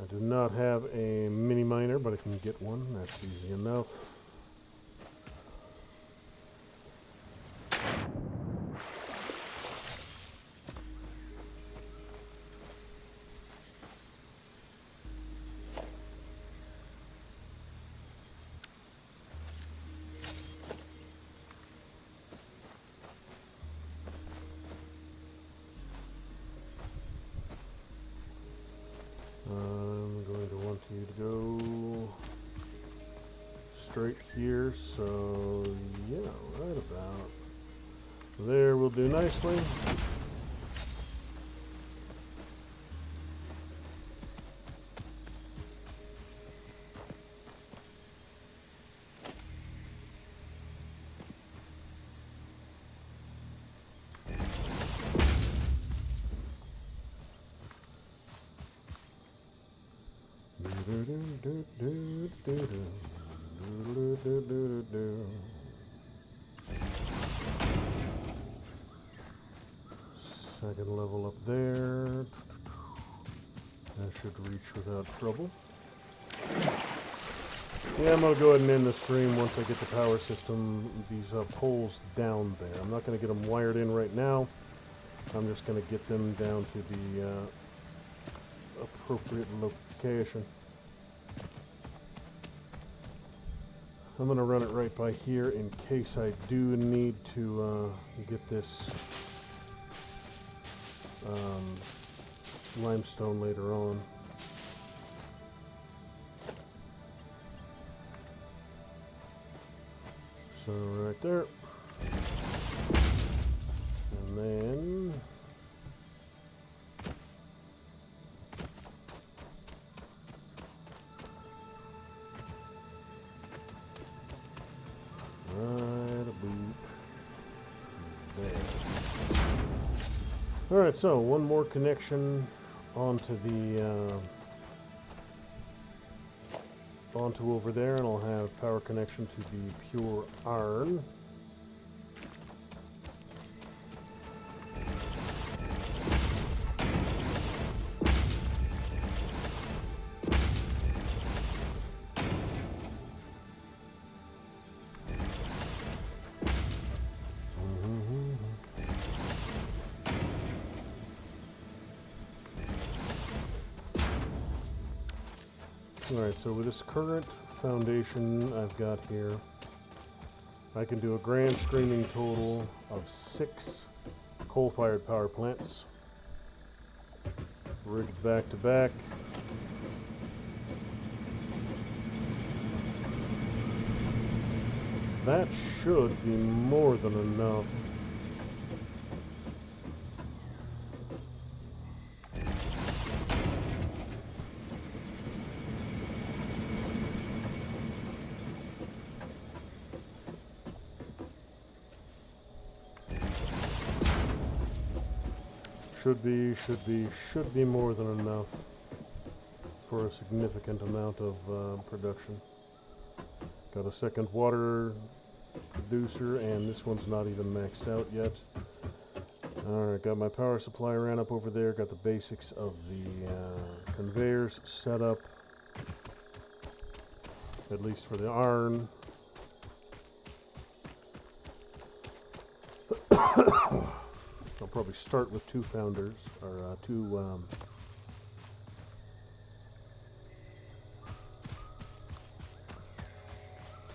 I do not have a mini miner, but I can get one. That's easy enough. I'm going to want you to go straight here, so yeah, right about there will do nicely. Second level up there. That should reach without trouble. Yeah, I'm going to go ahead and end the stream once I get the power system, these poles down there. I'm not going to get them wired in right now. I'm just going to get them down to the appropriate location. I'm going to run it right by here in case I do need to get this limestone later on. So right there. And then right about there. Alright, so one more connection onto the onto over there, and I'll have power connection to the pure iron. Alright, so with this current foundation I've got here, I can do a grand screaming total of 6 coal-fired power plants, rigged back to back. That should be more than enough. Should be more than enough for a significant amount of production. Got a second water producer, and this one's not even maxed out yet. Alright, got my power supply ran up over there, got the basics of the conveyors set up, at least for the iron. I'll probably start with two founders, or two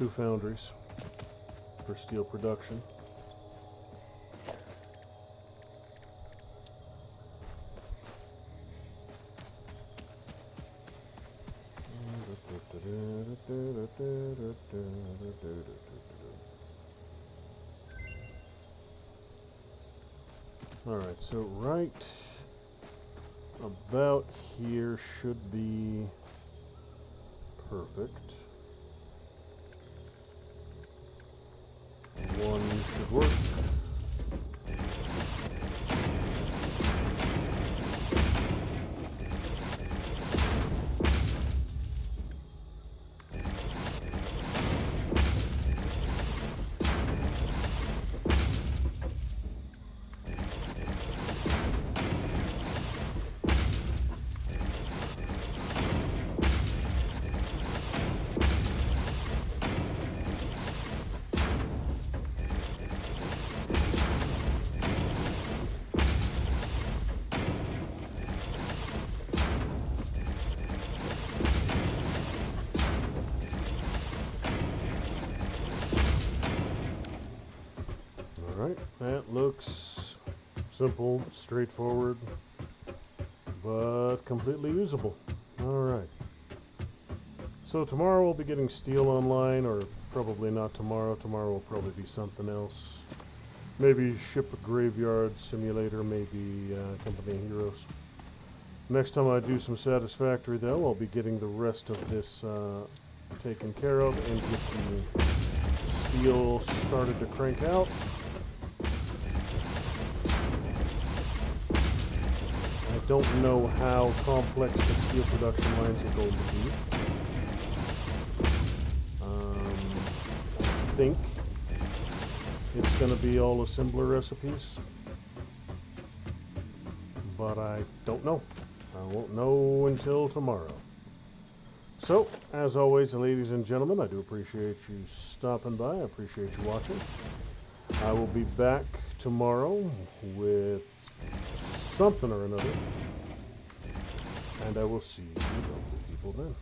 foundries for steel production. Alright, so right about here should be perfect. One should work. Alright, that looks simple, straightforward, but completely usable. Alright. So tomorrow we'll be getting steel online, or probably not tomorrow. Tomorrow will probably be something else. Maybe Ship a Graveyard Simulator, maybe Company of Heroes. Next time I do some Satisfactory, though, I'll be getting the rest of this taken care of and get the steel started to crank out. I don't know how complex the steel production lines are going to be. I think it's going to be all assembler recipes, but I don't know. I won't know until tomorrow. So, as always, ladies and gentlemen, I do appreciate you stopping by. I appreciate you watching. I will be back tomorrow with something or another, and I will see you lovely people then.